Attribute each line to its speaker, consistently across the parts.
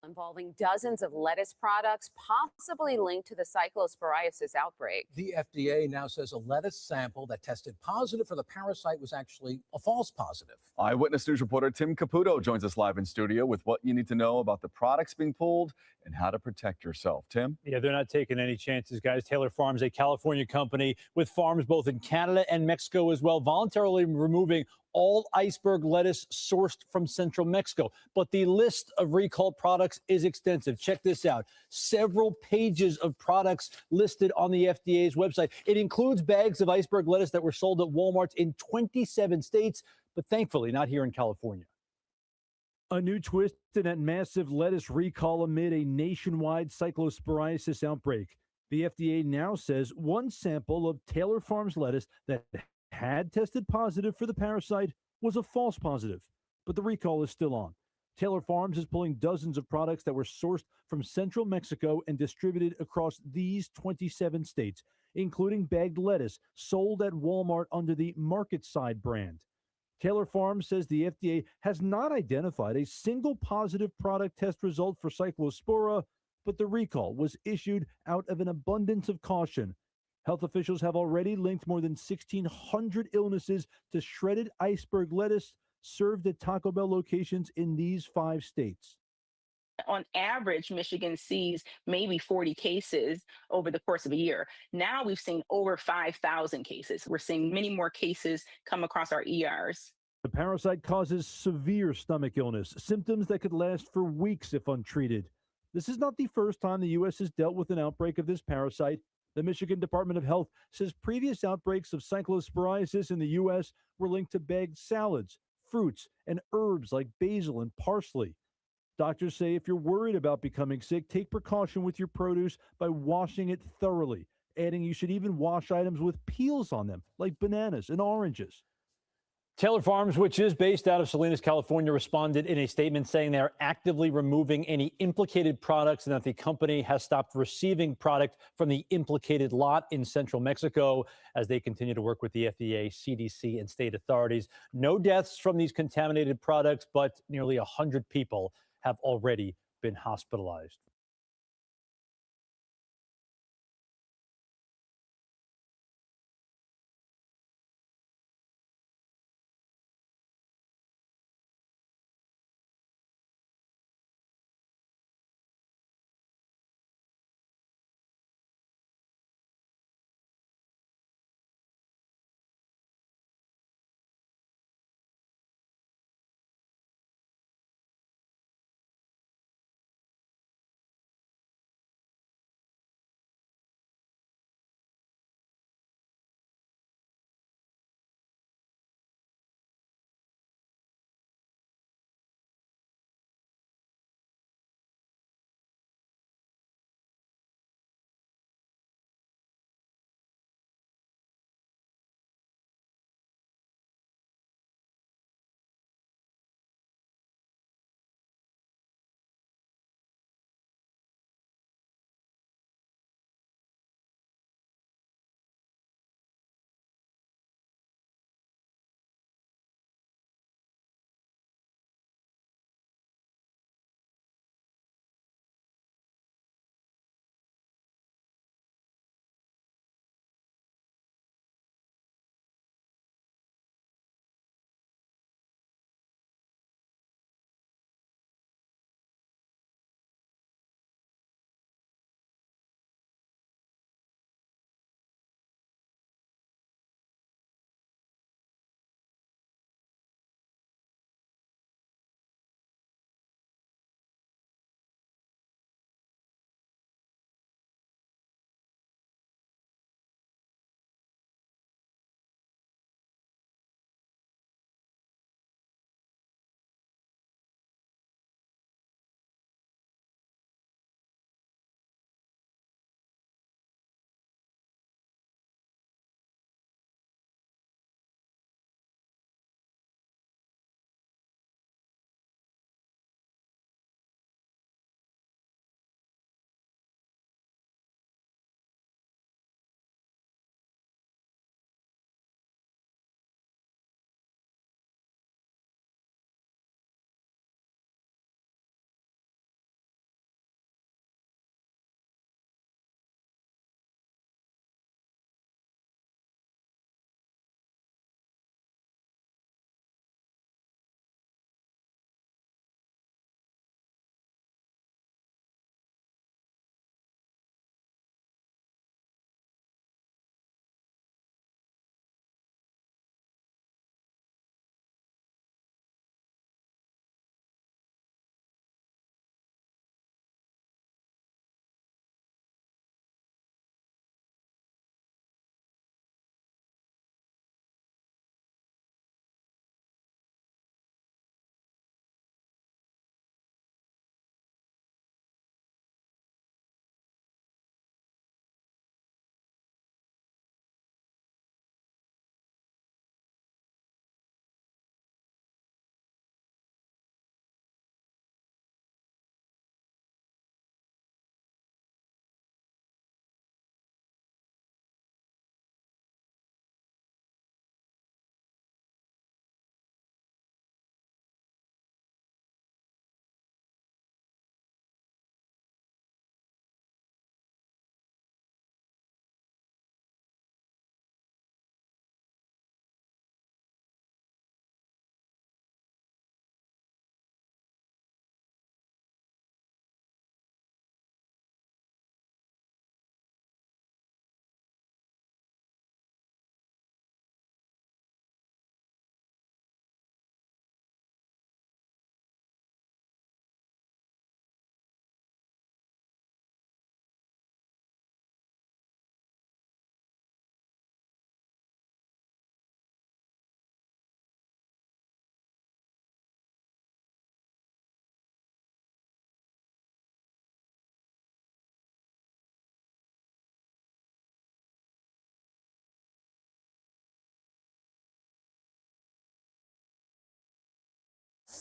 Speaker 1: involving dozens of lettuce products possibly linked to the cyclosporiasis outbreak.
Speaker 2: The FDA now says a lettuce sample that tested positive for the parasite was actually a false positive.
Speaker 3: Eyewitness News reporter Tim Caputo joins us live in studio with what you need to know about the products being pulled and how to protect yourself. Tim?
Speaker 4: Yeah, they're not taking any chances, guys. Taylor Farms, a California company with farms both in Canada and Mexico as well, voluntarily removing all iceberg lettuce sourced from central Mexico. But the list of recalled products is extensive. Check this out. Several pages of products listed on the FDA's website. It includes bags of iceberg lettuce that were sold at Walmart in 27 states, but thankfully not here in California. A new twist in that massive lettuce recall amid a nationwide cyclosporiasis outbreak. The FDA now says one sample of Taylor Farms lettuce that had tested positive for the parasite was a false positive, but the recall is still on. Taylor Farms is pulling dozens of products that were sourced from central Mexico and distributed across these 27 states, including bagged lettuce sold at Walmart under the Market Side brand. Taylor Farms says the FDA has not identified a single positive product test result for Cyclospora, but the recall was issued out of an abundance of caution. Health officials have already linked more than 1,600 illnesses to shredded iceberg lettuce served at Taco Bell locations in these 5 states.
Speaker 5: On average, Michigan sees maybe 40 cases over the course of a year. Now we've seen over 5,000 cases. We're seeing many more cases come across our ERs.
Speaker 4: The parasite causes severe stomach illness, symptoms that could last for weeks if untreated. This is not the first time the U.S. has dealt with an outbreak of this parasite. The Michigan Department of Health says previous outbreaks of cyclosporiasis in the U.S. were linked to bagged salads, fruits, and herbs like basil and parsley. Doctors say if you're worried about becoming sick, take precaution with your produce by washing it thoroughly, adding you should even wash items with peels on them, like bananas and oranges. Taylor Farms, which is based out of Salinas, California, responded in a statement saying they are actively removing any implicated products and that the company has stopped receiving product from the implicated lot in central Mexico as they continue to work with the FDA, CDC, and state authorities. No deaths from these contaminated products, but nearly 100 people have already been hospitalized.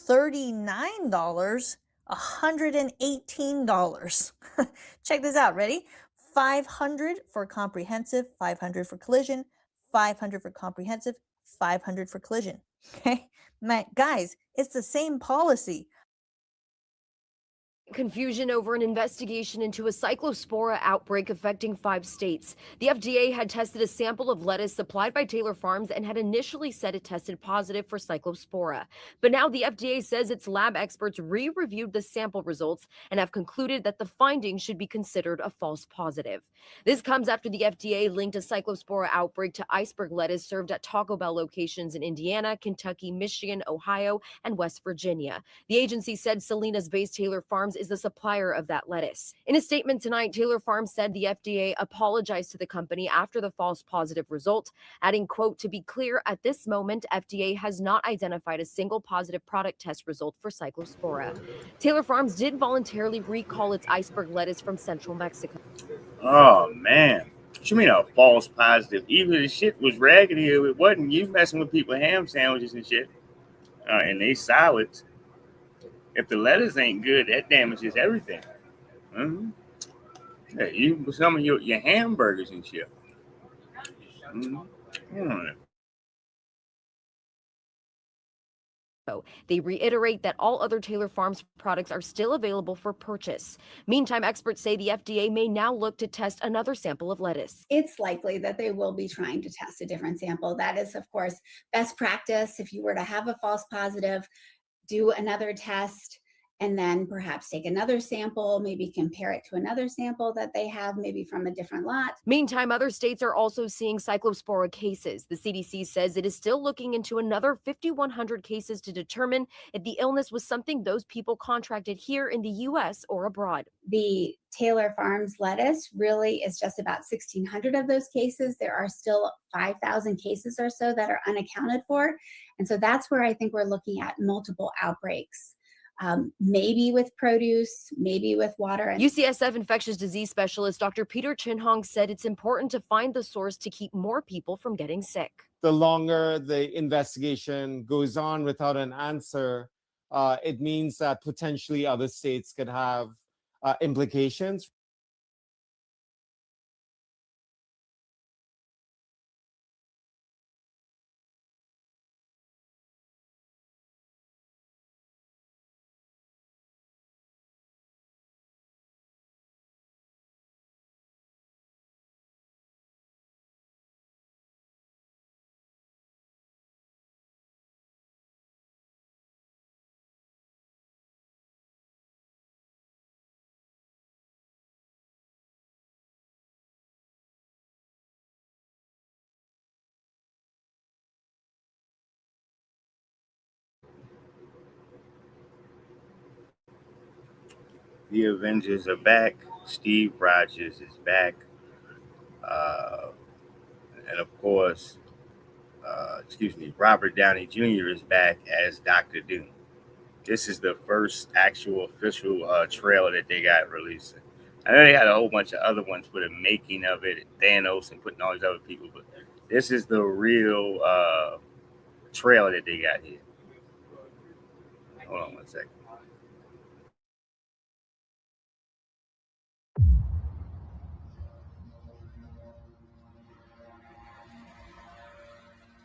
Speaker 6: $39, $118. Check this out. Ready? $500 for comprehensive, $500 for collision, $500 for comprehensive, $500 for collision. Okay, guys, it's the same policy.
Speaker 7: Confusion over an investigation into a cyclospora outbreak affecting 5 states. The FDA had tested a sample of lettuce supplied by Taylor Farms and had initially said it tested positive for cyclospora. But now the FDA says its lab experts re-reviewed the sample results and have concluded that the findings should be considered a false positive. This comes after the FDA linked a cyclospora outbreak to iceberg lettuce served at Taco Bell locations in Indiana, Kentucky, Michigan, Ohio, and West Virginia. The agency said Salinas-based Taylor Farms is the supplier of that lettuce. In a statement tonight, Taylor Farms said the FDA apologized to the company after the false positive result, adding, quote, "To be clear, at this moment, FDA has not identified a single positive product test result for cyclospora." Taylor Farms did voluntarily recall its iceberg lettuce from central Mexico.
Speaker 8: Oh, man. What you mean a false positive? Even if the shit was raggedy, it wasn't. You messing with people's ham sandwiches and shit. And they salads. If the lettuce ain't good, that damages everything. Mm-hmm. Yeah, some of your hamburgers and shit. Mm-hmm.
Speaker 7: They reiterate that all other Taylor Farms products are still available for purchase. Meantime, experts say the FDA may now look to test another sample of lettuce.
Speaker 9: It's likely that they will be trying to test a different sample. That is, of course, best practice. If you were to have a false positive, do another test, and then perhaps take another sample, maybe compare it to another sample that they have, maybe from a different lot.
Speaker 7: Meantime, other states are also seeing cyclospora cases. The CDC says it is still looking into another 5,100 cases to determine if the illness was something those people contracted here in the U.S. or abroad.
Speaker 9: The Taylor Farms lettuce really is just about 1,600 of those cases. There are still 5,000 cases or so that are unaccounted for. And so that's where I think we're looking at multiple outbreaks. Maybe with produce, maybe with water.
Speaker 7: UCSF infectious disease specialist Dr. Peter Chin-Hong said it's important to find the source to keep more people from getting sick.
Speaker 10: The longer the investigation goes on without an answer, it means that potentially other states could have implications.
Speaker 8: The Avengers are back. Steve Rogers is back. And of course, Robert Downey Jr. is back as Dr. Doom. This is the first actual official trailer that they got released. I know they had a whole bunch of other ones for the making of it, Thanos and putting all these other people, but this is the real trailer that they got here. Hold on one second.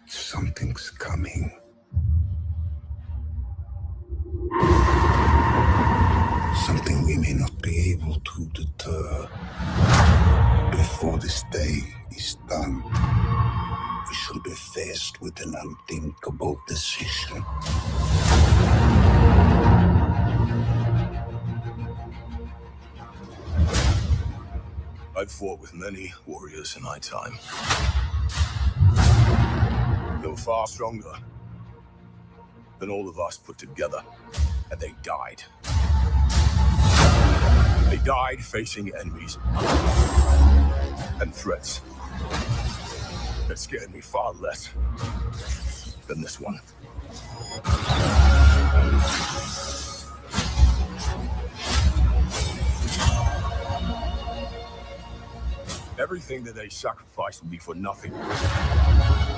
Speaker 11: Something's coming. Something we may not be able to deter. Before this day is done, we shall be faced with an unthinkable decision. I've fought with many warriors in my time. They were far stronger than all of us put together, and they died. They died facing enemies and threats that scared me far less than this one. Everything that they sacrificed will be for nothing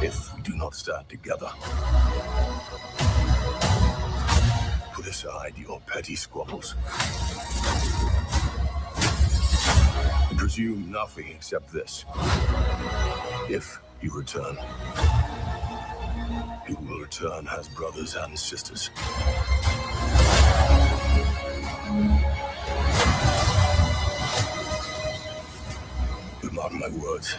Speaker 11: if we do not stand together. put aside your petty squabbles. And presume nothing except this. If you return, you will return as brothers and sisters. But mark my words.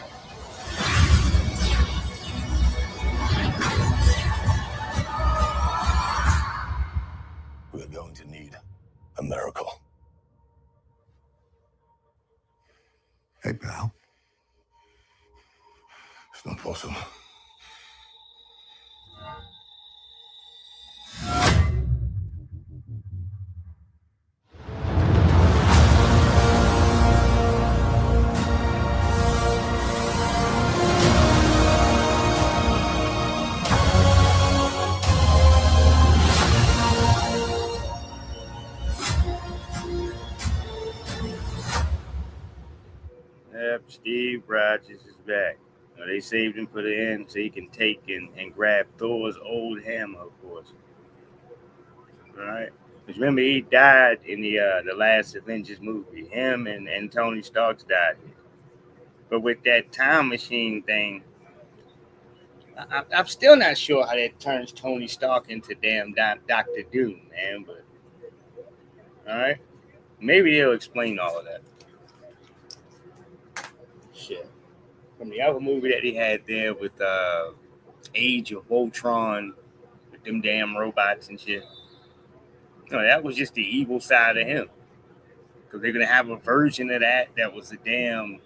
Speaker 11: We're going to need a miracle. Hey, pal. It's not possible.
Speaker 8: Yep, Steve Rogers is back. They saved him for the end so he can take and grab Thor's old hammer, of course. All right. Because remember, he died in the last Avengers movie. Him and Tony Stark died. But with that time machine thing, I'm still not sure how that turns Tony Stark into damn Dr. Doom, man. But all right, maybe they'll explain all of that. Shit. From the other movie that he had there with Age of Ultron, with them damn robots and shit. No, that was just the evil side of him. Because they're gonna have a version of that was a damn,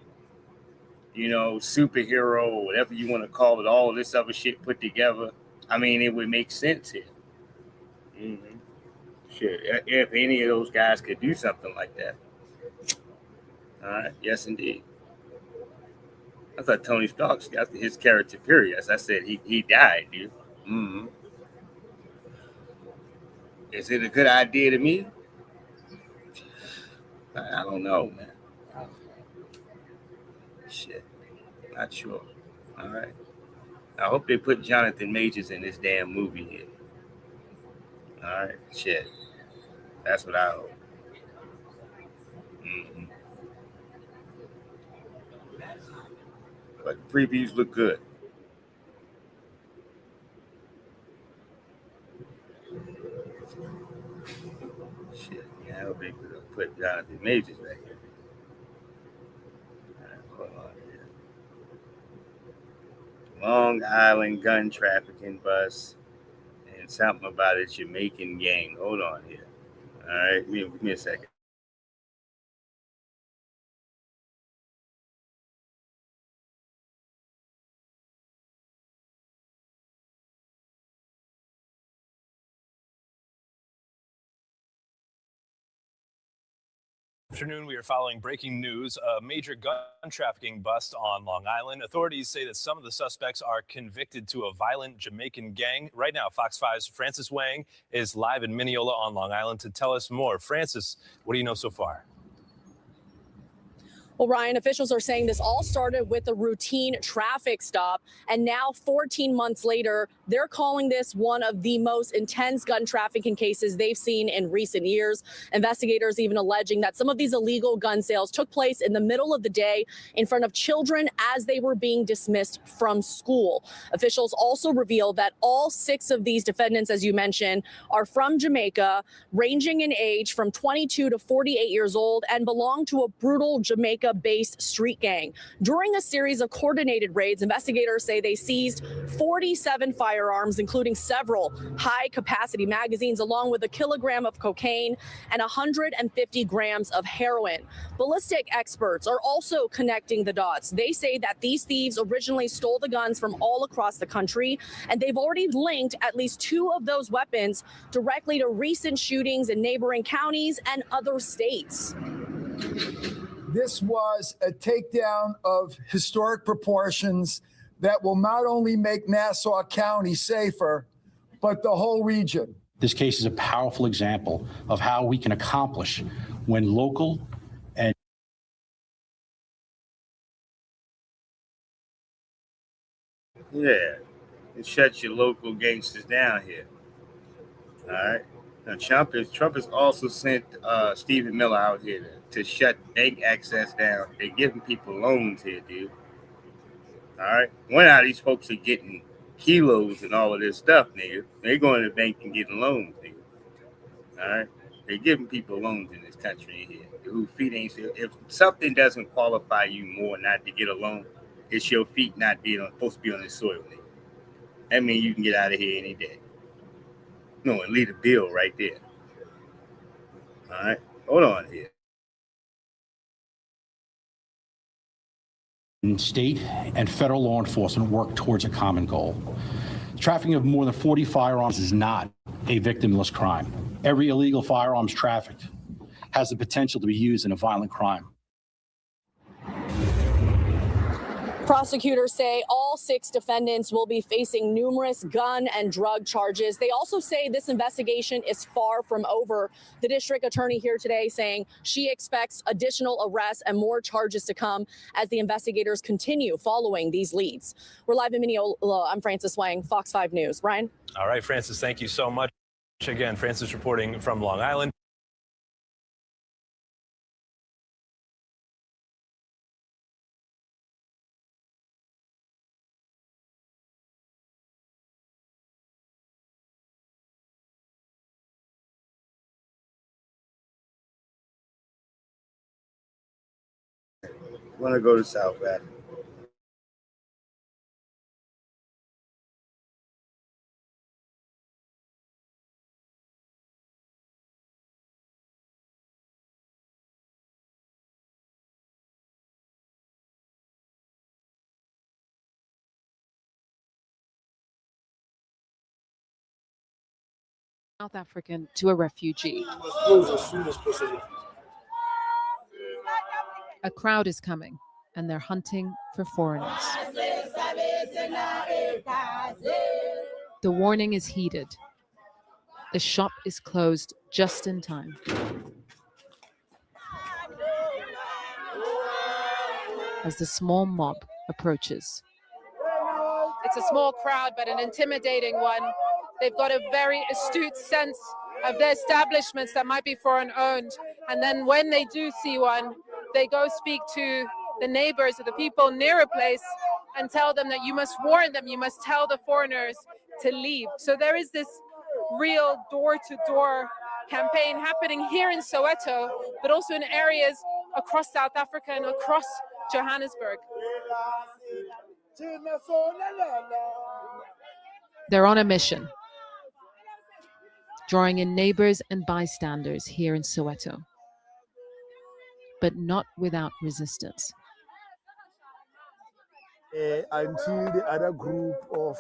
Speaker 8: superhero or whatever you want to call it. All of this other shit put together. I mean, it would make sense here. Mm-hmm. Shit, if any of those guys could do something like that. All right, yes, indeed. I thought Tony Stark got his character, period. As I said, he died, dude. Mm-hmm. Is it a good idea to me? I don't know, man. Shit. Not sure. All right. I hope they put Jonathan Majors in this damn movie here. All right. Shit. That's what I hope. Mm-hmm. But the previews look good. Shit. Yeah, I hope they put Jonathan Majors back here. All right, hold on here. Long Island gun trafficking bus and something about a Jamaican gang. Hold on here. All right. Give me a second.
Speaker 12: Afternoon, we are following breaking news. A major gun trafficking bust on Long Island. Authorities say that some of the suspects are convicted to a violent Jamaican gang. Right now, Fox 5's Francis Wang is live in Mineola on Long Island to tell us more. Francis, what do you know so far?
Speaker 13: Well, Ryan, officials are saying this all started with a routine traffic stop. And now 14 months later, they're calling this one of the most intense gun trafficking cases they've seen in recent years. Investigators even alleging that some of these illegal gun sales took place in the middle of the day in front of children as they were being dismissed from school. Officials also revealed that all 6 of these defendants, as you mentioned, are from Jamaica, ranging in age from 22 to 48 years old, and belong to a brutal Jamaica-based street gang. During a series of coordinated raids, investigators say they seized 47 firearms, including several high-capacity magazines, along with a kilogram of cocaine and 150 grams of heroin. Ballistic experts are also connecting the dots. They say that these thieves originally stole the guns from all across the country, and they've already linked at least 2 of those weapons directly to recent shootings in neighboring counties and other states.
Speaker 14: This was a takedown of historic proportions that will not only make Nassau County safer, but the whole region.
Speaker 15: This case is a powerful example of how we can accomplish when local and
Speaker 8: Yeah, it shuts your local gangsters down here. All right. Now, Trump has also sent Stephen Miller out here to shut bank access down. They're giving people loans here, dude. All right. One out of these folks are getting kilos and all of this stuff, nigga. They're going to the bank and getting loans, nigga. All right. They're giving people loans in this country here. Who feet ain't still. If something doesn't qualify you more not to get a loan, it's your feet not being supposed to be on the soil, nigga. That means you can get out of here any day. No, and leave the bill right there. All right. Hold on here.
Speaker 15: State and federal law enforcement work towards a common goal. Trafficking of more than 40 firearms is not a victimless crime. Every illegal firearms trafficked has the potential to be used in a violent crime.
Speaker 13: Prosecutors say all 6 defendants will be facing numerous gun and drug charges. They also say this investigation is far from over. The district attorney here today saying she expects additional arrests and more charges to come as the investigators continue following these leads. We're live in Mineola. I'm Frances Wang, Fox 5 News. Ryan?
Speaker 12: All right, Frances, thank you so much. Again, Frances reporting from Long Island.
Speaker 8: Want to go to South Africa.
Speaker 16: South African to a refugee. A crowd is coming, and they're hunting for foreigners. The warning is heeded. The shop is closed just in time. As the small mob approaches.
Speaker 17: It's a small crowd, but an intimidating one. They've got a very astute sense of the establishments that might be foreign owned. And then when they do see one, they go speak to the neighbors or the people near a place and tell them that you must warn them, you must tell the foreigners to leave. So there is this real door-to-door campaign happening here in Soweto, but also in areas across South Africa and across Johannesburg.
Speaker 16: They're on a mission, drawing in neighbors and bystanders here in Soweto, but not without resistance.
Speaker 18: Until the other group of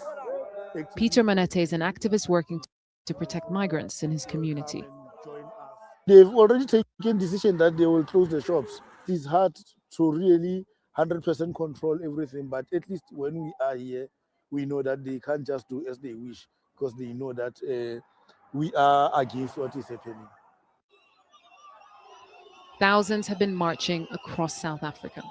Speaker 16: Peter Manette is an activist working to protect migrants in his community.
Speaker 18: They've already taken decision that they will close the shops. It's hard to really 100% control everything, but at least when we are here, we know that they can't just do as they wish because they know that we are against what is happening.
Speaker 16: Thousands have been marching across South Africa,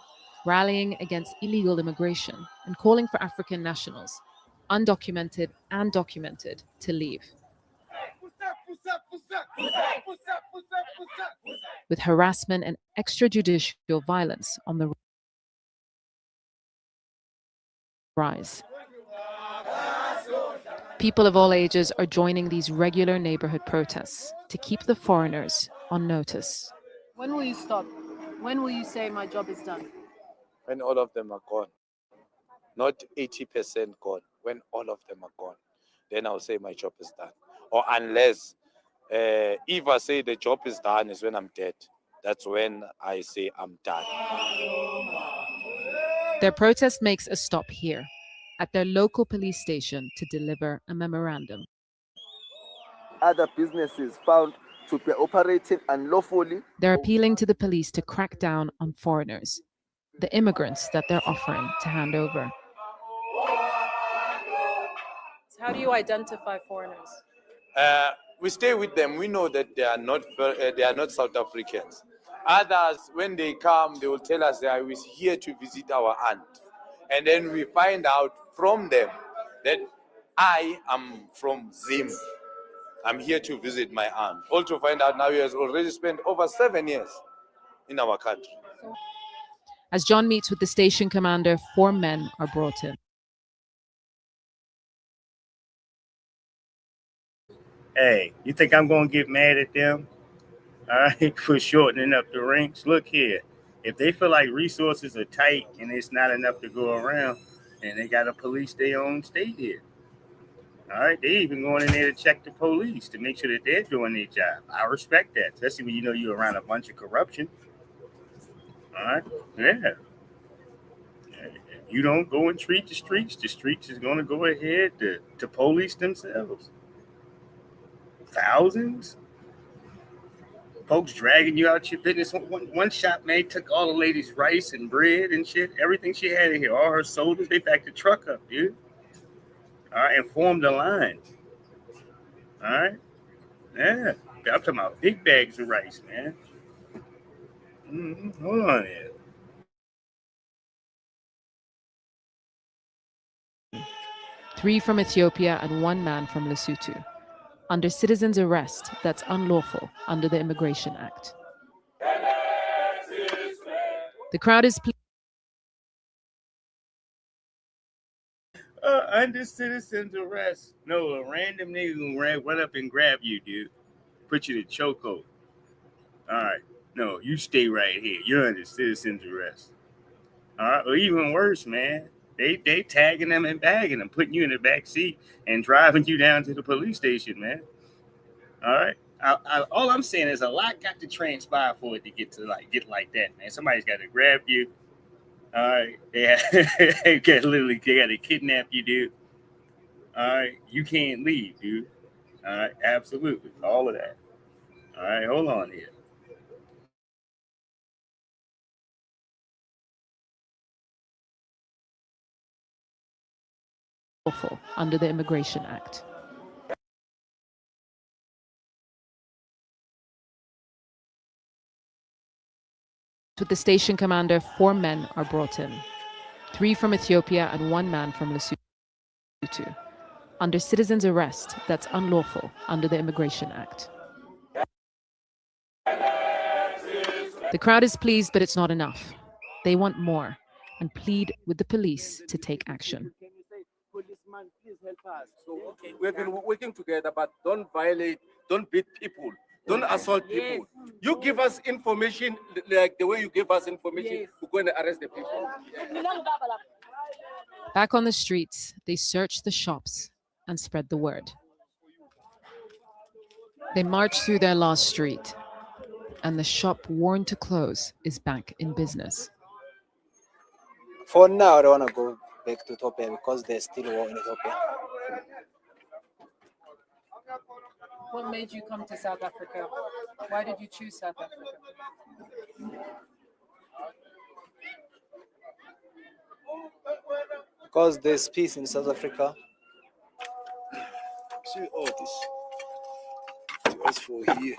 Speaker 16: rallying against illegal immigration and calling for African nationals, undocumented and documented, to leave. With harassment and extrajudicial violence on the rise. People of all ages are joining these regular neighborhood protests to keep the foreigners on notice.
Speaker 17: When will you stop? When will you say my job is done?
Speaker 19: When all of them are gone. Not 80% gone. When all of them are gone, then I'll say my job is done. Or unless, if I say the job is done is when I'm dead. That's when I say I'm done.
Speaker 16: Their protest makes a stop here at their local police station to deliver a memorandum.
Speaker 20: Other businesses found to be operating unlawfully.
Speaker 16: They're appealing to the police to crack down on foreigners, the immigrants that they're offering to hand over.
Speaker 17: So how do you identify foreigners?
Speaker 19: We stay with them. We know that they are not South Africans. Others, when they come, they will tell us that I was here to visit our aunt. And then we find out from them that I am from Zim. I'm here to visit my aunt. All to find out now he has already spent over 7 years in our country.
Speaker 16: As John meets with the station commander, 4 men are brought in.
Speaker 8: Hey, you think I'm gonna get mad at them? All right, for shortening up the ranks. Look here, if they feel like resources are tight and it's not enough to go around, and they got to police their own state here. All right, they even going in there to check the police to make sure that they're doing their job. I respect that, especially when you know you're around a bunch of corruption. All right, yeah. You don't go and treat the streets is going to go ahead to police themselves. Thousands? Folks dragging you out your business. One shop, man, took all the lady's rice and bread and shit, everything she had in here, all her sodas, they backed the truck up, dude. All right, and formed a line. All right? Yeah. I'm talking about big bags of rice, man. Hold on here.
Speaker 16: Three from Ethiopia and 1 man from Lesotho. Under citizen's arrest that's unlawful under the Immigration Act. The crowd is
Speaker 8: Under citizen's arrest. No, a random nigga gonna run up and grab you, dude. Put you in a chokehold. All right. No, you stay right here. You're under citizen's arrest. All right. Or even worse, man. They tagging them and bagging them, putting you in the back seat and driving you down to the police station, man. All right. All I'm saying is a lot got to transpire for it to get like that, man. Somebody's got to grab you. All right. They got to kidnap you, dude. All right. You can't leave, dude. All right. Absolutely. All of that. All right. Hold on here.
Speaker 16: lawful under the Immigration Act. With the station commander, 4 men are brought in. 3 from Ethiopia and 1 man from Lesotho. Under citizen's arrest that's unlawful under the Immigration Act. The crowd is pleased, but it's not enough. They want more and plead with the police to take action.
Speaker 20: Policeman, please help us. So, okay, we've been working together, but don't violate, don't beat people, don't assault people. You give us information like the way you give us information, we're going to arrest the people.
Speaker 16: Back on the streets, they search the shops and spread the word. They march through their last street, and the shop warned to close is back in business.
Speaker 21: For now, I don't want to go back to Ethiopia because there's still war in Ethiopia.
Speaker 17: What made you come to South Africa? Why did you choose South Africa?
Speaker 21: Because there's peace in South Africa.
Speaker 11: See all this. It was for here.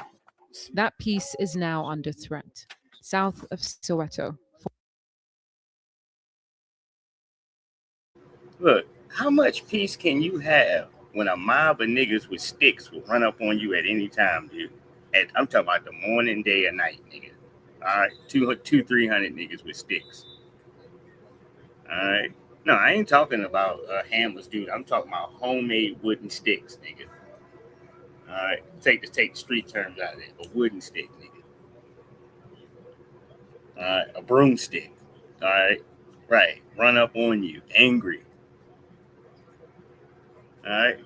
Speaker 16: That peace is now under threat. South of Soweto.
Speaker 8: Look, how much peace can you have when a mob of niggas with sticks will run up on you at any time, dude? I'm talking about the morning, day, or night, nigga. All right, 300 niggas with sticks. All right. No, I ain't talking about hammers, dude. I'm talking about homemade wooden sticks, nigga. All right, take the street terms out of it. A wooden stick, nigga. All right, a broomstick. All right, run up on you, angry. All right,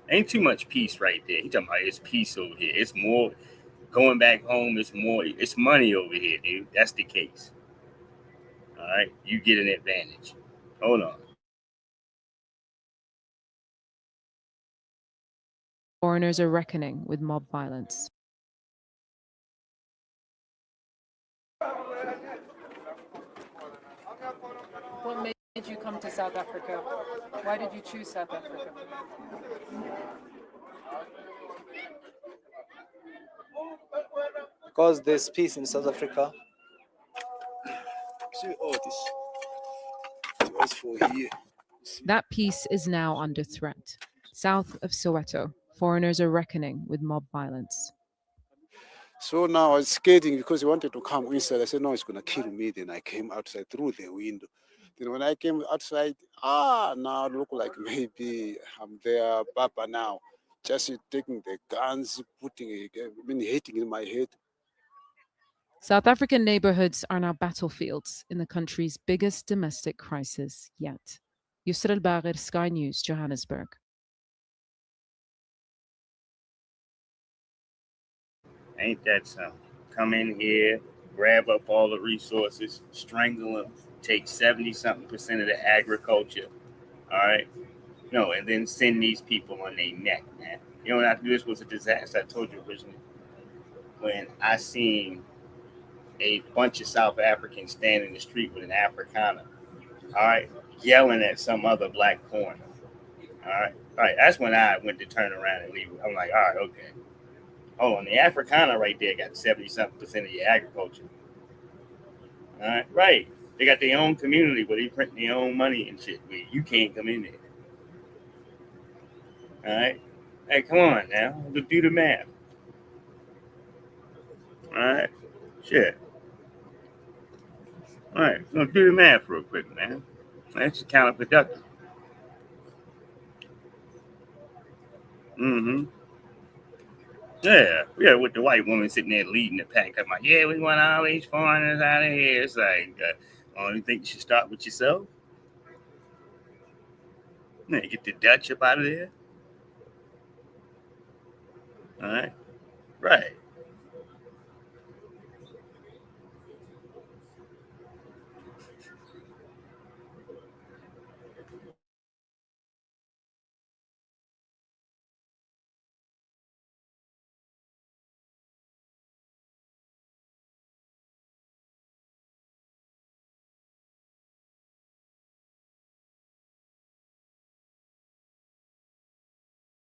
Speaker 8: ain't too much peace right there. You talking about it's peace over here. It's more going back home. It's money over here, dude. That's the case. All right, you get an advantage. Hold on.
Speaker 16: Foreigners are reckoning with mob violence.
Speaker 17: What made you come to South Africa? Why did you choose South Africa?
Speaker 21: Because there's peace in South Africa.
Speaker 11: See all this. It was for here.
Speaker 16: That peace is now under threat. South of Soweto. foreigners are reckoning with mob violence.
Speaker 11: So now I was skating because he wanted to come inside. I said, no, it's going to kill me. Then I came outside through the window. Then when I came outside, now I look like maybe I'm there, Papa now. Just taking the guns, hitting in my head.
Speaker 16: South African neighborhoods are now battlefields in the country's biggest domestic crisis yet. Yusril Bagher, Sky News, Johannesburg.
Speaker 8: Ain't that something? Come in here, grab up all the resources, strangle them, take 70-something% of the agriculture, all right? No, and then send these people on their neck, man. You know what? This was a disaster. I told you originally. When I seen a bunch of South Africans stand in the street with an Afrikaner, all right, yelling at some other black foreigner, all right? All right, that's when I went to turn around and leave. I'm like, all right, okay. Hold on, the Afrikaner right there got 70-something% of your agriculture. All right, right. They got their own community where they print their own money and shit. Where you can't come in there. All right. Hey, come on now. Let's do the math. All right. Shit. All right. Let's do the math real quick, man. That's counterproductive. Mm-hmm. Yeah, with the white woman sitting there leading the pack. I'm like, yeah, we want all these foreigners out of here. It's like, you think you should start with yourself? Get the Dutch up out of there. All right. Right.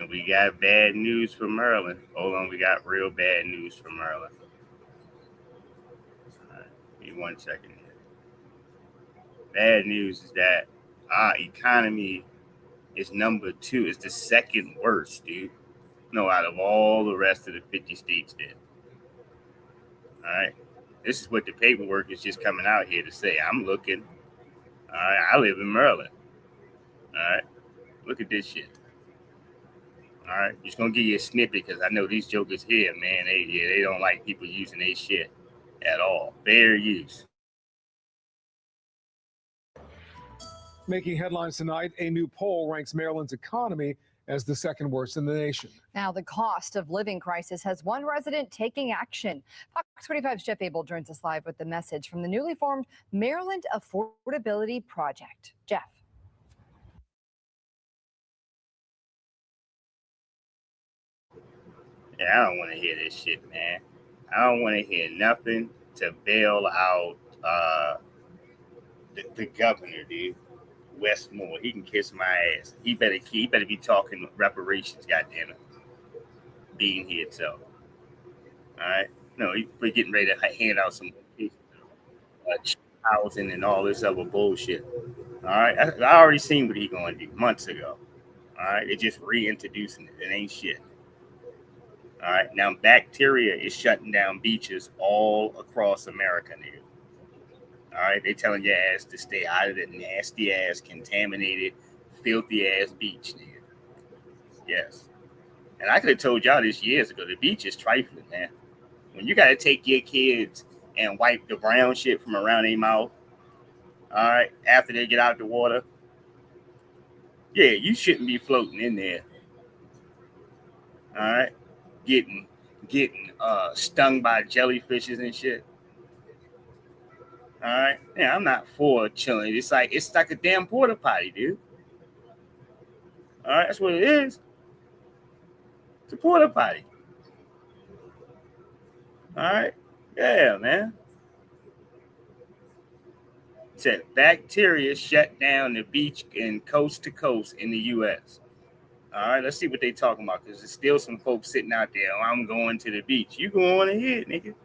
Speaker 8: We got bad news from Maryland. Hold on, we got real bad news from Maryland. All right, give me 1 second here. Bad news is that our economy is number 2. It's the second worst, dude. No, out of all the rest of the 50 states there. All right. This is what the paperwork is just coming out here to say. I'm looking. All right. I live in Maryland. All right. Look at this shit. All right, just gonna give you a snippet because I know these jokers here, man. They don't like people using their shit at all. Fair use.
Speaker 1: Making headlines tonight, a new poll ranks Maryland's economy as the second worst in the nation.
Speaker 22: Now, the cost of living crisis has one resident taking action. Fox 45's Jeff Abel joins us live with the message from the newly formed Maryland Affordability Project. Jeff.
Speaker 8: Yeah, I don't want to hear this shit, man. I don't want to hear nothing to bail out the governor, dude. Westmore. He can kiss my ass. He better be talking reparations, goddammit. Being here itself. All right. No, we're getting ready to hand out some housing and all this other bullshit. All right. I already seen what he going to do months ago. All right. They're just reintroducing it. It ain't shit. All right. Now, bacteria is shutting down beaches all across America, nigga. All right. They telling your ass to stay out of the nasty ass, contaminated, filthy ass beach, nigga. Yes. And I could have told y'all this years ago. The beach is trifling, man. When you got to take your kids and wipe the brown shit from around their mouth, all right, after they get out the water, yeah, you shouldn't be floating in there. All right. Getting stung by jellyfishes and shit. All right. Yeah, I'm not for chilling. It's like a damn porta potty, dude. All right, that's what it is. It's a porta potty. All right. Yeah, man. It said bacteria shut down the beach and coast to coast in the U.S. All right, let's see what they talking about, because there's still some folks sitting out there. Oh, I'm going to the beach. You go on ahead, nigga.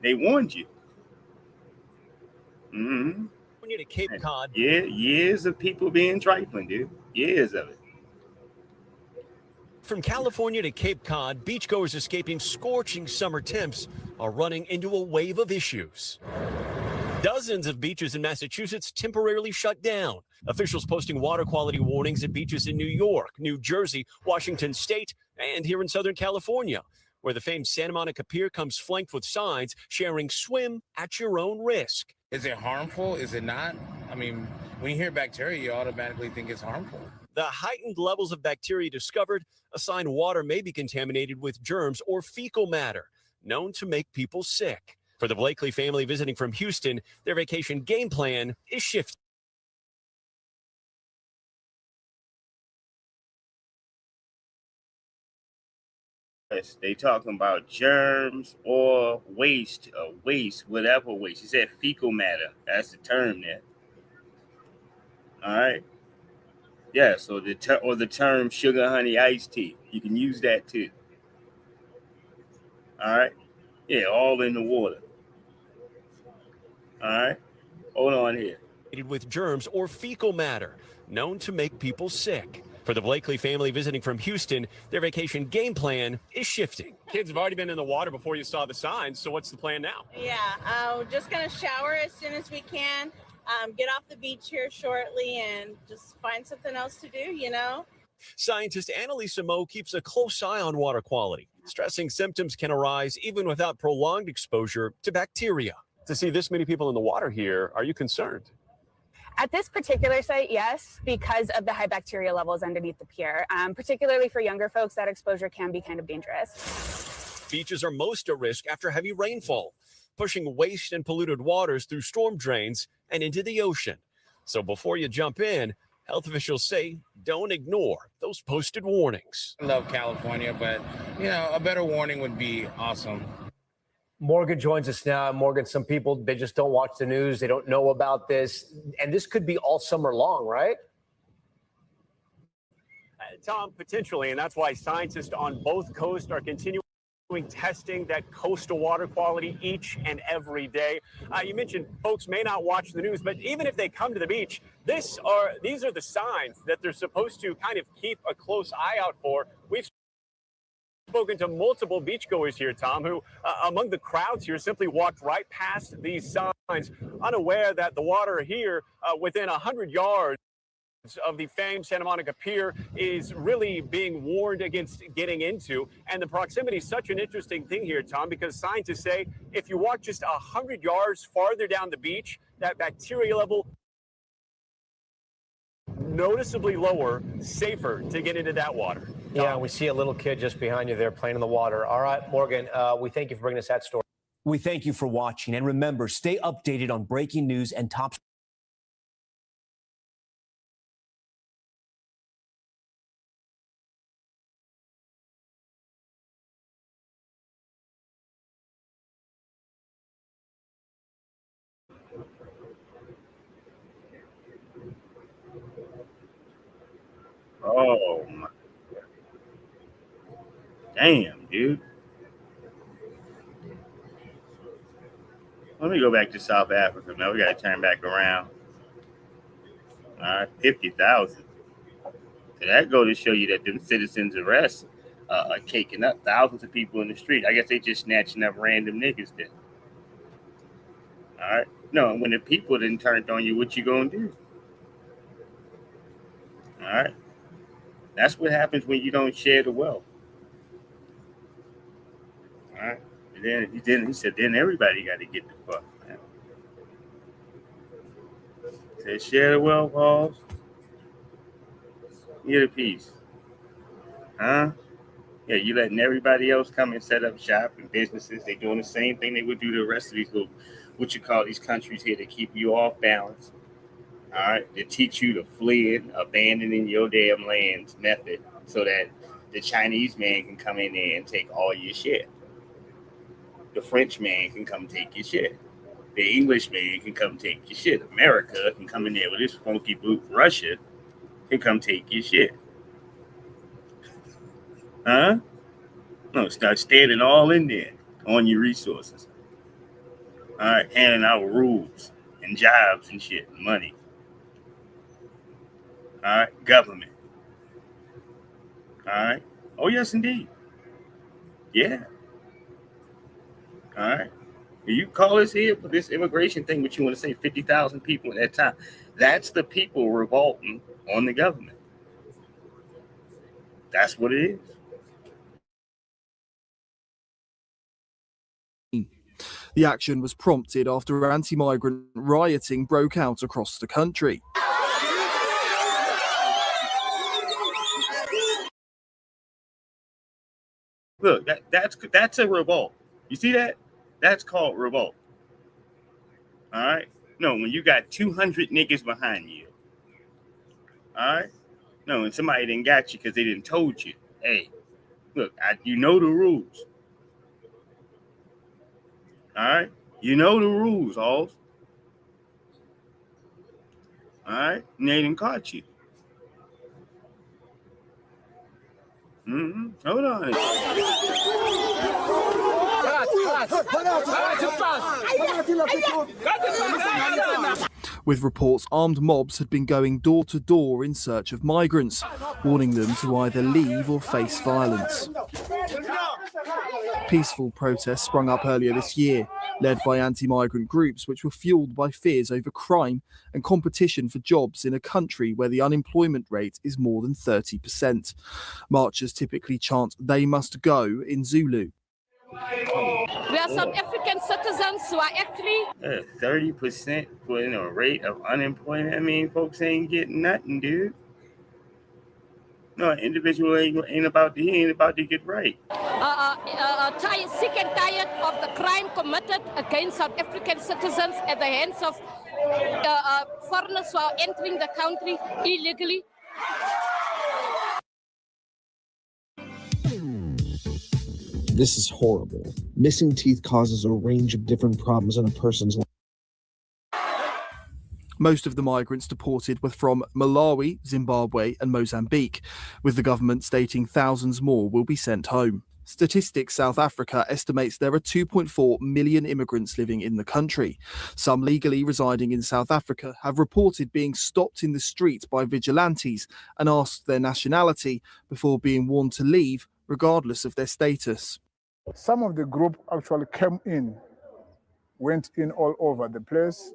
Speaker 8: They warned you. Mm-hmm.
Speaker 23: When you're to Cape Cod.
Speaker 8: Yeah, years of people being trifling, dude. Years of it.
Speaker 2: From California to Cape Cod, beachgoers escaping scorching summer temps are running into a wave of issues. Dozens of beaches in Massachusetts temporarily shut down. Officials posting water quality warnings at beaches in New York, New Jersey, Washington State, and here in Southern California, where the famed Santa Monica Pier comes flanked with signs sharing swim at your own risk.
Speaker 3: Is it harmful? Is it not? I mean, when you hear bacteria, you automatically think it's harmful.
Speaker 2: The heightened levels of bacteria discovered a sign water may be contaminated with germs or fecal matter, known to make people sick. For the Blakely family visiting from Houston, their vacation game plan is shifting.
Speaker 8: They talking about germs or waste, whatever waste. He said fecal matter. That's the term there. All right. Yeah. So the term sugar honey iced tea. You can use that too. All right. Yeah. All in the water. All right. Hold on here.
Speaker 2: With germs or fecal matter, known to make people sick. For the Blakely family visiting from Houston, their vacation game plan is shifting.
Speaker 23: Kids have already been in the water before you saw the signs, so what's the plan now?
Speaker 24: Yeah, we're just going to shower as soon as we can, get off the beach here shortly, and just find something else to do, you know?
Speaker 2: Scientist Annalisa Moe keeps a close eye on water quality, stressing symptoms can arise even without prolonged exposure to bacteria.
Speaker 23: To see this many people in the water here, are you concerned?
Speaker 25: At this particular site, yes, because of the high bacteria levels underneath the pier. Particularly for younger folks, that exposure can be kind of dangerous.
Speaker 2: Beaches are most at risk after heavy rainfall, pushing waste and polluted waters through storm drains and into the ocean. So before you jump in, health officials say don't ignore those posted warnings.
Speaker 3: I love California, but, you know, a better warning would be awesome.
Speaker 26: Morgan joins us now. Morgan, some people, they just don't watch the news. They don't know about this. And this could be all summer long, right?
Speaker 23: Tom, potentially, and that's why scientists on both coasts are continuing testing that coastal water quality each and every day. You mentioned folks may not watch the news, but even if they come to the beach, these are the signs that they're supposed to kind of keep a close eye out for. We've spoken to multiple beachgoers here, Tom, who among the crowds here simply walked right past these signs, unaware that the water here within 100 yards of the famed Santa Monica Pier is really being warned against getting into. And the proximity is such an interesting thing here, Tom, because scientists say if you walk just 100 yards farther down the beach, that bacteria level noticeably lower, safer to get into that water.
Speaker 26: Yeah, we see a little kid just behind you there playing in the water. All right, Morgan, we thank you for bringing us that story.
Speaker 27: We thank you for watching. And remember, stay updated on breaking news and top
Speaker 8: Oh my. Damn, dude. Let me go back to South Africa. Now we got to turn back around. All right, 50,000. So that go to show you that them citizens arrests are caking up thousands of people in the street. I guess they just snatching up random niggas then. All right. No, when the people didn't turn on you, what you gonna do? All right. That's what happens when you don't share the wealth. All right. And then he said, then everybody got to get the fuck. Man. He said, share the wealth, Halls. Get a piece. Huh? Yeah, you letting everybody else come and set up shop and businesses. They doing the same thing they would do to the rest of these little, what you call these countries here to keep you off balance. All right, to teach you to flee it, abandoning your damn lands method so that the Chinese man can come in there and take all your shit. The French man can come take your shit. The English man can come take your shit. America can come in there with his funky boot. Russia can come take your shit. Huh? No, start standing all in there on your resources. All right, handing out rules and jobs and shit and money. All right, government. All right, Oh, yes, indeed. Yeah. All right. You call us here for this immigration thing, but you want to say 50,000 people at that time. That's the people revolting on the government. That's what it is.
Speaker 4: The action was prompted after anti-migrant rioting broke out across the country.
Speaker 8: Look, that's a revolt. You see that? That's called revolt. All right? No, when you got 200 niggas behind you. All right? No, and somebody didn't got you because they didn't told you. Hey, look, you know the rules. All right? You know the rules, all right? And they didn't caught you. Hold on.
Speaker 4: With reports armed mobs had been going door to door in search of migrants, warning them to either leave or face violence. Peaceful protests sprung up earlier this year, led by anti-migrant groups which were fueled by fears over crime and competition for jobs in a country where the unemployment rate is more than 30%. Marchers typically chant "They must go" in Zulu.
Speaker 5: We are South African citizens who are actually
Speaker 8: 30% for a rate of unemployment. I mean, folks ain't getting nothing, dude. No, an individual ain't about to get right.
Speaker 5: sick and tired of the crime committed against South African citizens at the hands of foreigners who are entering the country illegally.
Speaker 6: This is horrible. Missing teeth causes a range of different problems in a person's life.
Speaker 4: Most of the migrants deported were from Malawi, Zimbabwe and Mozambique, with the government stating thousands more will be sent home. Statistics South Africa estimates there are 2.4 million immigrants living in the country. Some legally residing in South Africa have reported being stopped in the street by vigilantes and asked their nationality before being warned to leave, regardless of their status.
Speaker 18: Some of the group actually went in all over the place,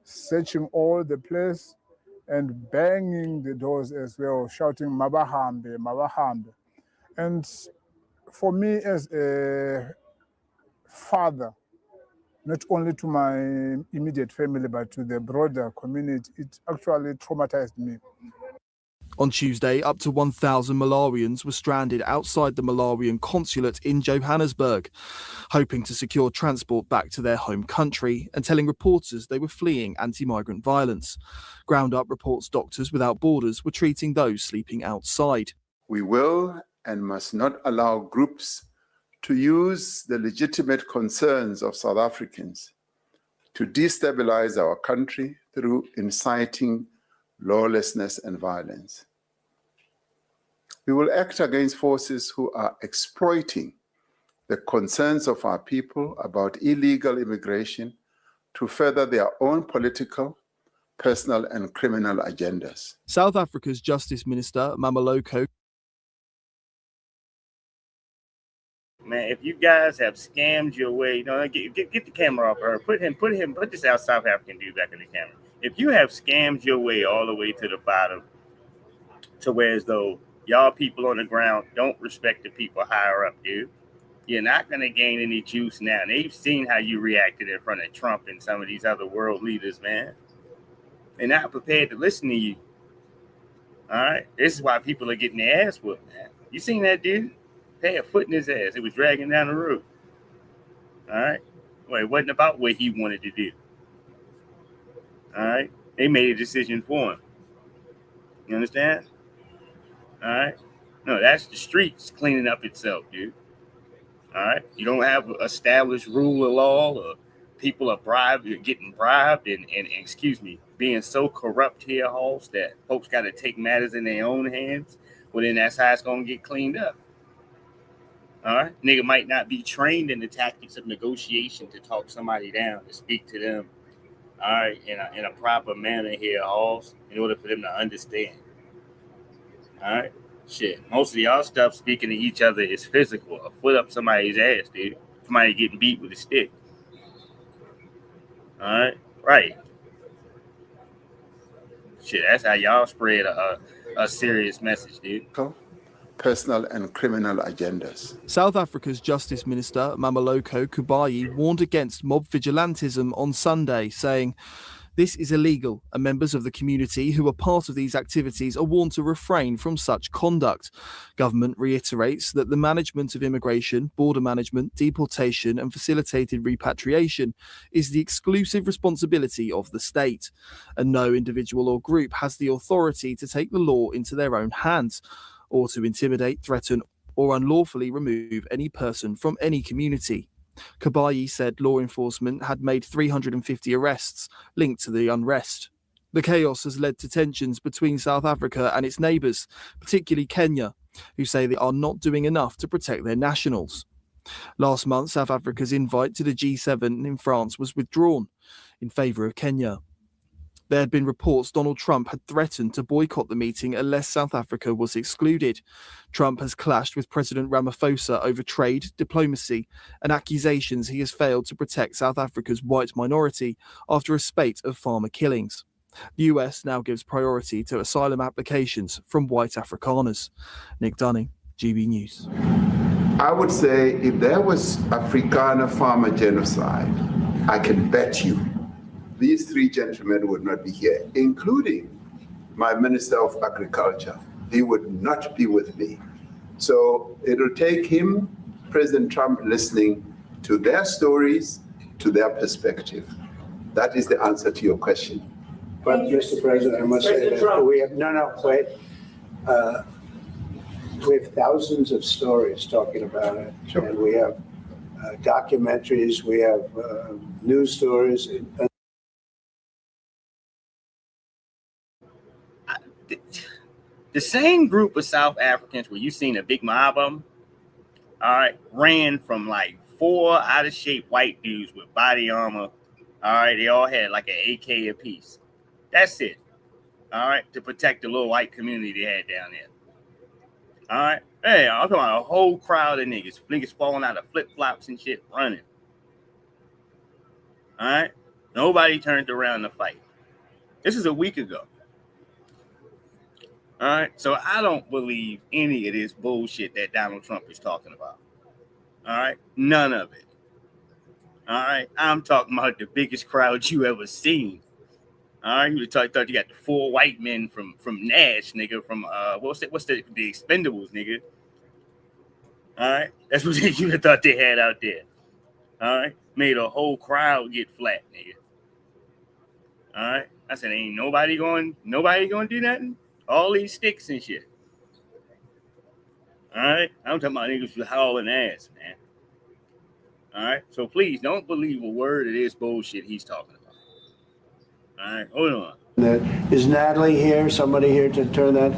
Speaker 18: searching all the place and banging the doors as well, shouting "Mabahambe, Mabahambe." And for me as a father, not only to my immediate family, but to the broader community, it actually traumatized me.
Speaker 4: On Tuesday, up to 1,000 Malawians were stranded outside the Malawian consulate in Johannesburg, hoping to secure transport back to their home country and telling reporters they were fleeing anti-migrant violence. Ground Up reports Doctors Without Borders were treating those sleeping outside.
Speaker 7: We will and must not allow groups to use the legitimate concerns of South Africans to destabilize our country through inciting lawlessness and violence. We will act against forces who are exploiting the concerns of our people about illegal immigration to further their own political, personal and criminal agendas.
Speaker 4: South Africa's Justice Minister, Mameloko.
Speaker 8: Man, if you guys have scammed your way, get the camera off her. Put this out South African dude back in the camera. If you have scammed your way all the way to the bottom, to where as though y'all people on the ground don't respect the people higher up, dude, you're not going to gain any juice now. And they've seen how you reacted in front of Trump and some of these other world leaders, man. They're not prepared to listen to you. All right? This is why people are getting their ass whooped, man. You seen that dude? Had a foot in his ass. It was dragging down the road. All right? Well, it wasn't about what he wanted to do. All right? They made a decision for him. You understand? All right? No, that's the streets cleaning up itself, dude. All right? You don't have established rule of law, or people are getting bribed and being so corrupt here, Halls, that folks got to take matters in their own hands. Well, then that's how it's going to get cleaned up. All right? Nigga might not be trained in the tactics of negotiation to talk somebody down, to speak to them, all right, in a proper manner here, Halls, in order for them to understand. All right? Shit, most of y'all stuff speaking to each other is physical. A foot up somebody's ass, dude. Somebody getting beat with a stick. All right, right. Shit, that's how y'all spread a serious message, dude.
Speaker 7: Personal and criminal agendas.
Speaker 4: South Africa's Justice Minister Mameloko Kubayi warned against mob vigilantism on Sunday, saying, "This is illegal, and members of the community who are part of these activities are warned to refrain from such conduct." Government reiterates that the management of immigration, border management, deportation, and facilitated repatriation is the exclusive responsibility of the state, and no individual or group has the authority to take the law into their own hands, or to intimidate, threaten, or unlawfully remove any person from any community. Kubayi said law enforcement had made 350 arrests linked to the unrest. The chaos has led to tensions between South Africa and its neighbours, particularly Kenya, who say they are not doing enough to protect their nationals. Last month, South Africa's invite to the G7 in France was withdrawn in favour of Kenya. There had been reports Donald Trump had threatened to boycott the meeting unless South Africa was excluded. Trump has clashed with President Ramaphosa over trade, diplomacy, and accusations he has failed to protect South Africa's white minority after a spate of farmer killings. The US now gives priority to asylum applications from white Afrikaners. Nick Dunning, GB News.
Speaker 7: I would say if there was Afrikaner farmer genocide, I can bet you these three gentlemen would not be here, including my Minister of Agriculture. He would not be with me. So it'll take him, President Trump, listening to their stories, to their perspective. That is the answer to your question.
Speaker 9: But Mr. President, I must say that we have, wait. We have thousands of stories talking about it. Sure. And we have documentaries, we have news stories.
Speaker 8: The same group of South Africans where you seen a big mob of them, all right, ran from like 4 out of shape white dudes with body armor. All right, they all had like an AK apiece. That's it. All right, to protect the little white community they had down there. All right, hey, I'm talking about a whole crowd of niggas falling out of flip flops and shit, running. All right, nobody turned around to fight. This is a week ago. All right, so I don't believe any of this bullshit that Donald Trump is talking about. All right, none of it. All right, I'm talking about the biggest crowd you ever seen. All right, you thought you got the 4 white men from Nash, nigga, from what's the Expendables, nigga. All right, that's what you thought they had out there. All right, made a whole crowd get flat, nigga. All right, I said ain't nobody going to do nothing. All these sticks and shit. All right, I'm talking about niggas with hauling ass, man. All right, so please don't believe a word of this bullshit he's talking about. All right, hold on.
Speaker 9: Is Natalie here? Somebody here to turn that?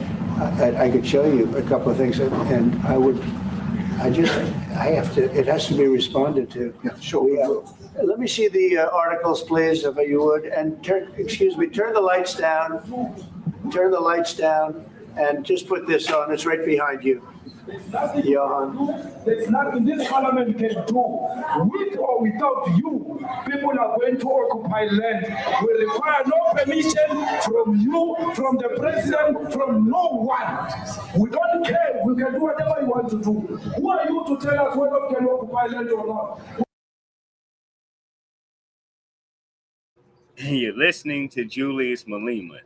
Speaker 9: I could show you a couple of things, and it has to be responded to. Yeah, sure. Let me see the articles, please, if you would, and turn the lights down. Turn the lights down and just put this on. It's right behind you. Johan.
Speaker 10: There's nothing this parliament can do. With or without you, people are going to occupy land. We require no permission from you, from the president, from no one. We don't care. We can do whatever you want to do. Who are you to tell us whether we can occupy land or not?
Speaker 8: You're listening to Julius Malema.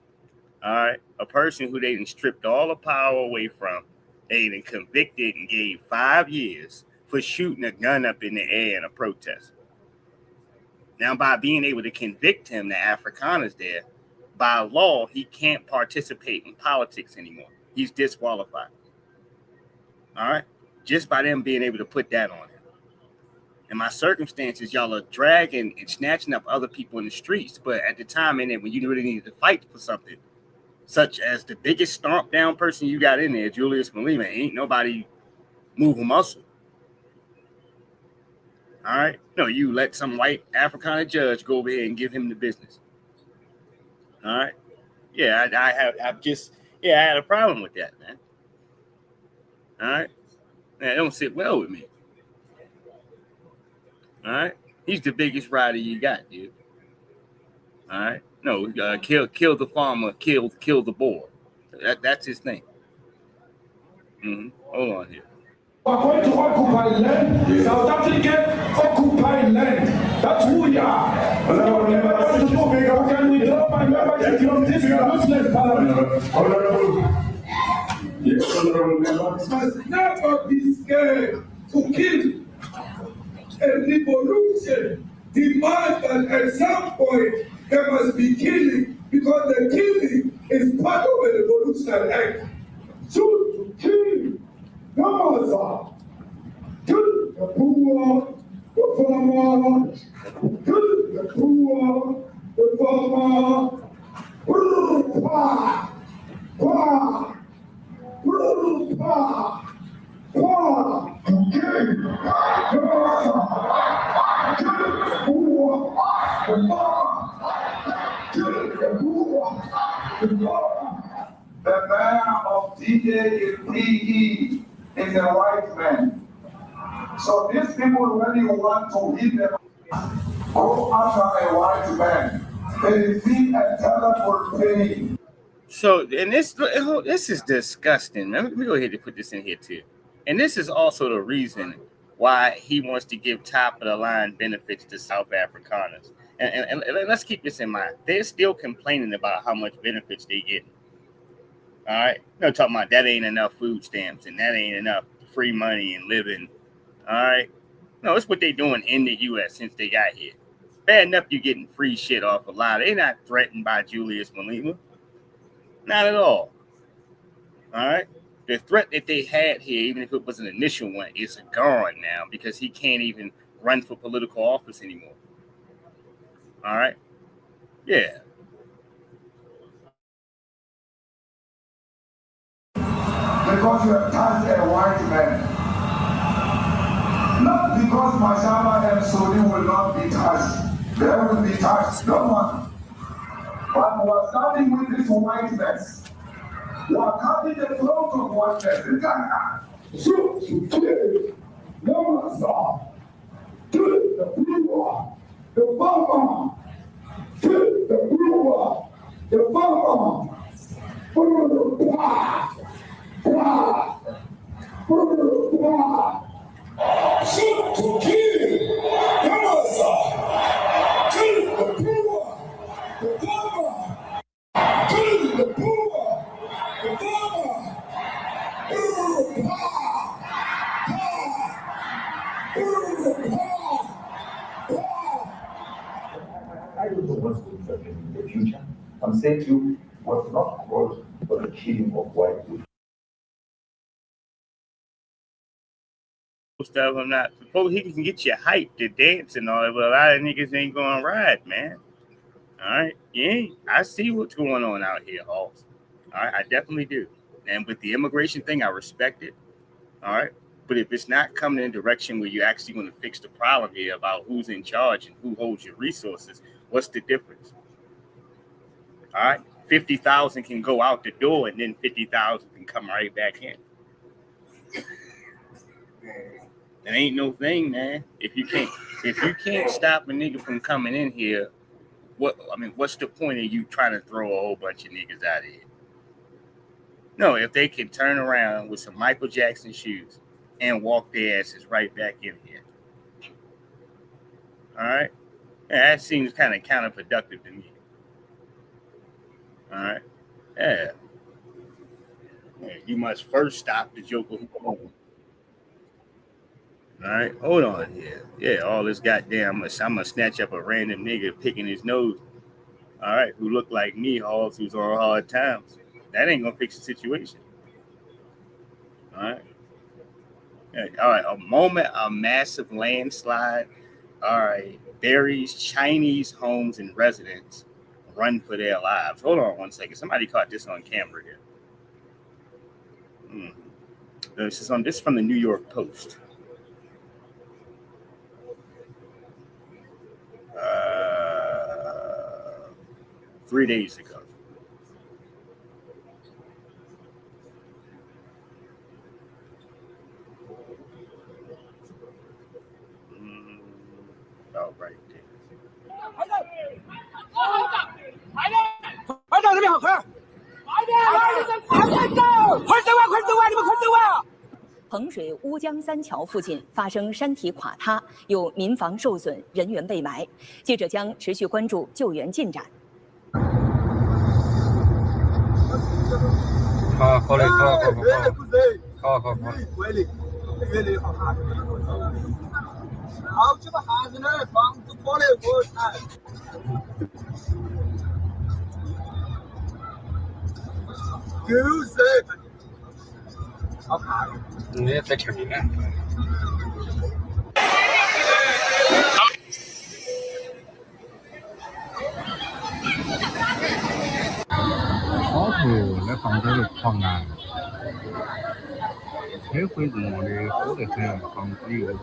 Speaker 8: All right, a person who they done stripped all the power away from. They done convicted and gave 5 years for shooting a gun up in the air in a protest. Now, by being able to convict him, the Afrikaners there, by law, he can't participate in politics anymore. He's disqualified. All right, just by them being able to put that on him. In my circumstances, y'all are dragging and snatching up other people in the streets, but at the time in it, when you really needed to fight for something, such as the biggest stomp down person you got in there, Julius Malema, ain't nobody move a muscle. All right? No, you let some white Afrikaner judge go over here and give him the business. All right? Yeah, I had a problem with that, man. All right. That don't sit well with me. All right. He's the biggest rider you got, dude. All right. No, kill the farmer, kill the boar. That's his thing. Hold on here.
Speaker 10: We are going to occupy land. South Africa occupy land. That's who we are. Can we drop my membership from this useless parliament? Yes, honorable member. Must never be scared to kill. A revolution demands that at some point there must be killing, because the killing is part of a revolutionary act. Shoot to kill. Come on, sir. Kill the poor, the farmer. Kill the poor, the farmer. Pa, pa, pa, pa.
Speaker 12: The man of DJ is PE is a white man. So these people really want to hit them. Go after a white man. They feel a terrible pain.
Speaker 8: So, and this is disgusting. Let me go ahead and put this in here too. And this is also the reason why he wants to give top of the line benefits to South Afrikaners. And let's keep this in mind. They're still complaining about how much benefits they get. All right. They're talking about that ain't enough food stamps and that ain't enough free money and living. All right. No, it's what they're doing in the U.S. since they got here. Bad enough you're getting free shit off a lot. They're not threatened by Julius Malema. Not at all. All right. The threat that they had here, even if it was an initial one, is gone now because he can't even run for political office anymore. All right. Yeah.
Speaker 12: Because you have touched a white man. Not because Mashama and Sodi will not be touched. They will be touched. No one. But we are starting with this whiteness. We are cutting the throat of whiteness in Ghana.
Speaker 10: Shoot to kill. No one saw. Kill the brewer, the farmer. Kill the brewer, the farmer. Pa, pa, pa. Shoot to kill. Come on, sir. Kill the brewer, the farmer. Kill the brewer, the farmer.
Speaker 12: I don't know what's going to happen in the future. I'm saying to you, what's not called for the killing of white people.
Speaker 8: Most of them not. He can get you hyped to dance and all that, but a lot of niggas ain't going to ride, man. All right. Yeah. I see what's going on out here, also. All right. I definitely do. And with the immigration thing, I respect it. All right. But if it's not coming in a direction where you're actually going to fix the problem here about who's in charge and who holds your resources, what's the difference? All right. 50,000 can go out the door and then 50,000 can come right back in. It ain't no thing, man. If you can't stop a nigga from coming in here, what's the point of you trying to throw a whole bunch of niggas out of here? No, if they can turn around with some Michael Jackson shoes and walk their asses right back in here. All right? Yeah, that seems kind of counterproductive to me. All right? Yeah. You must first stop the Joker. All right, hold on here. Yeah, all this goddamn, I'm gonna snatch up a random nigga picking his nose. All right, who look like me, Halls, who's on hard times. That ain't gonna fix the situation. All right. Yeah, all right, a massive landslide. All right, buries Chinese homes and residents run for their lives. Hold on one second. Somebody caught this on camera here. This is from the New York Post. 3 days ago.
Speaker 13: 衡水乌江三桥附近发生山体垮塌，有民房受损，人员被埋。记者将持续关注救援进展。
Speaker 14: 好嘞，好。好几个孩子呢，房子破了过才。就是。好看。你也在前面呢。好头那房子狂啊！车会热的，多得很，房子又在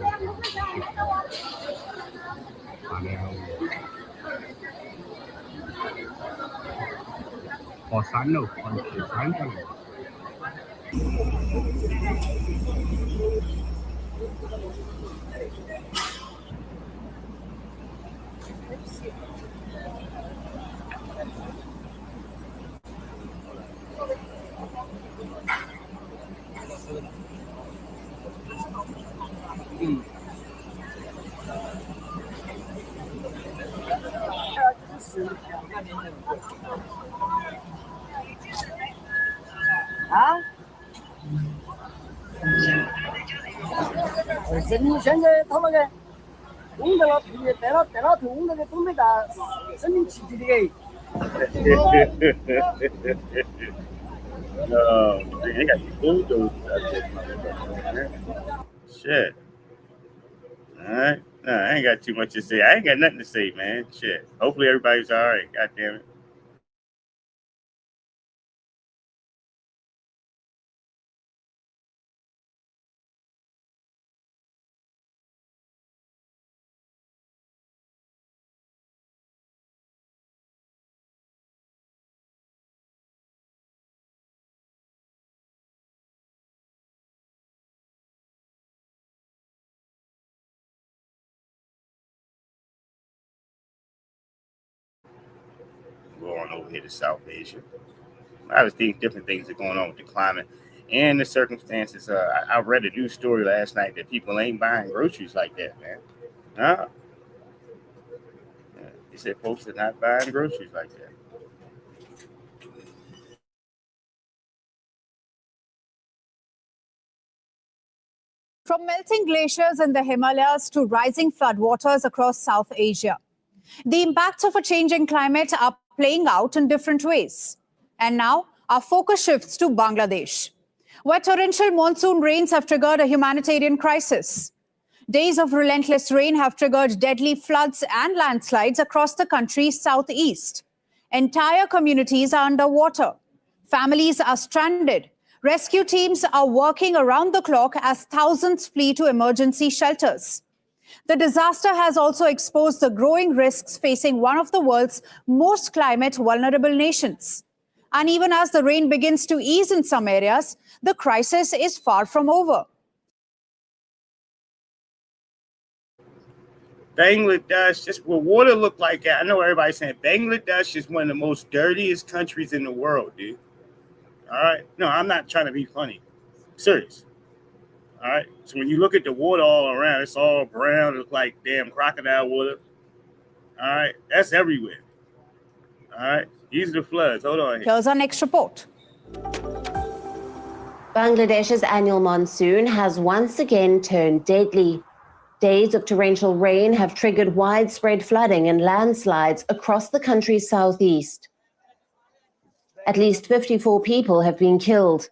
Speaker 14: 爬山了，爬去山上了。
Speaker 15: 人现在他那个弄到了，带了头，弄那个东北大生命奇迹的给。
Speaker 8: No, I ain't got photos. Shit. All right. No, I ain't got too much to say. I ain't got nothing to say, man. Shit. Hopefully everybody's all right. God damn it. Going over here to South Asia. I was thinking different things are going on with the climate and the circumstances. I read a news story last night that people ain't buying groceries like that, man. Huh? Yeah, they said folks are not buying groceries like that.
Speaker 17: From melting glaciers in the Himalayas to rising floodwaters across South Asia, the impacts of a changing climate are playing out in different ways. And now, our focus shifts to Bangladesh, where torrential monsoon rains have triggered a humanitarian crisis. Days of relentless rain have triggered deadly floods and landslides across the country's southeast. Entire communities are underwater. Families are stranded. Rescue teams are working around the clock as thousands flee to emergency shelters. The disaster has also exposed the growing risks facing one of the world's most climate vulnerable nations. And even as the rain begins to ease in some areas, the crisis is far from over.
Speaker 8: Bangladesh, just what water look like. I know everybody's saying Bangladesh is one of the most dirtiest countries in the world, dude. All right. No, I'm not trying to be funny. Serious. All right. So when you look at the water all around, it's all brown. It looks like damn crocodile water. All right. That's everywhere. All right. These are the floods. Hold on.
Speaker 17: Here's our next report.
Speaker 19: Bangladesh's annual monsoon has once again turned deadly. Days of torrential rain have triggered widespread flooding and landslides across the country's southeast. At least 54 people have been killed.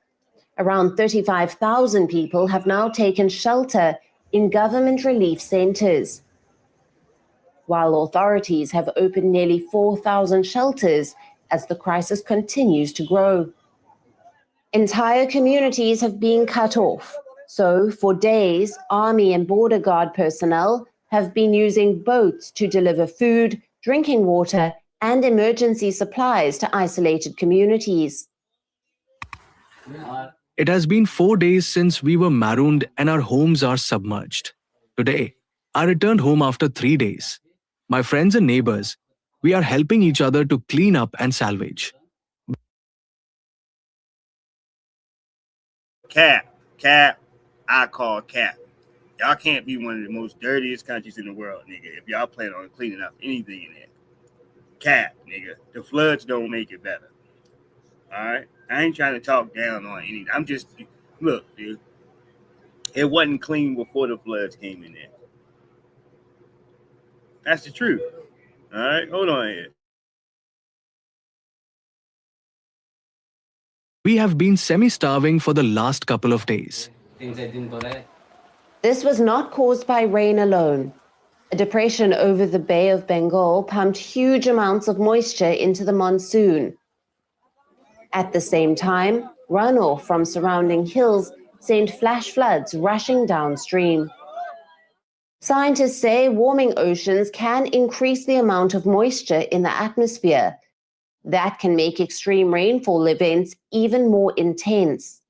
Speaker 19: Around 35,000 people have now taken shelter in government relief centers, while authorities have opened nearly 4,000 shelters as the crisis continues to grow. Entire communities have been cut off. So, for days, Army and Border Guard personnel have been using boats to deliver food, drinking water, and emergency supplies to isolated communities.
Speaker 20: It has been 4 days since we were marooned and our homes are submerged. Today, I returned home after 3 days. My friends and neighbors, we are helping each other to clean up and salvage.
Speaker 8: Cap. I call cap. Y'all can't be one of the most dirtiest countries in the world, nigga, if y'all plan on cleaning up anything in there. Cap, nigga. The floods don't make it better. All right? I ain't trying to talk down on anything. I'm just, look, dude. It wasn't clean before the floods came in there. That's the truth. All right? Hold on here.
Speaker 20: We have been semi-starving for the last couple of days.
Speaker 19: This was not caused by rain alone. A depression over the Bay of Bengal pumped huge amounts of moisture into the monsoon. At the same time, runoff from surrounding hills sent flash floods rushing downstream. Scientists say warming oceans can increase the amount of moisture in the atmosphere. That can make extreme rainfall events even more intense.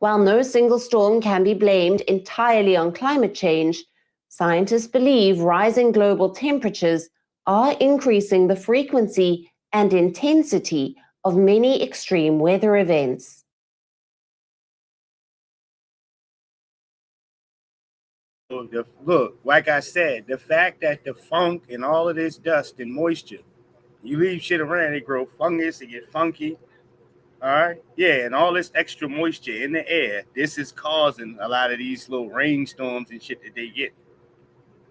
Speaker 19: While no single storm can be blamed entirely on climate change, scientists believe rising global temperatures are increasing the frequency and intensity of many extreme weather events.
Speaker 8: Look, like I said, the fact that the funk and all of this dust and moisture, you leave shit around, it grow fungus, it get funky. All right. Yeah, and all this extra moisture in the air, this is causing a lot of these little rainstorms and shit that they get.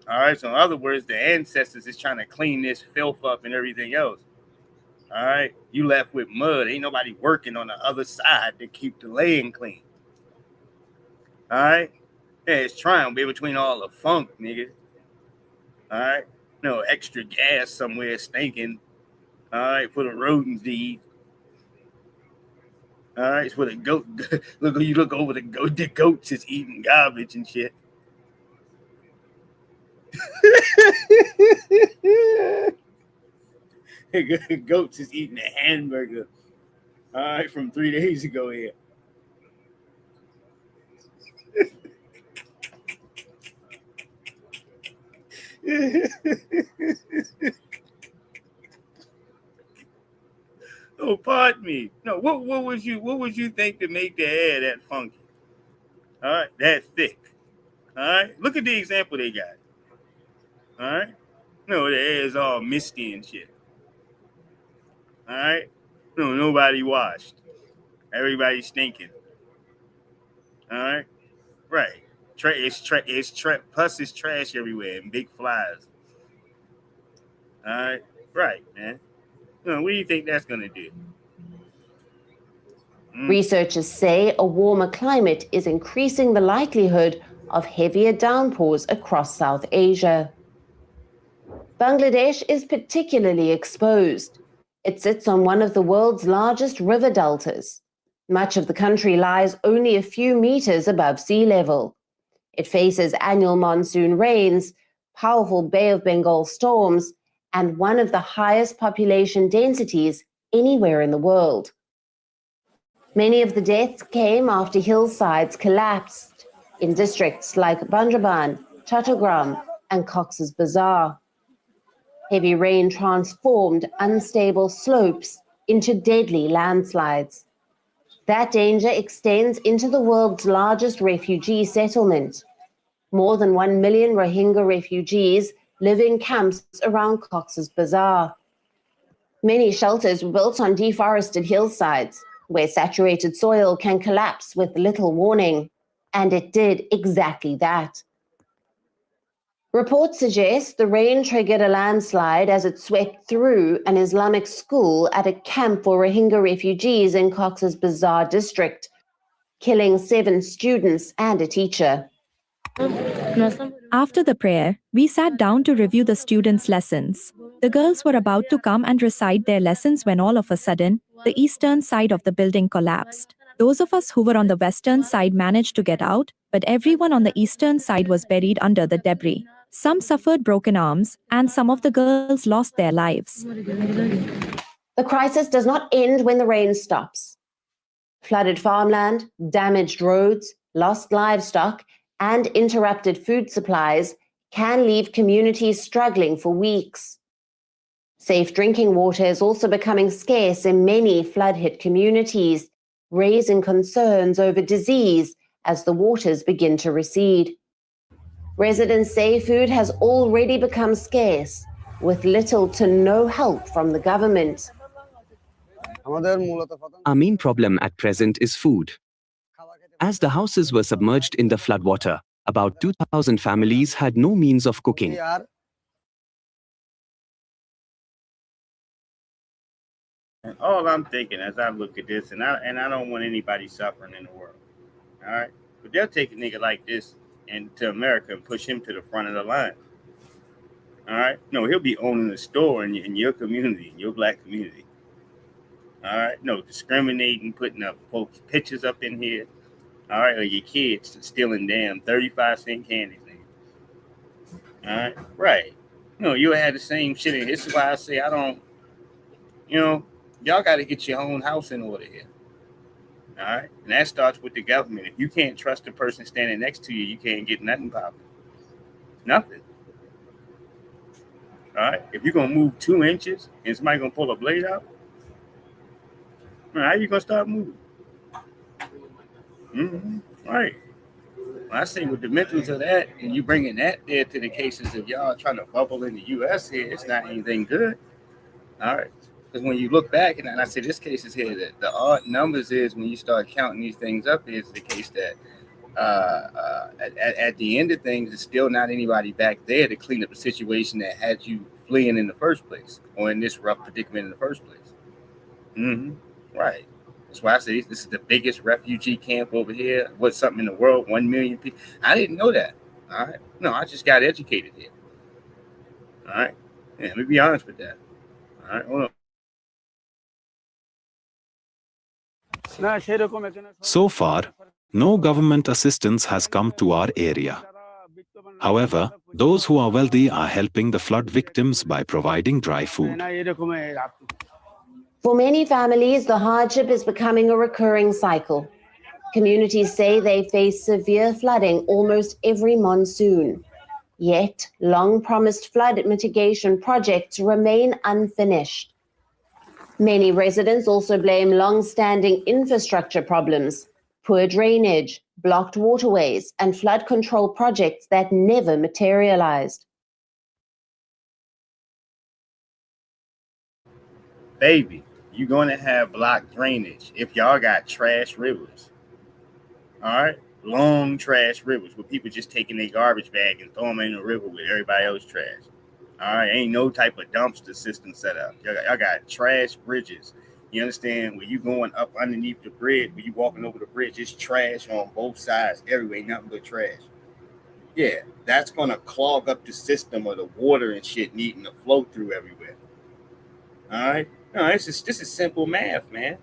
Speaker 8: All right. So in other words, the ancestors is trying to clean this filth up and everything else. All right. You left with mud. Ain't nobody working on the other side to keep the land clean. All right. Yeah, it's trying to be between all the funk, nigga. All right. No extra gas somewhere stinking. All right. For the rodents to eat. All right, it's for the goat. Look, you look over the goats is eating garbage and shit. Goats is eating a hamburger. All right, from 3 days ago here. Oh, pardon me. No, what would you think to make the air that funky? All right, that thick. All right, look at the example they got. All right, no, the air is all misty and shit. All right, no, nobody washed. Everybody stinking. All right, right. Plus it's trash everywhere and big flies. All right, right, man. What do you think that's gonna do?
Speaker 19: Researchers say a warmer climate is increasing the likelihood of heavier downpours across South Asia. Bangladesh is particularly exposed. It sits on one of the world's largest river deltas. Much of the country lies only a few meters above sea level. It faces annual monsoon rains, powerful Bay of Bengal storms, and one of the highest population densities anywhere in the world. Many of the deaths came after hillsides collapsed in districts like Bandraban, Chattogram, and Cox's Bazar. Heavy rain transformed unstable slopes into deadly landslides. That danger extends into the world's largest refugee settlement. More than 1 million Rohingya refugees live in camps around Cox's Bazar. Many shelters were built on deforested hillsides, where saturated soil can collapse with little warning. And it did exactly that. Reports suggest the rain triggered a landslide as it swept through an Islamic school at a camp for Rohingya refugees in Cox's Bazar district, killing 7 students and a teacher.
Speaker 1: After the prayer, we sat down to review the students' lessons. The girls were about to come and recite their lessons when all of a sudden, the eastern side of the building collapsed. Those of us who were on the western side managed to get out, but everyone on the eastern side was buried under the debris. Some suffered broken arms, and some of the girls lost their lives.
Speaker 19: The crisis does not end when the rain stops. Flooded farmland, damaged roads, lost livestock, and interrupted food supplies can leave communities struggling for weeks. Safe drinking water is also becoming scarce in many flood-hit communities, raising concerns over disease as the waters begin to recede. Residents say food has already become scarce, with little to no help from the government.
Speaker 2: Our main problem at present is food. As the houses were submerged in the floodwater, about 2,000 families had no means of cooking.
Speaker 8: And all I'm thinking as I look at this, and I don't want anybody suffering in the world, all right? But they'll take a nigga like this into America and push him to the front of the line, all right? No, he'll be owning a store in your community, in your black community, all right? No, discriminating, putting up folks' pictures up in here, all right? Or your kids stealing damn 35-cent candies, nigga, all right? Right. No, you had the same shit in. This is why I say I don't, y'all got to get your own house in order here. All right. And that starts with the government. If you can't trust the person standing next to you, you can't get nothing popping. Nothing. All right. If you're going to move 2 inches and somebody going to pull a blade out, how are you going to start moving? Right. When I say with the mentals of that, and you bringing that there to the cases of y'all trying to bubble in the U.S. here, it's not anything good. All right. Because when you look back, and I say this case is here, that the odd numbers is when you start counting these things up, is the case that at the end of things, there's still not anybody back there to clean up the situation that had you fleeing in the first place, or in this rough predicament in the first place. Right. That's why I say this is the biggest refugee camp over here. What's something in the world? 1 million people. I didn't know that. All right. No, I just got educated here. All right. Yeah, let me be honest with that. All right. Hold on.
Speaker 11: So far, no government assistance has come to our area. However, those who are wealthy are helping the flood victims by providing dry food.
Speaker 19: For many families, the hardship is becoming a recurring cycle. Communities say they face severe flooding almost every monsoon. Yet, long-promised flood mitigation projects remain unfinished. Many residents also blame long-standing infrastructure problems, poor drainage, blocked waterways, and flood control projects that never materialized.
Speaker 8: Baby, you're going to have blocked drainage if y'all got trash rivers. All right? Long trash rivers where people just taking their garbage bag and throw them in the river with everybody else's trash. All right? Ain't no type of dumpster system set up. Y'all got trash bridges. You understand? Where you going up underneath the bridge, where you walking over the bridge, it's trash on both sides, everywhere, nothing but trash. Yeah, that's going to clog up the system of the water and shit needing to flow through everywhere. All right? No, this is simple math, man.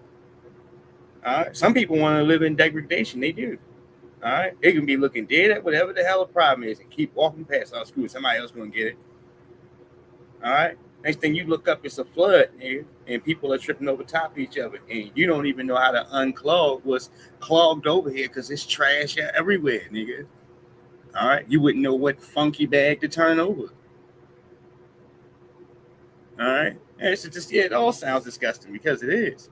Speaker 8: All right. Some people want to live in degradation. They do. All right. They can be looking dead at whatever the hell the problem is and keep walking past. Oh, screw it. Somebody else going to get it. All right. Next thing you look up, it's a flood, nigga, and people are tripping over top of each other. And you don't even know how to unclog what's clogged over here because it's trash everywhere, nigga. All right. You wouldn't know what funky bag to turn over. All right. It's just, it all sounds disgusting because it is.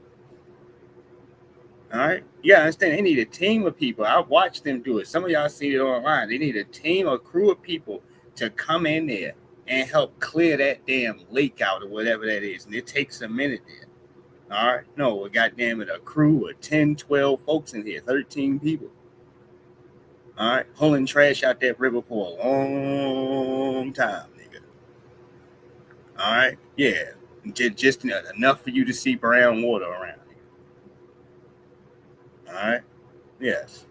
Speaker 8: All right. Yeah, I understand. They need a team of people. I watched them do it. Some of y'all see it online. They need a team or crew of people to come in there and help clear that damn lake out or whatever that is. And it takes a minute there. All right. No, goddamn it, a crew of 10, 12 folks in here, 13 people. All right. Pulling trash out that river for a long time, nigga. All right. Yeah. Just enough for you to see brown water around. All right. Yes.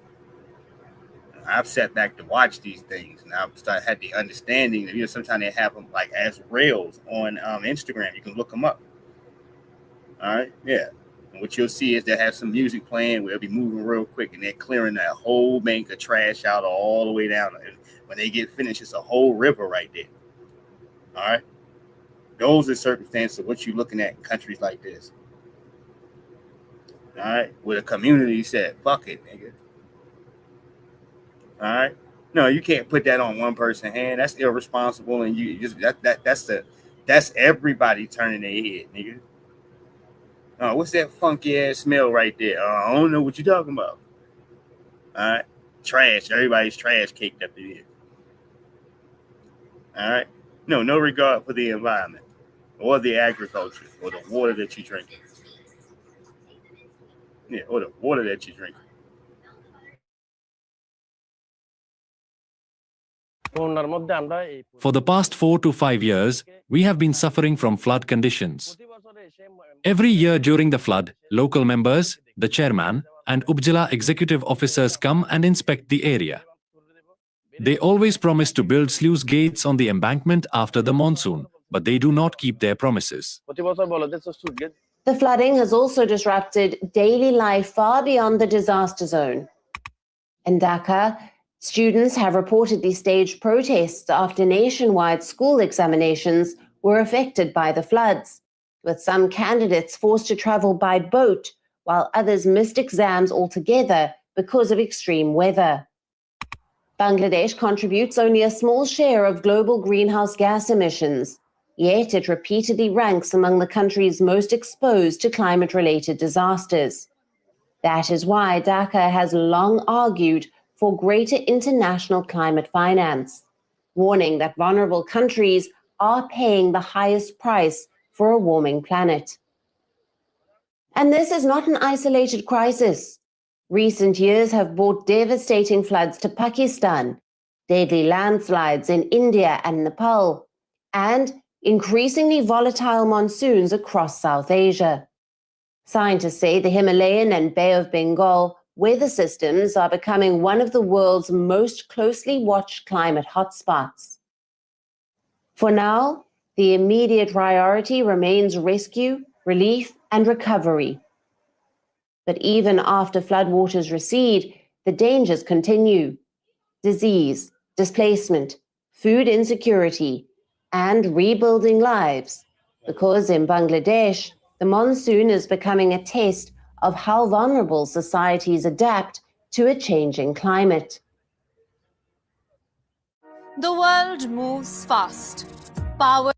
Speaker 8: I've sat back to watch these things, and I've had the understanding that sometimes they have them like as rails on Instagram. You can look them up. All right. Yeah. And what you'll see is they have some music playing where they'll be moving real quick, and they're clearing that whole bank of trash out all the way down. And when they get finished, it's a whole river right there. All right. Those are circumstances of what you're looking at in countries like this. All right, where the community said, "Fuck it, nigga." All right, no, you can't put that on one person's hand. That's irresponsible, and you just that's everybody turning their head, nigga. What's that funky ass smell right there? I don't know what you're talking about. All right, trash. Everybody's trash caked up in here. All right, no regard for the environment or the agriculture or the water that you drink. Yeah, or the water that you drink.
Speaker 3: For the past 4 to 5 years, we have been suffering from flood conditions. Every year during the flood, local members, the chairman, and Upzila executive officers come and inspect the area. They always promise to build sluice gates on the embankment after the monsoon, but they do not keep their promises.
Speaker 19: The flooding has also disrupted daily life far beyond the disaster zone. In Dhaka, students have reportedly staged protests after nationwide school examinations were affected by the floods, with some candidates forced to travel by boat while others missed exams altogether because of extreme weather. Bangladesh contributes only a small share of global greenhouse gas emissions, yet it repeatedly ranks among the countries most exposed to climate-related disasters. That is why Dhaka has long argued for greater international climate finance, warning that vulnerable countries are paying the highest price for a warming planet. And this is not an isolated crisis. Recent years have brought devastating floods to Pakistan, deadly landslides in India and Nepal, and increasingly volatile monsoons across South Asia. Scientists say the Himalayan and Bay of Bengal weather systems are becoming one of the world's most closely watched climate hotspots. For now, the immediate priority remains rescue, relief, and recovery. But even after floodwaters recede, the dangers continue. Disease, displacement, food insecurity, and rebuilding lives. Because in Bangladesh, the monsoon is becoming a test of how vulnerable societies adapt to a changing climate.
Speaker 17: The world moves fast. Power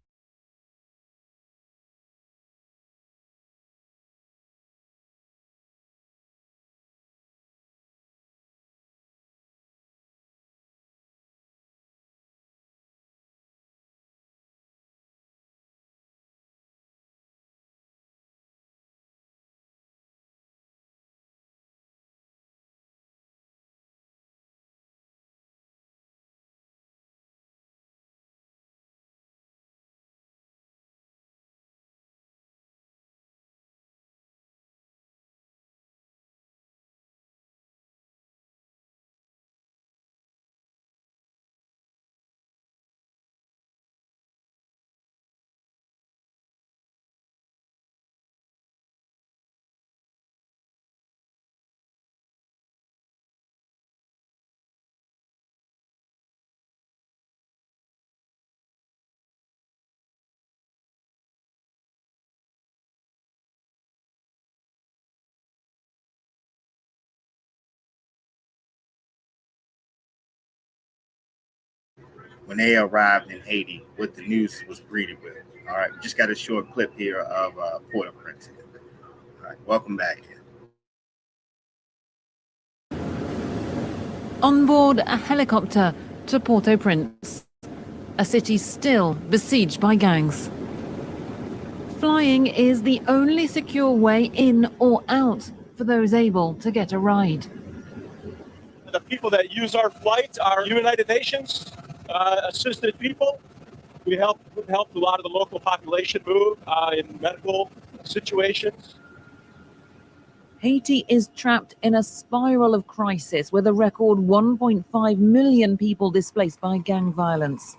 Speaker 8: When they arrived in Haiti, what the news was greeted with. All right, we just got a short clip here of Port-au-Prince. All right, welcome back.
Speaker 16: On board a helicopter to Port-au-Prince, a city still besieged by gangs. Flying is the only secure way in or out for those able to get a ride.
Speaker 21: The people that use our flights are United Nations assisted people. We helped a lot of the local population move in medical situations.
Speaker 16: Haiti is trapped in a spiral of crisis with a record 1.5 million people displaced by gang violence.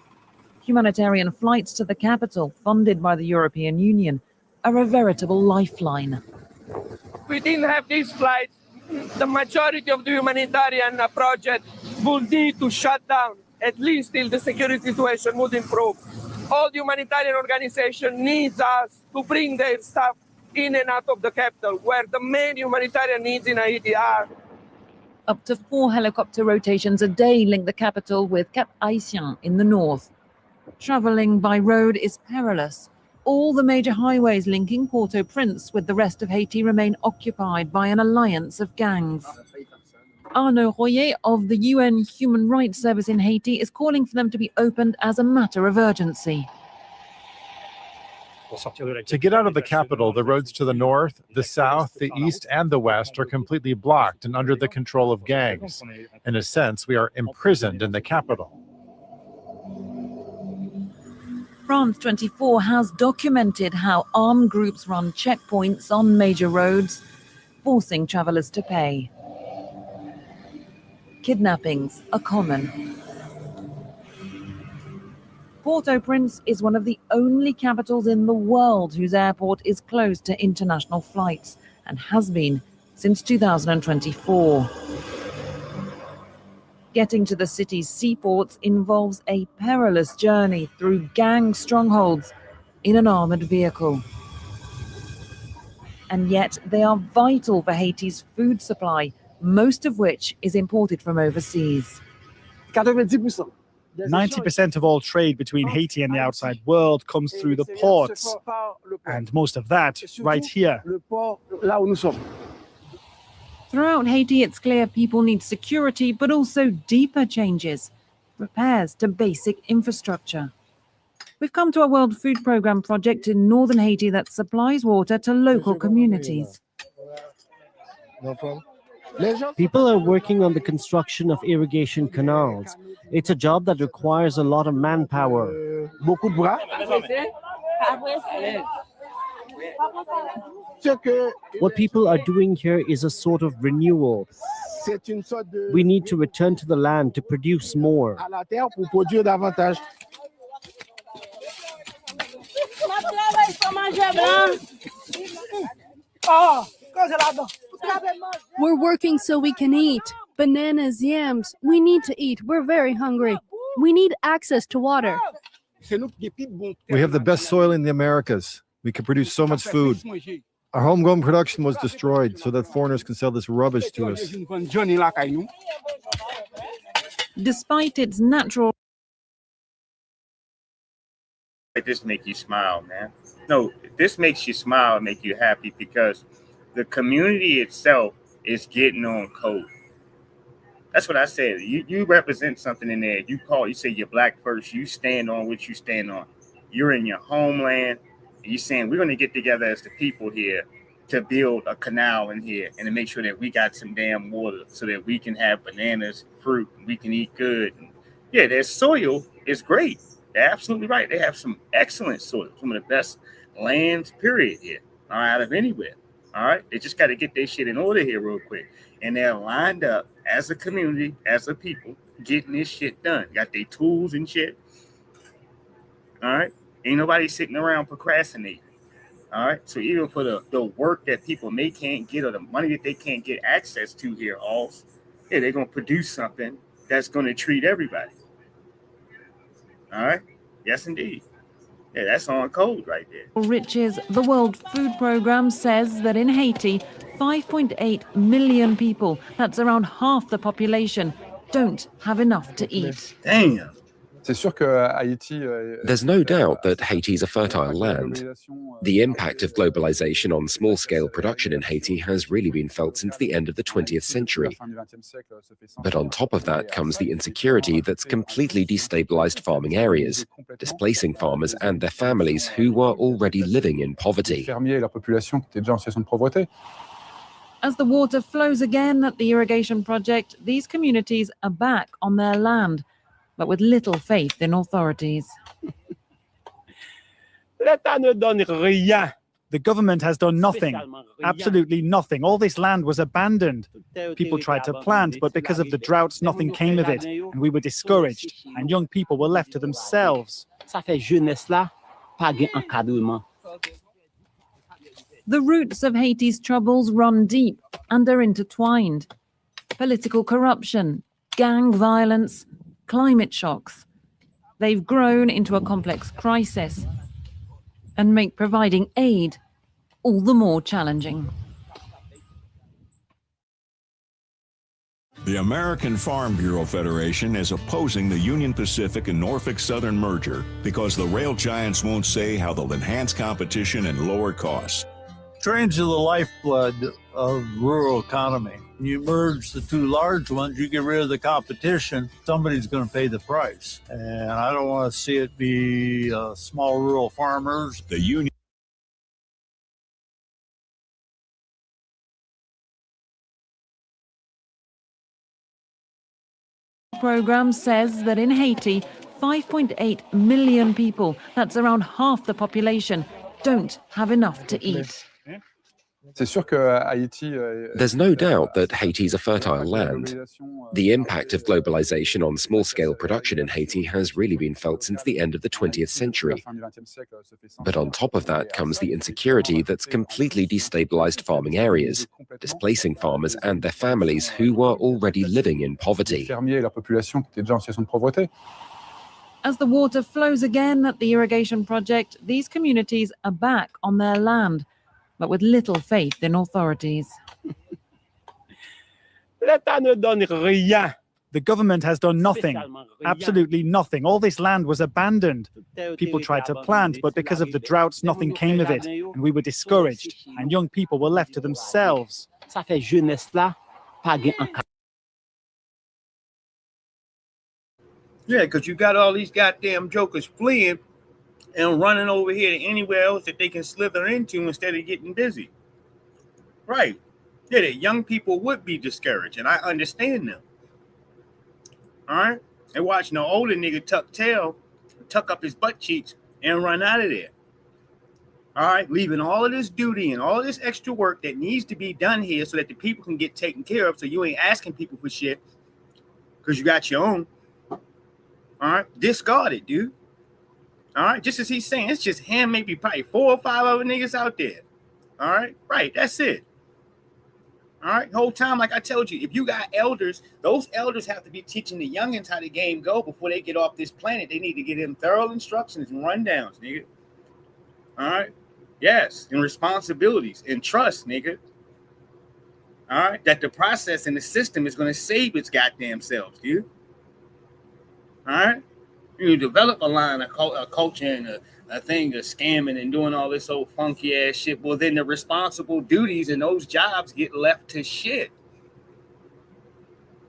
Speaker 16: Humanitarian flights to the capital, funded by the European Union, are a veritable lifeline.
Speaker 22: We didn't have these flights, the majority of the humanitarian project will need to shut down, at least till the security situation would improve. All the humanitarian organizations need us to bring their staff in and out of the capital, where the main humanitarian needs in Haiti are.
Speaker 16: Up to 4 helicopter rotations a day link the capital with Cap Haitien in the north. Traveling by road is perilous, All the major highways linking Port-au-Prince with the rest of Haiti remain occupied by an alliance of gangs. Arnaud Royer of the UN Human Rights Service in Haiti is calling for them to be opened as a matter of urgency.
Speaker 5: To get out of the capital, the roads to the north, the south, the east, and the west are completely blocked and under the control of gangs. In a sense, we are imprisoned in the capital.
Speaker 16: France 24 has documented how armed groups run checkpoints on major roads, forcing travelers to pay. Kidnappings are common. Port-au-Prince is one of the only capitals in the world whose airport is closed to international flights and has been since 2024. Getting to the city's seaports involves a perilous journey through gang strongholds in an armored vehicle. And yet they are vital for Haiti's food supply, most of which is imported from overseas.
Speaker 6: 90% of all trade between Haiti and the outside world comes through the ports, and most of that right here.
Speaker 16: Throughout Haiti, it's clear people need security, but also deeper changes, repairs to basic infrastructure. We've come to a World Food Programme project in northern Haiti that supplies water to local communities.
Speaker 23: People are working on the construction of irrigation canals. It's a job that requires a lot of manpower. What people are doing here is a sort of renewal. We need to return to the land to produce more.
Speaker 24: We're working so we can eat. Bananas, yams. We need to eat. We're very hungry. We need access to water.
Speaker 5: We have the best soil in the Americas. We can produce so much food. Our homegrown production was destroyed so that foreigners can sell this rubbish to us.
Speaker 16: Despite its natural...
Speaker 8: This make you smile, man. No, this makes you smile and make you happy because the community itself is getting on code. That's what I said. You represent something in there. You say you're black first. You stand on what you stand on. You're in your homeland. And you're saying we're going to get together as the people here to build a canal in here and to make sure that we got some damn water so that we can have bananas, fruit, and we can eat good. And yeah, their soil is great. They're absolutely right. They have some excellent soil, some of the best lands, period, here, all right, out of anywhere. All right. They just got to get their shit in order here real quick. And they're lined up as a community, as a people, getting this shit done. Got their tools and shit. All right. Ain't nobody sitting around procrastinating. All right. So even for the work that people can't get or the money that they can't get access to here, yeah, they're going to produce something that's going to treat everybody. All right. Yes, indeed. Yeah, that's on code right there.
Speaker 16: Riches, the World Food Programme says that in Haiti, 5.8 million people, that's around half the population, don't have enough to eat.
Speaker 8: Damn.
Speaker 25: There's no doubt that Haiti is a fertile land. The impact of globalization on small-scale production in Haiti has really been felt since the end of the 20th century. But on top of that comes the insecurity that's completely destabilized farming areas, displacing farmers and their families who were already living in poverty.
Speaker 16: As the water flows again at the irrigation project, these communities are back on their land, but with little faith in authorities.
Speaker 6: The government has done nothing, absolutely nothing. All this land was abandoned. People tried to plant, but because of the droughts, nothing came of it, and we were discouraged, and young people were left to themselves.
Speaker 16: The roots of Haiti's troubles run deep and are intertwined. Political corruption, gang violence, climate shocks. They've grown into a complex crisis and make providing aid all the more challenging.
Speaker 4: The American Farm Bureau Federation is opposing the Union Pacific and Norfolk Southern merger because the rail giants won't say how they'll enhance competition and lower costs.
Speaker 7: Trains are the lifeblood of rural economy. When you merge the two large ones, you get rid of the competition, somebody's going to pay the price. And I don't want to see it be small rural farmers.
Speaker 4: The union
Speaker 16: program says that in Haiti, 5.8 million people, that's around half the population, don't have enough to eat.
Speaker 25: There's no doubt that Haiti's a fertile land. The impact of globalization on small-scale production in Haiti has really been felt since the end of the 20th century. But on top of that comes the insecurity that's completely destabilized farming areas, displacing farmers and their families who were already living in poverty.
Speaker 16: As the water flows again at the irrigation project, these communities are back on their land, but with little faith in authorities.
Speaker 6: The government has done nothing, absolutely nothing. All this land was abandoned. People tried to plant, but because of the droughts, nothing came of it, and we were discouraged, and young people were left to themselves.
Speaker 8: Yeah, because you got all these goddamn jokers fleeing and running over here to anywhere else that they can slither into instead of getting busy. Right. Yeah, the young people would be discouraged, and I understand them. All right? They're watching the older nigga tuck up his butt cheeks and run out of there. All right? Leaving all of this duty and all of this extra work that needs to be done here so that the people can get taken care of so you ain't asking people for shit because you got your own. All right? Discard it, dude. All right, just as he's saying, it's just him, maybe probably 4 or 5 other niggas out there. All right, right, that's it. All right, the whole time, like I told you, if you got elders, those elders have to be teaching the youngins how the game go before they get off this planet. They need to give them thorough instructions and rundowns, nigga. All right, yes, and responsibilities and trust, nigga. All right, that the process and the system is going to save its goddamn selves, dude. All right. You develop a line of culture and a thing of scamming and doing all this old funky ass shit. Well, then the responsible duties and those jobs get left to shit.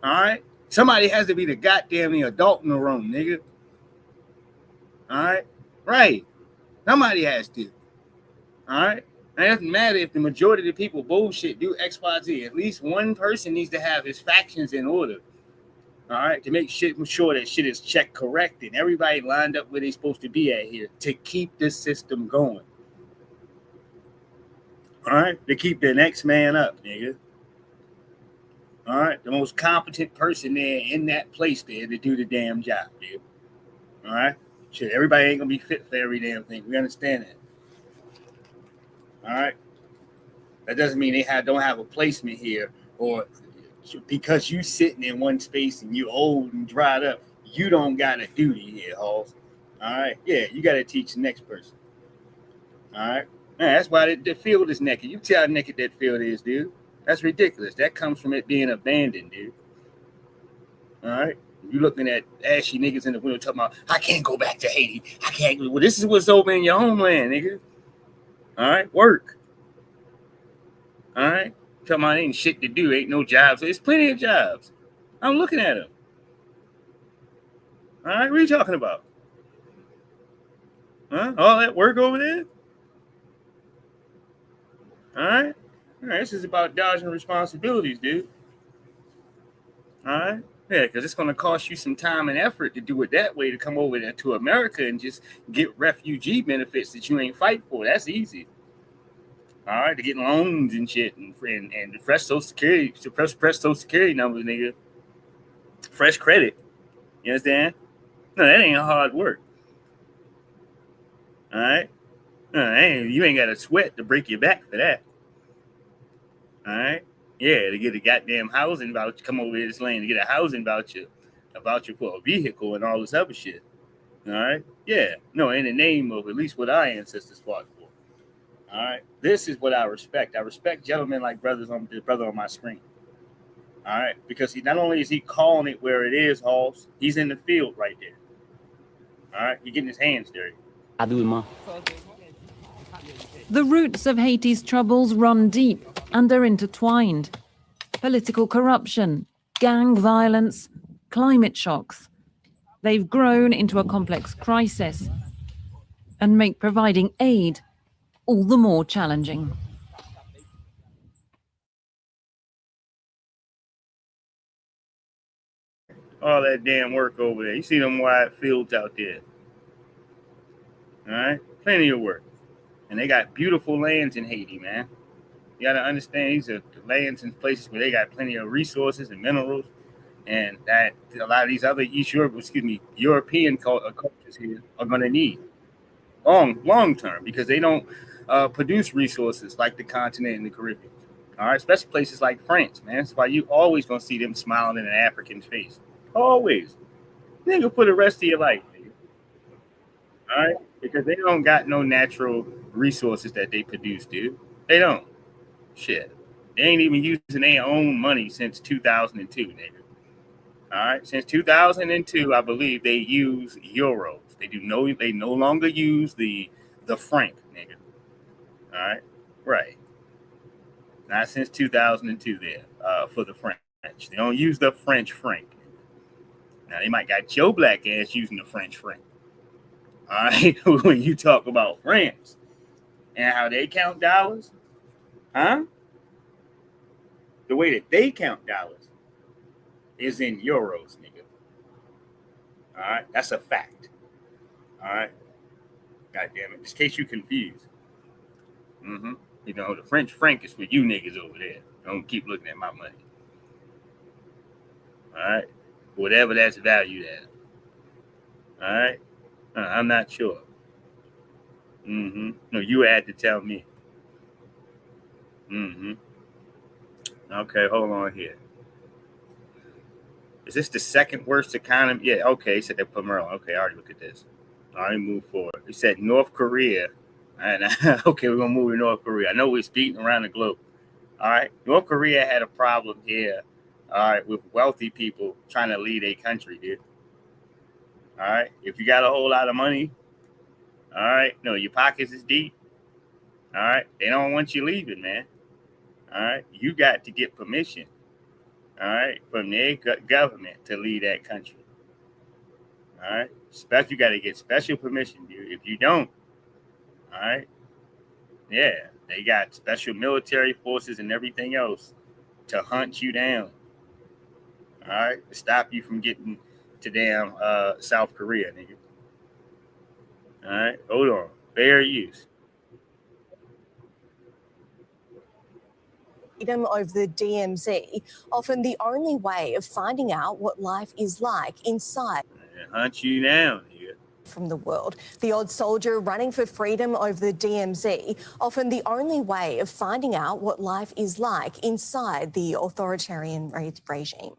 Speaker 8: All right? Somebody has to be the goddamn adult in the room, nigga. All right? Right. Somebody has to. All right? And it doesn't matter if the majority of the people bullshit, do X, Y, Z. At least one person needs to have his factions in order. All right, to make sure that shit is checked correct and everybody lined up where they're supposed to be at here to keep this system going. All right, to keep the next man up, nigga. All right, the most competent person there in that place there to do the damn job, dude. All right, shit, everybody ain't gonna be fit for every damn thing. We understand that. All right, that doesn't mean they don't have a placement here or. Because you sitting in one space and you old and dried up, you don't got a duty here, Halls. All right? Yeah, you got to teach the next person. All right? Man, that's why the field is naked. You tell how naked that field is, dude. That's ridiculous. That comes from it being abandoned, dude. All right? You looking at ashy niggas in the window talking about, I can't go back to Haiti. I can't. Well, this is what's over in your homeland, nigga. All right? Work. All right? Talking about ain't shit to do, ain't no jobs. There's plenty of jobs. I'm looking at them. All right, what are you talking about? Huh? All that work over there? All right? All right, this is about dodging responsibilities, dude. All right? Yeah, because it's going to cost you some time and effort to do it that way, to come over there to America and just get refugee benefits that you ain't fight for. That's easy. All right, to get loans and shit and fresh Social Security, fresh Social Security numbers, nigga. Fresh credit. You understand? No, that ain't hard work. All right? No, you ain't got to sweat to break your back for that. All right? Yeah, to get a goddamn housing voucher, come over to this lane to get a housing voucher for a vehicle and all this other shit. All right? Yeah. No, in the name of at least what our ancestors fought for. All right, this is what I respect. I respect gentlemen like the brother on my screen. All right, because not only is he calling it where it is, Halls, he's in the field right there. All right, he's getting his hands dirty.
Speaker 16: The roots of Haiti's troubles run deep and are intertwined. Political corruption, gang violence, climate shocks. They've grown into a complex crisis and make providing aid all the more challenging.
Speaker 8: All that damn work over there. You see them wide fields out there. All right, plenty of work. And they got beautiful lands in Haiti, man. You got to understand, these are the lands and places where they got plenty of resources and minerals, and that a lot of these other European cultures here are going to need long term, because they don't produce resources like the continent and the Caribbean. All right, especially places like France, man. That's why you always going to see them smiling in an African's face. Always. Nigga, for the rest of your life, nigga. All right, because they don't got no natural resources that they produce, dude. They don't. Shit. They ain't even using their own money since 2002, nigga. All right. Since 2002, I believe they use euros. They no longer use the franc, nigga. All right. Right. Not since 2002 there, for the French. They don't use the French franc. Now they might got your black ass using the French franc. All right. When you talk about France and how they count dollars, huh? The way that they count dollars is in euros, nigga. All right, that's a fact. All right, God damn it. Just in case you confused. You know, the French franc is for you niggas over there. Don't keep looking at my money. All right, whatever that's valued at. All right, I'm not sure. No, you had to tell me. Okay, hold on here. Is this the second worst economy? Yeah, okay, he said that for Merlin. Okay, I already look at this. All right, move forward. He said North Korea. And okay, we're going to move to North Korea. I know we're speaking around the globe. All right, North Korea had a problem here, all right, with wealthy people trying to lead a country, dude. All right, if you got a whole lot of money, all right, no, your pockets is deep. All right, they don't want you leaving, man. All right, you got to get permission, all right, from their government to lead that country. All right, you got to get special permission, dude. If you don't, all right, yeah, they got special military forces and everything else to hunt you down. All right, to stop you from getting to damn South Korea, nigga. All right, hold on, fair use.
Speaker 9: Freedom over the DMZ, often the only way of finding out what life is like inside.
Speaker 8: Hunt you down here.
Speaker 9: From the world. The odd soldier running for freedom over the DMZ, often the only way of finding out what life is like inside the authoritarian regime.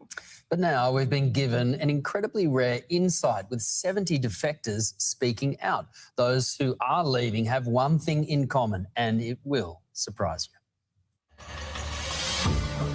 Speaker 10: But now we've been given an incredibly rare insight with 70 defectors speaking out. Those who are leaving have one thing in common, and it will surprise you.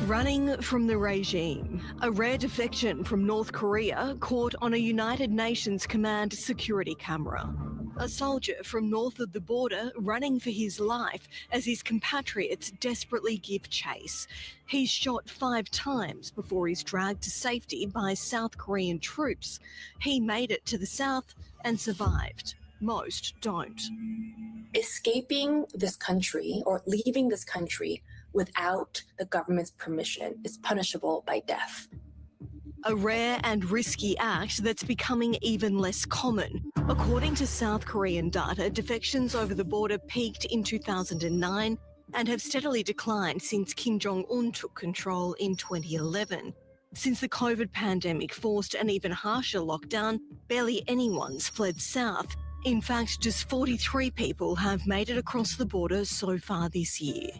Speaker 9: Running from the regime, a rare defection from North Korea caught on a United Nations command security camera. A soldier from north of the border running for his life as his compatriots desperately give chase. He's shot 5 times before he's dragged to safety by South Korean troops. He made it to the south and survived. Most don't.
Speaker 12: Escaping this country or leaving this country without the government's permission is punishable by death.
Speaker 9: A rare and risky act that's becoming even less common. According to South Korean data, defections over the border peaked in 2009 and have steadily declined since Kim Jong-un took control in 2011. Since the COVID pandemic forced an even harsher lockdown, barely anyone's fled south. In fact, just 43 people have made it across the border so far this year.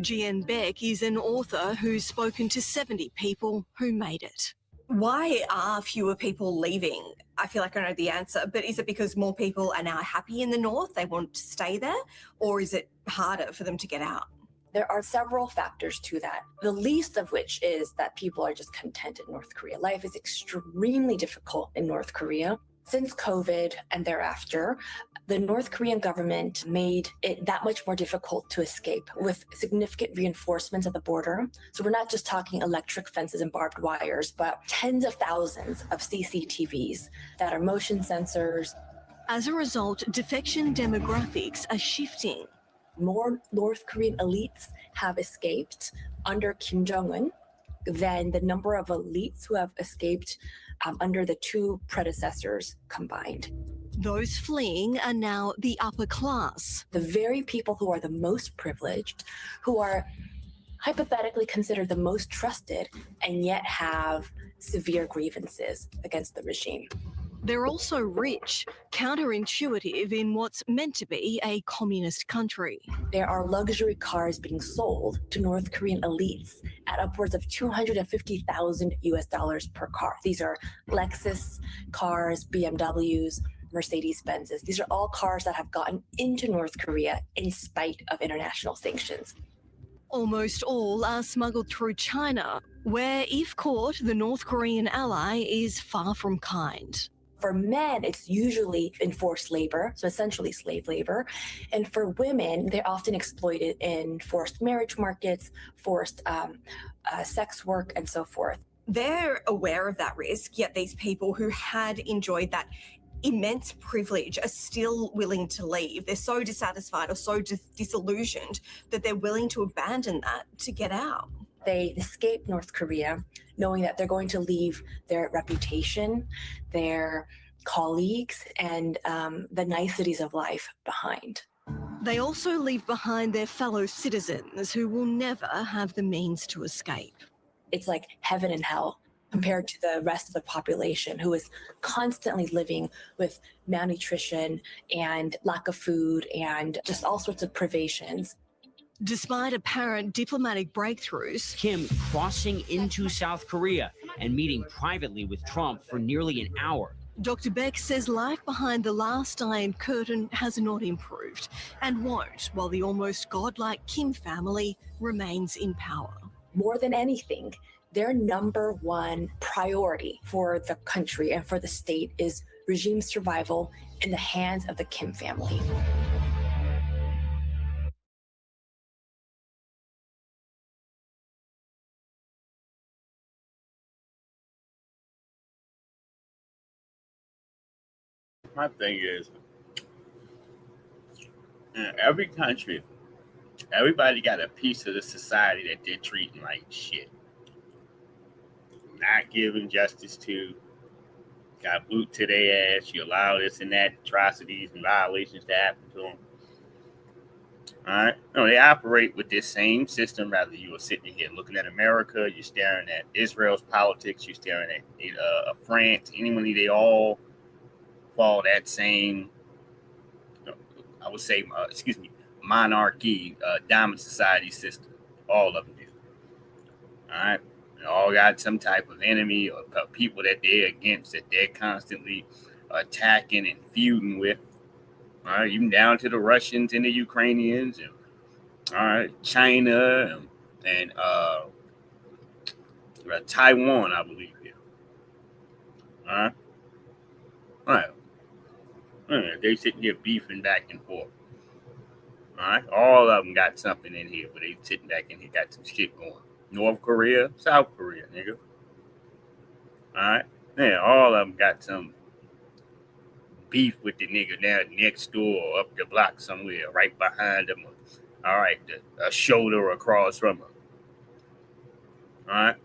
Speaker 9: Jian Beck is an author who's spoken to 70 people who made it.
Speaker 13: Why are fewer people leaving? I feel like I know the answer, but is it because more people are now happy in the north, they want to stay there, or is it harder for them to get out?
Speaker 12: There are several factors to that, the least of which is that people are just content in North Korea. Life is extremely difficult in North Korea. Since COVID and thereafter, the North Korean government made it that much more difficult to escape with significant reinforcements at the border. So we're not just talking electric fences and barbed wires, but tens of thousands of CCTVs that are motion sensors.
Speaker 9: As a result, defection demographics are shifting.
Speaker 12: More North Korean elites have escaped under Kim Jong-un than the number of elites who have escaped under the two predecessors combined.
Speaker 9: Those fleeing are now the upper class.
Speaker 12: The very people who are the most privileged, who are hypothetically considered the most trusted, and yet have severe grievances against the regime.
Speaker 9: They're also rich, counterintuitive in what's meant to be a communist country.
Speaker 12: There are luxury cars being sold to North Korean elites at upwards of $250,000 per car. These are Lexus cars, BMWs, Mercedes-Benzes. These are all cars that have gotten into North Korea in spite of international sanctions.
Speaker 9: Almost all are smuggled through China, where, if caught, the North Korean ally is far from kind.
Speaker 12: For men, it's usually enforced labor, so essentially slave labor. And for women, they're often exploited in forced marriage markets, forced sex work, and so forth.
Speaker 13: They're aware of that risk, yet these people who had enjoyed that immense privilege are still willing to leave. They're so dissatisfied or so disillusioned that they're willing to abandon that to get out.
Speaker 12: They escape North Korea knowing that they're going to leave their reputation, their colleagues, and the niceties of life behind.
Speaker 9: They also leave behind their fellow citizens who will never have the means to escape.
Speaker 12: It's like heaven and hell compared to the rest of the population who is constantly living with malnutrition and lack of food and just all sorts of privations.
Speaker 9: Despite apparent diplomatic breakthroughs,
Speaker 1: Kim crossing into South Korea and meeting privately with Trump for nearly an hour.
Speaker 9: Dr. Beck says life behind the last Iron Curtain has not improved and won't, while the almost godlike Kim family remains in power.
Speaker 12: More than anything, their number one priority for the country and for the state is regime survival in the hands of the Kim family.
Speaker 8: My thing is, in every country, everybody got a piece of the society that they're treating like shit. Not giving justice to, got boot to their ass, you allow this and that, atrocities and violations to happen to them. All right? No, they operate with this same system, rather you are sitting here looking at America, you're staring at Israel's politics, you're staring at France, anyone, they all follow that same, I would say, monarchy, diamond society system. All of them do. All right? They all got some type of enemy or people that they're against, that they're constantly attacking and feuding with. All right? Even down to the Russians and the Ukrainians, and all right, China and Taiwan, I believe. Yeah. All right? All right. They sitting here beefing back and forth. All right, all of them got something in here, but they sitting back in here got some shit going. North Korea, South Korea, nigga. All right, yeah, all of them got some beef with the nigga down next door or up the block somewhere, right behind them. All right, a shoulder across from them. All right,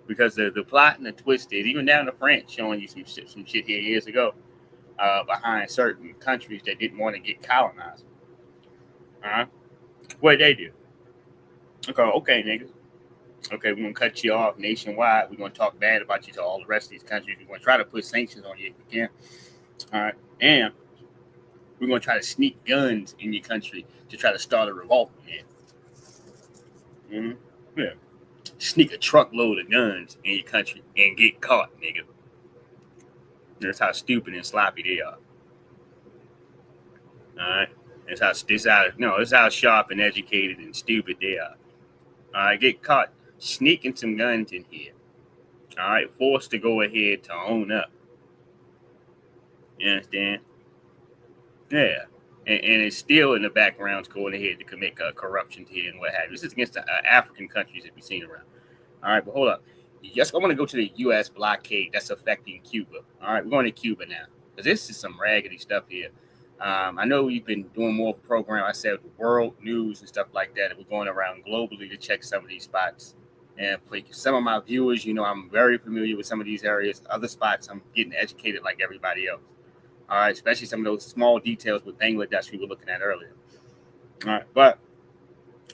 Speaker 8: because the plot and the twist is even down to France showing you some shit here years ago. Behind certain countries that didn't want to get colonized. What did they do? Okay, niggas. Okay, we're going to cut you off nationwide. We're going to talk bad about you to all the rest of these countries. We're going to try to put sanctions on you if we can. All right. And we're going to try to sneak guns in your country to try to start a revolt, man. Yeah. Sneak a truckload of guns in your country and get caught, nigga. That's how stupid and sloppy they are. All right. It's how sharp and educated and stupid they are. All right, get caught sneaking some guns in here. All right, forced to go ahead to own up. You understand? Yeah. And it's still in the background going ahead to commit corruption here and what have you. This is against the African countries that we've seen around. All right, but hold up. Yes, I want to go to the U.S. blockade that's affecting Cuba. All right, we're going to Cuba now because this is some raggedy stuff here. I know we've been doing more program. I said world news and stuff like that. And we're going around globally to check some of these spots. And for some of my viewers, you know, I'm very familiar with some of these areas. Other spots, I'm getting educated like everybody else. All right, especially some of those small details with Bangladesh we were looking at earlier. All right, but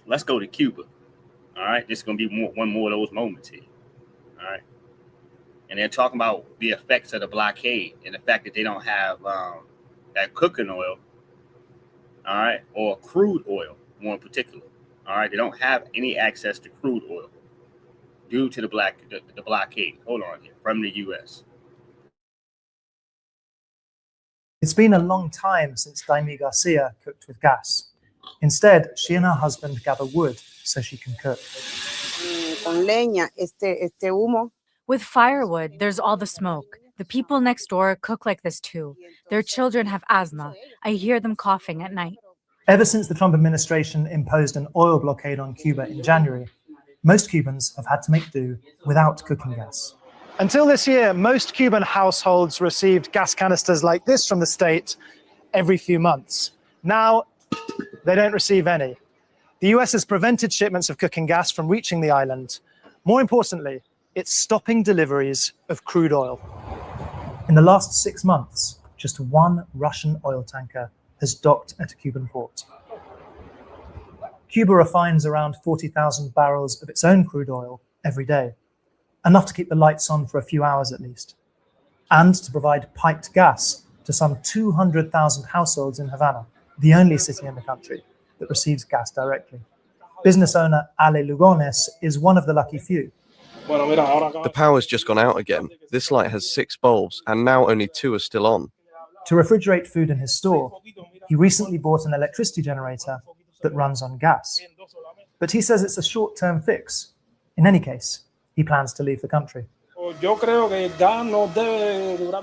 Speaker 8: let's go to Cuba. All right, this is going to be one more of those moments here. All right, and they're talking about the effects of the blockade and the fact that they don't have that cooking oil, all right, or crude oil, more in particular. All right, they don't have any access to crude oil due to the blockade. Hold on here, from the U.S.
Speaker 2: It's been a long time since Daimi Garcia cooked with gas. Instead, she and her husband gather wood so she can cook.
Speaker 14: With firewood, there's all the smoke. The people next door cook like this too. Their children have asthma. I hear them coughing at night.
Speaker 2: Ever since the Trump administration imposed an oil blockade on Cuba in January, most Cubans have had to make do without cooking gas. Until this year, most Cuban households received gas canisters like this from the state every few months. Now, they don't receive any. The US has prevented shipments of cooking gas from reaching the island. More importantly, it's stopping deliveries of crude oil. In the last 6 months, just one Russian oil tanker has docked at a Cuban port. Cuba refines around 40,000 barrels of its own crude oil every day, enough to keep the lights on for a few hours at least, and to provide piped gas to some 200,000 households in Havana, the only city in the country that receives gas directly. Business owner Ale Lugones is one of the lucky few.
Speaker 15: The power's just gone out again. This light has 6 bulbs, and now only 2 are still on.
Speaker 2: To refrigerate food in his store, he recently bought an electricity generator that runs on gas. But he says it's a short-term fix. In any case, he plans to leave the country.
Speaker 15: I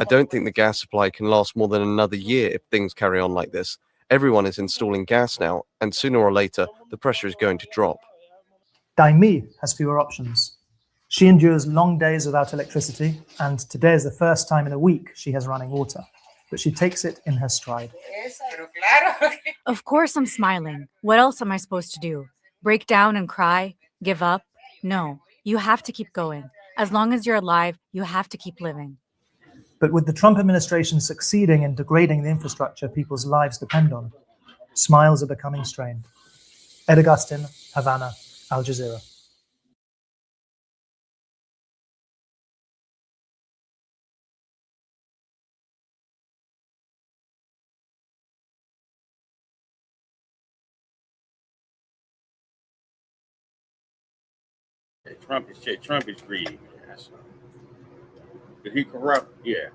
Speaker 15: don't think the gas supply can last more than another year if things carry on like this. Everyone is installing gas now, and sooner or later, the pressure is going to drop.
Speaker 2: Daimi has fewer options. She endures long days without electricity, and today is the first time in a week she has running water. But she takes it in her stride.
Speaker 14: Of course I'm smiling. What else am I supposed to do? Break down and cry? Give up? No, you have to keep going. As long as you're alive, you have to keep living.
Speaker 2: But with the Trump administration succeeding in degrading the infrastructure people's lives depend on, smiles are becoming strained. Ed Augustin, Havana, Al Jazeera.
Speaker 8: Trump is greedy, man. But he corrupt, yeah.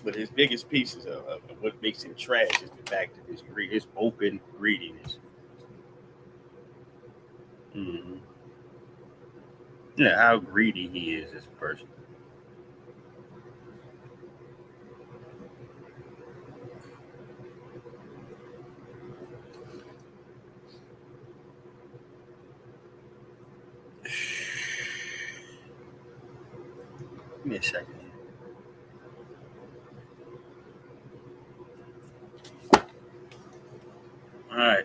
Speaker 8: But his biggest pieces of what makes him trash is the fact that his open greediness. Mm-hmm. Yeah, how greedy he is as a person. Give me a second. All right.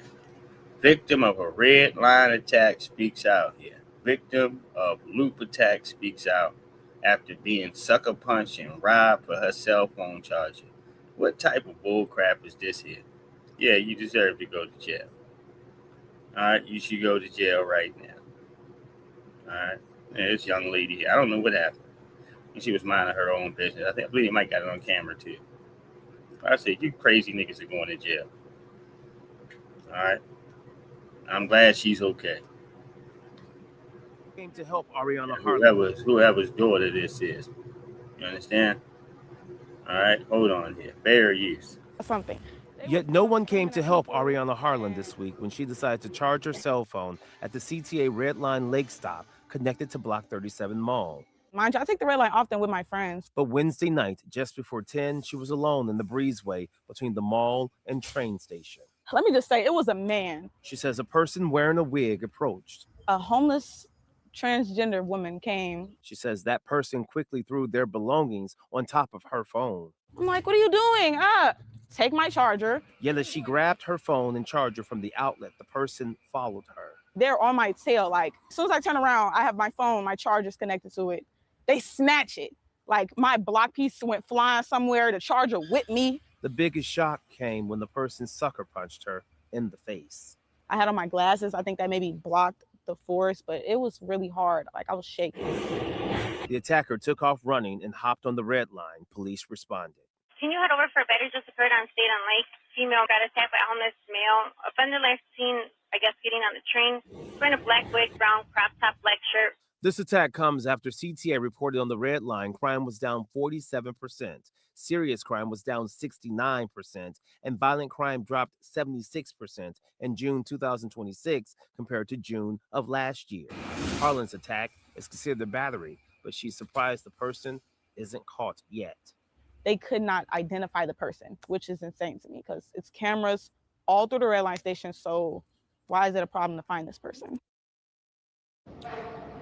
Speaker 8: Victim of a red line attack speaks out here. Victim of loop attack speaks out after being sucker punched and robbed for her cell phone charger. What type of bull crap is this here? Yeah, you deserve to go to jail. All right, you should go to jail right now. All right. Yeah, this young lady here, I don't know what happened. She was minding her own business. I believe you might got it on camera too. I said, you crazy niggas are going to jail. All right. I'm glad she's okay.
Speaker 18: Came to help Ariana Harlow.
Speaker 8: Whoever's daughter this is. You understand? All right, hold on here. Fair use.
Speaker 3: Something. Yet no one came to help Ariana Harlan this week when she decided to charge her cell phone at the CTA Red Line Lake stop connected to Block 37 Mall.
Speaker 11: Mind you, I take the red line often with my friends.
Speaker 3: But Wednesday night, just before 10, she was alone in the breezeway between the mall and train station.
Speaker 11: Let me just say, it was a man.
Speaker 3: She says a person wearing a wig approached.
Speaker 11: A homeless transgender woman came.
Speaker 3: She says that person quickly threw their belongings on top of her phone.
Speaker 11: I'm like, what are you doing? Take my charger.
Speaker 3: Yet as she grabbed her phone and charger from the outlet, the person followed her.
Speaker 11: They're on my tail. Like, as soon as I turn around, I have my phone, my charger's connected to it. They snatch it. Like, my block piece went flying somewhere. The charger whipped me.
Speaker 3: The biggest shock came when the person sucker punched her in the face.
Speaker 11: I had on my glasses. I think that maybe blocked the force, but it was really hard. Like, I was shaking.
Speaker 3: The attacker took off running and hopped on the red line. Police responded.
Speaker 18: Can you head over for better just occurred on State on Lake? Female got attacked by a homeless male. Offender last seen, I guess, getting on the train. Wearing a black wig, brown crop top, black shirt.
Speaker 3: This attack comes after CTA reported on the red line crime was down 47%, serious crime was down 69%, and violent crime dropped 76% in June 2026 compared to June of last year. Harlan's attack is considered a battery, but she's surprised the person isn't caught yet.
Speaker 11: They could not identify the person, which is insane to me because it's cameras all through the red line station. So why is it a problem to find this person?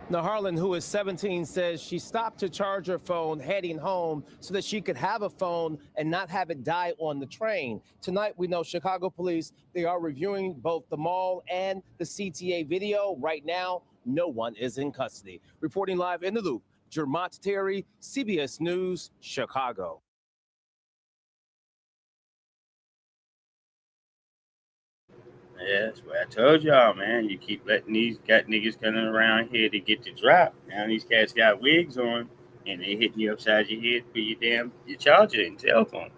Speaker 3: Now, Harlan, who is 17, says she stopped to charge her phone heading home so that she could have a phone and not have it die on the train. Tonight, we know Chicago police, they are reviewing both the mall and the CTA video. Right now, no one is in custody. Reporting live in the loop, Jermont Terry, CBS News, Chicago.
Speaker 8: Yeah, that's what I told y'all, man. You keep letting these got niggas coming around here to get the drop. Now these cats got wigs on, and they hitting you upside your head for your charger and cell phone.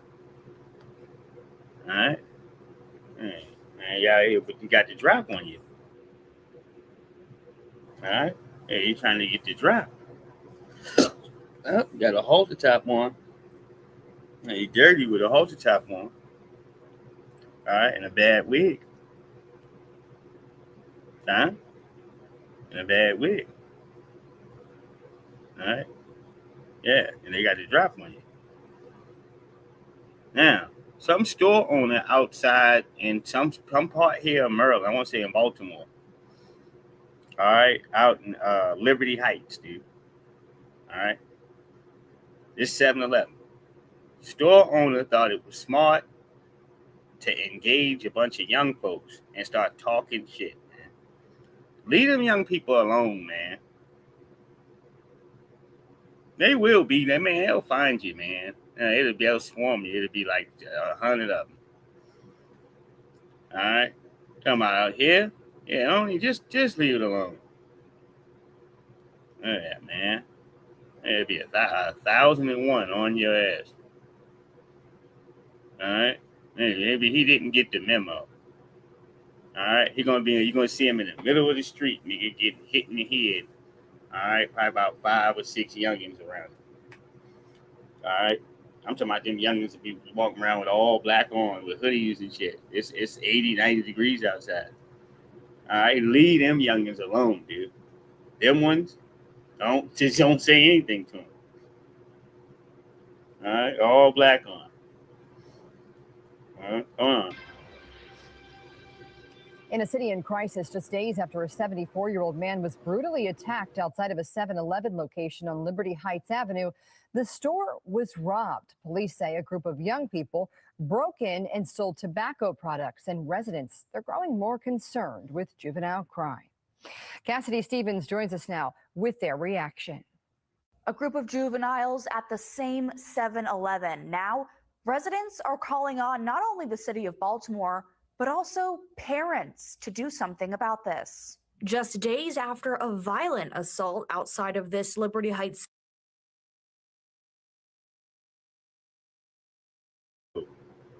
Speaker 8: All right, man, y'all here, but you got the drop on you. All right, hey, you trying to get the drop. Oh, you got a halter top on. Now you dirty with a halter top on. All right, and a bad wig. Huh? And a bad wig. All right? Yeah, and they got the drop on you. Now, some store owner outside in some part here in Maryland, I want to say in Baltimore. All right? Out in Liberty Heights, dude. All right? This 7-Eleven. Store owner thought it was smart to engage a bunch of young folks and start talking shit. Leave them young people alone, man. They will be there, man. They'll find you, man. They'll swarm you. It'll be like 100 of them. All right, come out here. Yeah, only just leave it alone. Yeah, man. It'll be 1,001 on your ass. All right. Maybe he didn't get the memo. All right, you're gonna see him in the middle of the street, nigga, get hit in the head. All right, probably about 5 or 6 youngins around. All right, I'm talking about them youngins that be walking around with all black on, with hoodies and shit. It's 80, 90 degrees outside. All right, leave them youngins alone, dude. Them ones, don't say anything to them. All right, all black on. All right, come on.
Speaker 19: In a city in crisis, just days after a 74-year-old man was brutally attacked outside of a 7-Eleven location on Liberty Heights Avenue, the store was robbed. Police say a group of young people broke in and stole tobacco products, and residents, they're growing more concerned with juvenile crime. Cassidy Stevens joins us now with their reaction.
Speaker 20: A group of juveniles at the same 7-Eleven. Now, residents are calling on not only the city of Baltimore, but also parents to do something about this.
Speaker 26: Just days after a violent assault outside of this Liberty Heights.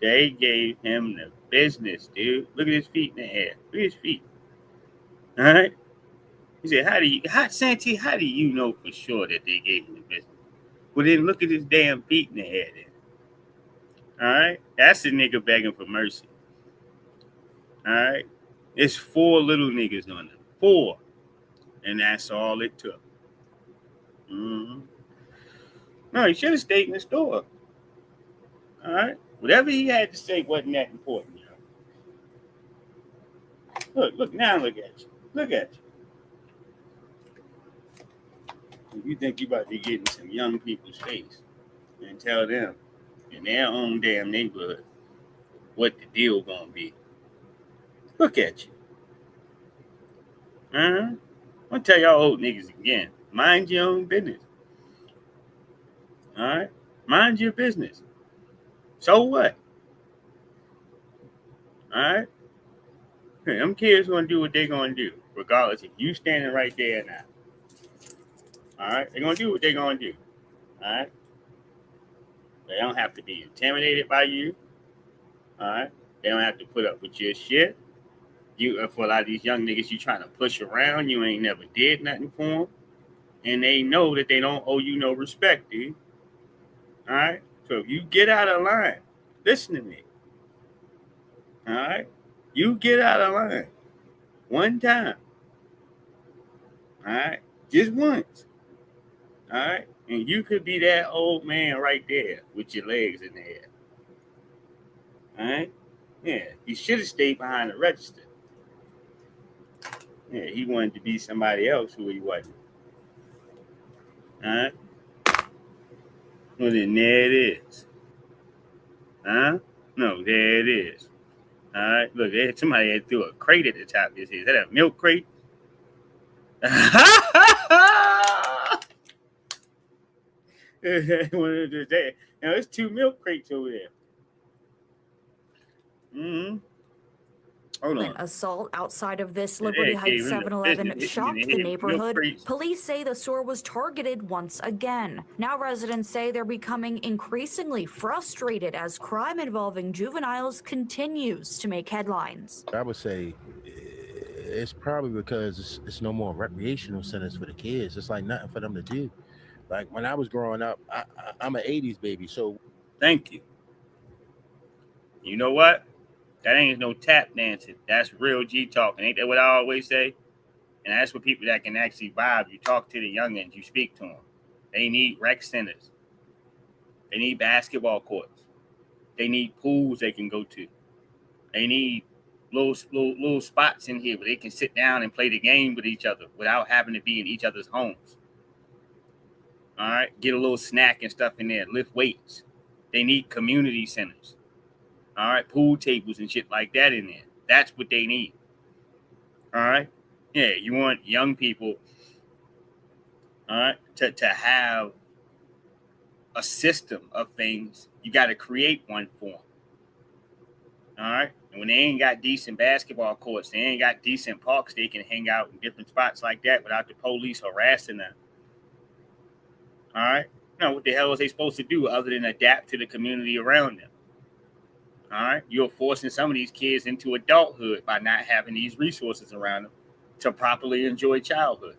Speaker 8: They gave him the business, dude. Look at his feet in the air. Look at his feet. All right. He said, Santee, how do you know for sure that they gave him the business? Well, then look at his damn feet in the air then. All right, that's the nigga begging for mercy. All right, it's 4 little niggas on them, 4, and that's all it took. Mm-hmm. No, he should have stayed in the store. All right, whatever he had to say wasn't that important. Look now, look at you. Look at you. You think you about to get in some young people's face and tell them in their own damn neighborhood what the deal gonna be. Look at you. I'm gonna tell y'all old niggas again. Mind your own business. All right? Mind your business. So what? All right? Hey, them kids gonna do what they gonna do, regardless if you standing right there or not. All right? They're gonna do what they're gonna do. All right? They don't have to be intimidated by you. All right? They don't have to put up with your shit. You, for a lot of these young niggas, you trying to push around. You ain't never did nothing for them, and they know that they don't owe you no respect, dude. All right? So if you get out of line, listen to me. All right? You get out of line one time. All right? Just once. All right? And you could be that old man right there with your legs in the air. All right? Yeah, he should have stayed behind the register. Yeah, he wanted to be somebody else who he wasn't. All right? Well, then there it is. Huh? No, there it is. All right? Look, somebody had threw a crate at the top of his head. Is that a milk crate? There's 2 milk crates over there. Mm-hmm. Hold on.
Speaker 26: Assault outside of this Liberty Heights 7-Eleven shocked the neighborhood. Police say the store was targeted once again. Now residents say they're becoming increasingly frustrated as crime involving juveniles continues to make headlines.
Speaker 5: I would say it's probably because it's no more recreational centers for the kids. It's like nothing for them to do. Like when I was growing up, I'm an 80s baby, so.
Speaker 8: Thank you. You know what? That ain't no tap dancing. That's real G talking. Ain't that what I always say? And that's what people that can actually vibe. You talk to the youngins, you speak to them. They need rec centers. They need basketball courts. They need pools they can go to. They need little spots in here where they can sit down and play the game with each other without having to be in each other's homes. All right? Get a little snack and stuff in there. Lift weights. They need community centers. All right, pool tables and shit like that in there. That's what they need. All right? Yeah, you want young people, all right, to have a system of things. You got to create one for them. All right? And when they ain't got decent basketball courts, they ain't got decent parks they can hang out in different spots like that without the police harassing them. All right? Now, what the hell is they supposed to do other than adapt to the community around them? All right, you're forcing some of these kids into adulthood by not having these resources around them to properly enjoy childhood.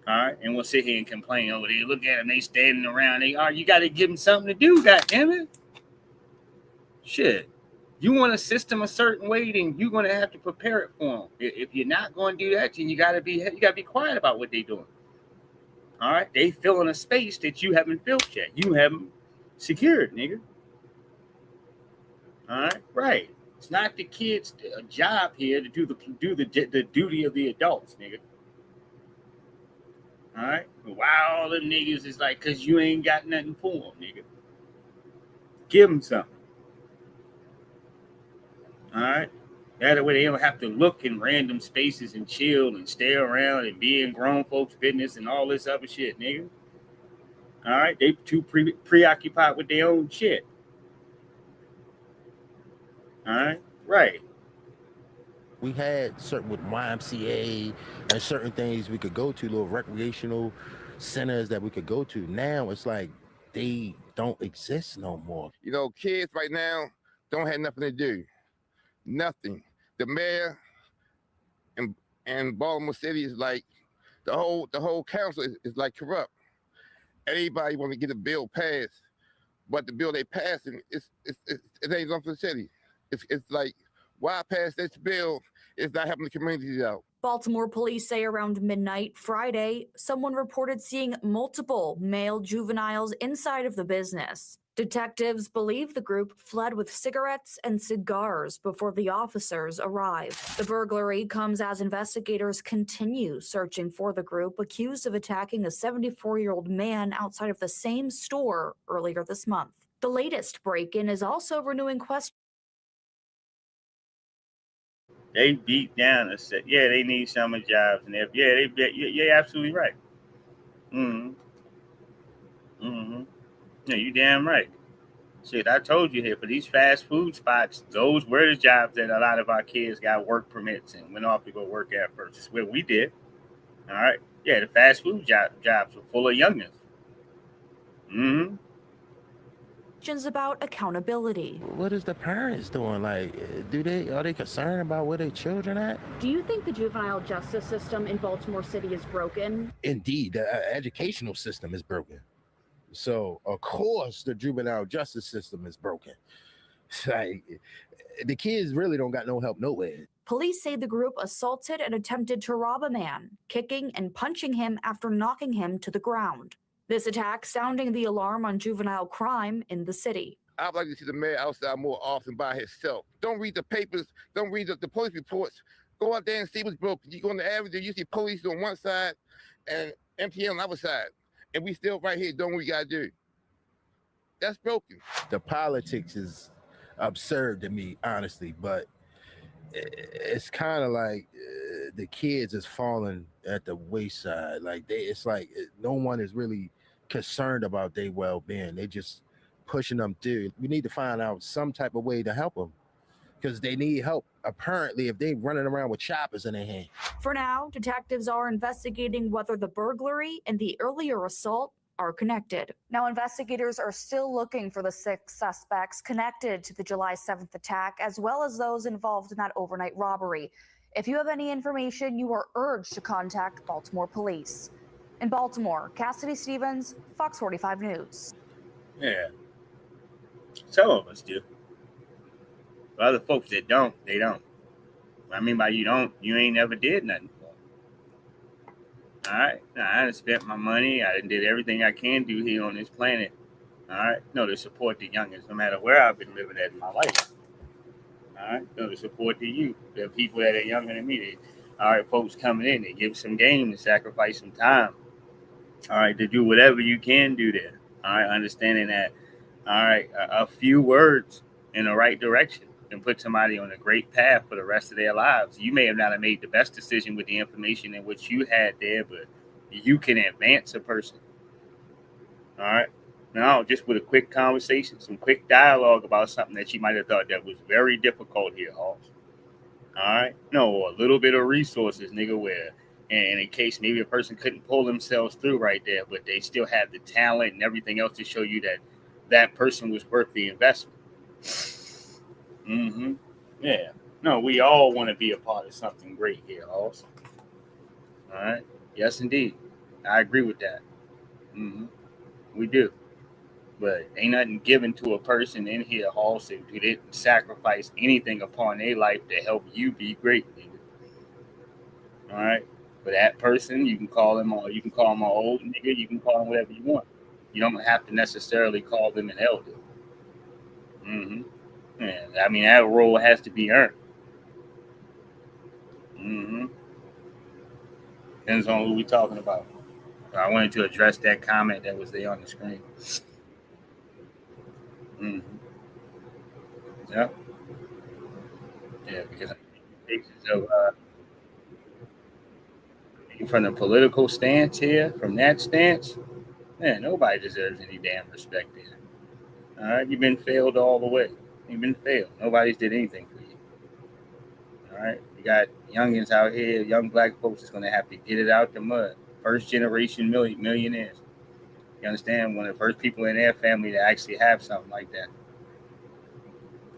Speaker 8: All right, and we'll sit here and complain over there. Look at them, they standing around. You got to give them something to do, goddammit. Shit, you want a system a certain way, then you're gonna have to prepare it for them. If you're not going to do that, then you gotta be quiet about what they're doing. All right, they fill in a space that you haven't filled yet. You haven't secured, nigga. All right, right. It's not the kids' job here to do the duty of the adults, nigga. All right. Why all them niggas is like, cause you ain't got nothing for them, nigga. Give them something. All right. That way they don't have to look in random spaces and chill and stay around and be in grown folks' business and all this other shit, nigga. All right. They too preoccupied with their own shit. All right, right.
Speaker 5: We had certain with YMCA and certain things we could go to, little recreational centers that we could go to. Now it's like they don't exist no more.
Speaker 17: You know, kids right now don't have nothing to do. Nothing. The mayor and Baltimore City is like the whole council is like corrupt. Everybody want to get a bill passed, but the bill they passing, it ain't nothing for the city. It's like, why pass this bill? It's not helping the communities out.
Speaker 26: Baltimore police say around midnight Friday, someone reported seeing multiple male juveniles inside of the business. Detectives believe the group fled with cigarettes and cigars before the officers arrived. The burglary comes as investigators continue searching for the group accused of attacking a 74-year-old man outside of the same store earlier this month. The latest break-in is also renewing questions.
Speaker 8: They beat down and said, yeah, they need summer jobs. And you're absolutely right. Yeah, you damn right. Shit, I told you here, for these fast food spots, those were the jobs that a lot of our kids got work permits and went off to go work at first. It's what we did. All right. Yeah, the fast food jobs were full of youngins.
Speaker 26: About accountability.
Speaker 5: What is the parents doing? Like, are they concerned about where their children at?
Speaker 4: Do you think the juvenile justice system in Baltimore City is broken?
Speaker 5: Indeed, the educational system is broken. So, of course, the juvenile justice system is broken. It's like, the kids really don't got no help nowhere.
Speaker 26: Police say the group assaulted and attempted to rob a man, kicking and punching him after knocking him to the ground. This attack sounding the alarm on juvenile crime in the city.
Speaker 17: I'd like to see the mayor outside more often by himself. Don't read the papers. Don't read the police reports. Go out there and see what's broken. You go on the avenue, you see police on one side and MTA on the other side. And we still right here doing what we got to do. That's broken.
Speaker 5: The politics is absurd to me, honestly, but it's kind of like the kids is falling at the wayside. Like it's like no one is really concerned about their well-being. They just pushing them through. We need to find out some type of way to help them because they need help apparently if they running around with choppers in their hand.
Speaker 26: For now, detectives are investigating whether the burglary and the earlier assault are connected.
Speaker 20: Now, investigators are still looking for the 6 suspects connected to the July 7th attack, as well as those involved in that overnight robbery. If you have any information, you are urged to contact Baltimore police. In Baltimore, Cassidy Stevens, Fox 45 News.
Speaker 8: Yeah. Some of us do. But other folks that don't, they don't. What I mean by you don't, you ain't never did nothing for them. All right? Now, I done spent my money. I done did everything I can do here on this planet. All right? No, to support the youngest, no matter where I've been living at in my life. All right? No, to support the youth, the people that are younger than me. All right, folks coming in, they give some game to sacrifice some time. All right, to do whatever you can do there. All right, understanding that, all right, a few words in the right direction can put somebody on a great path for the rest of their lives. You may have not have made the best decision with the information in which you had there, but you can advance a person. All right. Now, just with a quick conversation, some quick dialogue about something that you might have thought that was very difficult here, Hoss. All right. No, a little bit of resources, nigga, where and in case maybe a person couldn't pull themselves through right there, but they still had the talent and everything else to show you that that person was worth the investment. Yeah. No, we all want to be a part of something great here, also. All right. Yes, indeed. I agree with that. We do. But ain't nothing given to a person in here, also, who didn't sacrifice anything upon their life to help you be great, nigga. All right. But that person, you can call them an old nigga, you can call them whatever you want. You don't have to necessarily call them an elder. Yeah, I mean, that role has to be earned. Depends on who we're talking about. I wanted to address that comment that was there on the screen. Yeah. Yeah, because from the political stance here, from that stance, man, nobody deserves any damn respect there. All right, you've been failed all the way. You've been failed. Nobody's did anything for you. All right, you got youngins out here, young black folks that's going to have to get it out the mud. First generation millionaires. You understand? One of the first people in their family to actually have something like that.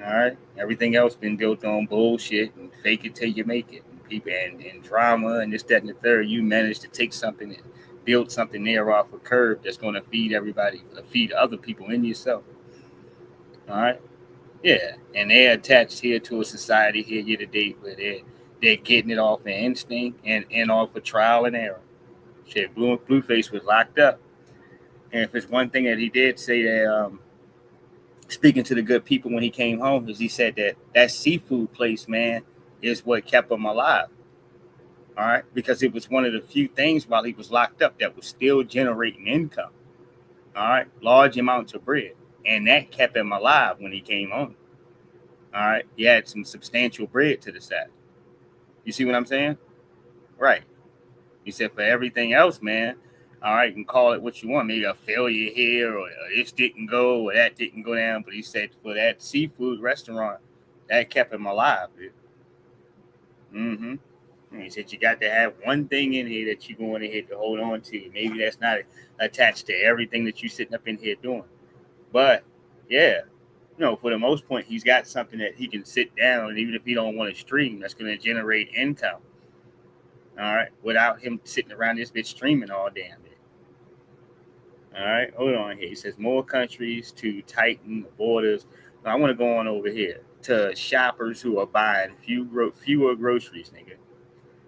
Speaker 8: All right, everything else been built on bullshit and fake it till you make it. People and drama and this, that, and the third. You managed to take something and build something there off a curb that's going to feed everybody, feed other people and yourself. All right. Yeah. And they're attached here to a society here to date where they're getting it off of instinct and off of trial and error. Shit, Blueface was locked up. And if it's one thing that he did say that speaking to the good people when he came home, is he said that seafood place, man, is what kept him alive. All right. Because it was one of the few things while he was locked up that was still generating income. All right. Large amounts of bread. And that kept him alive when he came home. All right. He had some substantial bread to the side. You see what I'm saying? Right. He said for everything else, man, all right, you can call it what you want. Maybe a failure here or this didn't go or that didn't go down. But he said for that seafood restaurant, that kept him alive, dude. Mm-hmm. And he said you got to have one thing in here that you're going ahead to hold on to. Maybe that's not attached to everything that you're sitting up in here doing. But, yeah, for the most part, he's got something that he can sit down, and even if he don't want to stream, that's going to generate income. All right, without him sitting around this bitch streaming all damn day. All right, hold on here. He says more countries to tighten the borders. Now, I want to go on over here to shoppers who are buying fewer groceries, nigga.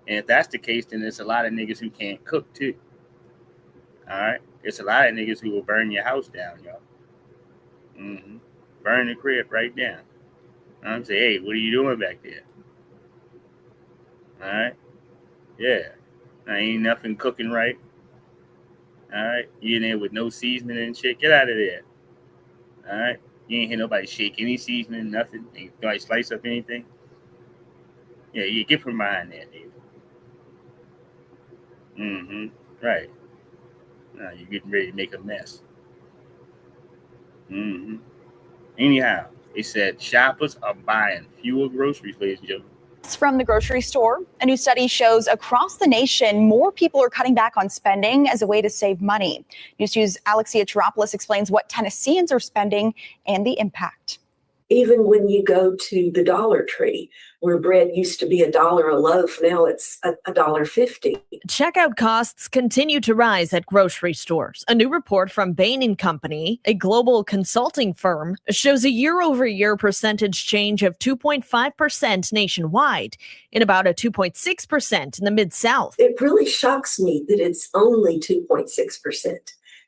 Speaker 8: And if that's the case, then there's a lot of niggas who can't cook too. All right, there's a lot of niggas who will burn your house down, y'all. Mm-hmm. Burn the crib right down. I'm saying, hey, what are you doing back there? All right, yeah, I ain't nothing cooking right. All right, you in there with no seasoning and shit. Get out of there. All right, you ain't hear nobody shake any seasoning, nothing. Ain't nobody slice up anything. Yeah, you get from behind there, dude. Mm-hmm. Right. Now you're getting ready to make a mess. Mm-hmm. Anyhow, they said shoppers are buying fewer groceries, ladies and gentlemen.
Speaker 7: From the grocery store, a new study shows across the nation, more people are cutting back on spending as a way to save money. News 2's Alexia Chiropoulos explains what Tennesseans are spending and the impact.
Speaker 21: Even when you go to the Dollar Tree, where bread used to be $1 a loaf, now it's $1.50.
Speaker 22: Checkout costs continue to rise at grocery stores. A new report from Bain & Company, a global consulting firm, shows a year-over-year percentage change of 2.5% nationwide and about a 2.6% in the Mid-South.
Speaker 21: It really shocks me that it's only 2.6%.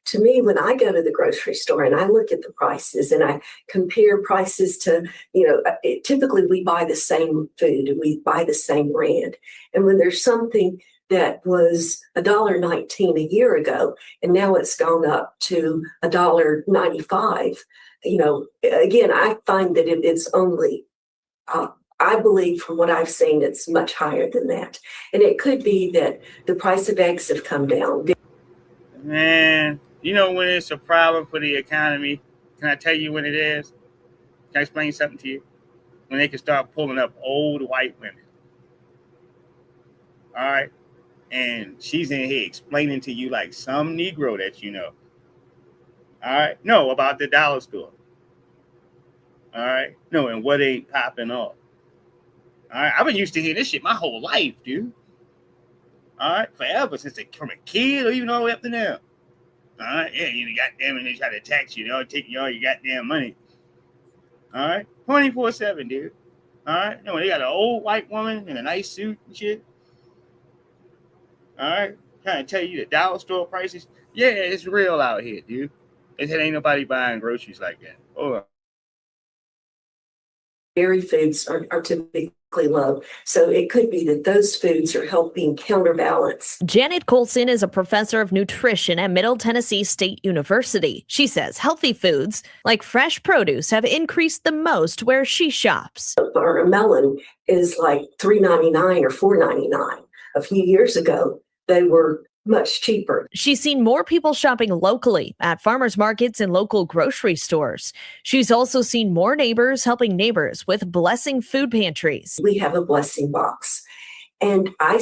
Speaker 21: To me, when I go to the grocery store and I look at the prices and I compare prices to, typically we buy the same food and we buy the same brand. And when there's something that was $1.19 a year ago, and now it's gone up to $1.95, again, I find that it's only, I believe from what I've seen, it's much higher than that. And it could be that the price of eggs have come down.
Speaker 8: Man, when it's a problem for the economy, can I tell you when it is? Can I explain something to you? When they can start pulling up old white women. All right? And she's in here explaining to you like some Negro that you know. All right? No, about the dollar store. All right? No, and what ain't popping off. All right? I've been used to hearing this shit my whole life, dude. All right? Forever, from a kid or even all the way up to now. All right, yeah, you goddamn, and they try to tax you. They all take all your goddamn money. All right, 24/7, dude. All right, they got an old white woman in a nice suit and shit. All right, trying to tell you the dollar store prices. Yeah, it's real out here, dude. It ain't nobody buying groceries like that. Oh.
Speaker 21: Dairy foods are typically low. So it could be that those foods are helping counterbalance.
Speaker 22: Janet Colson is a professor of nutrition at Middle Tennessee State University. She says healthy foods like fresh produce have increased the most where she shops.
Speaker 21: Or a melon is like $3.99 or $4.99. A few years ago, they were much cheaper.
Speaker 22: She's seen more people shopping locally at farmers markets and local grocery stores. She's also seen more neighbors helping neighbors with blessing food pantries.
Speaker 21: We have a blessing box, and I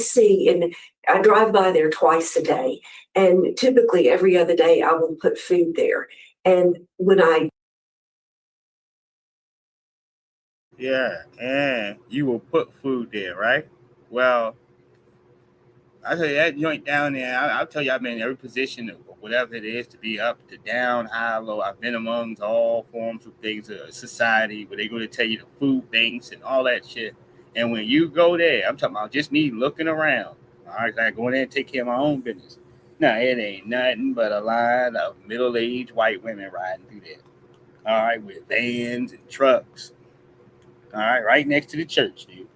Speaker 21: drive by there twice a day, and typically every other day I will put food there. And when
Speaker 8: Yeah, and you will put food there, right? Well, I tell you that joint down there. I'll tell you, I've been in every position of whatever it is, to be up, to down, high, low. I've been amongst all forms of things of society where they go to tell you the food banks and all that shit. And when you go there, I'm talking about just me looking around. All right, I go in there and take care of my own business. No, it ain't nothing but a line of middle-aged white women riding through there. All right, with vans and trucks. All right next to the church, dude.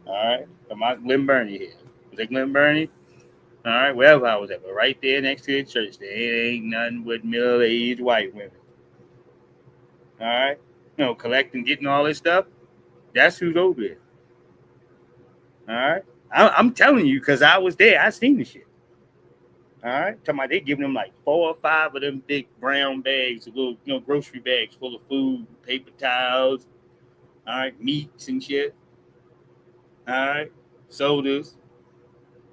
Speaker 8: All right, come out Glen Burnie here. Was it Glen Burnie? All right, wherever I was at, but right there next to the church, there ain't nothing but middle-aged white women. All right, collecting, getting all this stuff. That's who's over there. All right, I'm telling you, because I was there. I seen the shit. All right, talking about they giving them like 4 or 5 of them big brown bags, little grocery bags full of food, paper towels, all right, meats and shit. All right, sodas.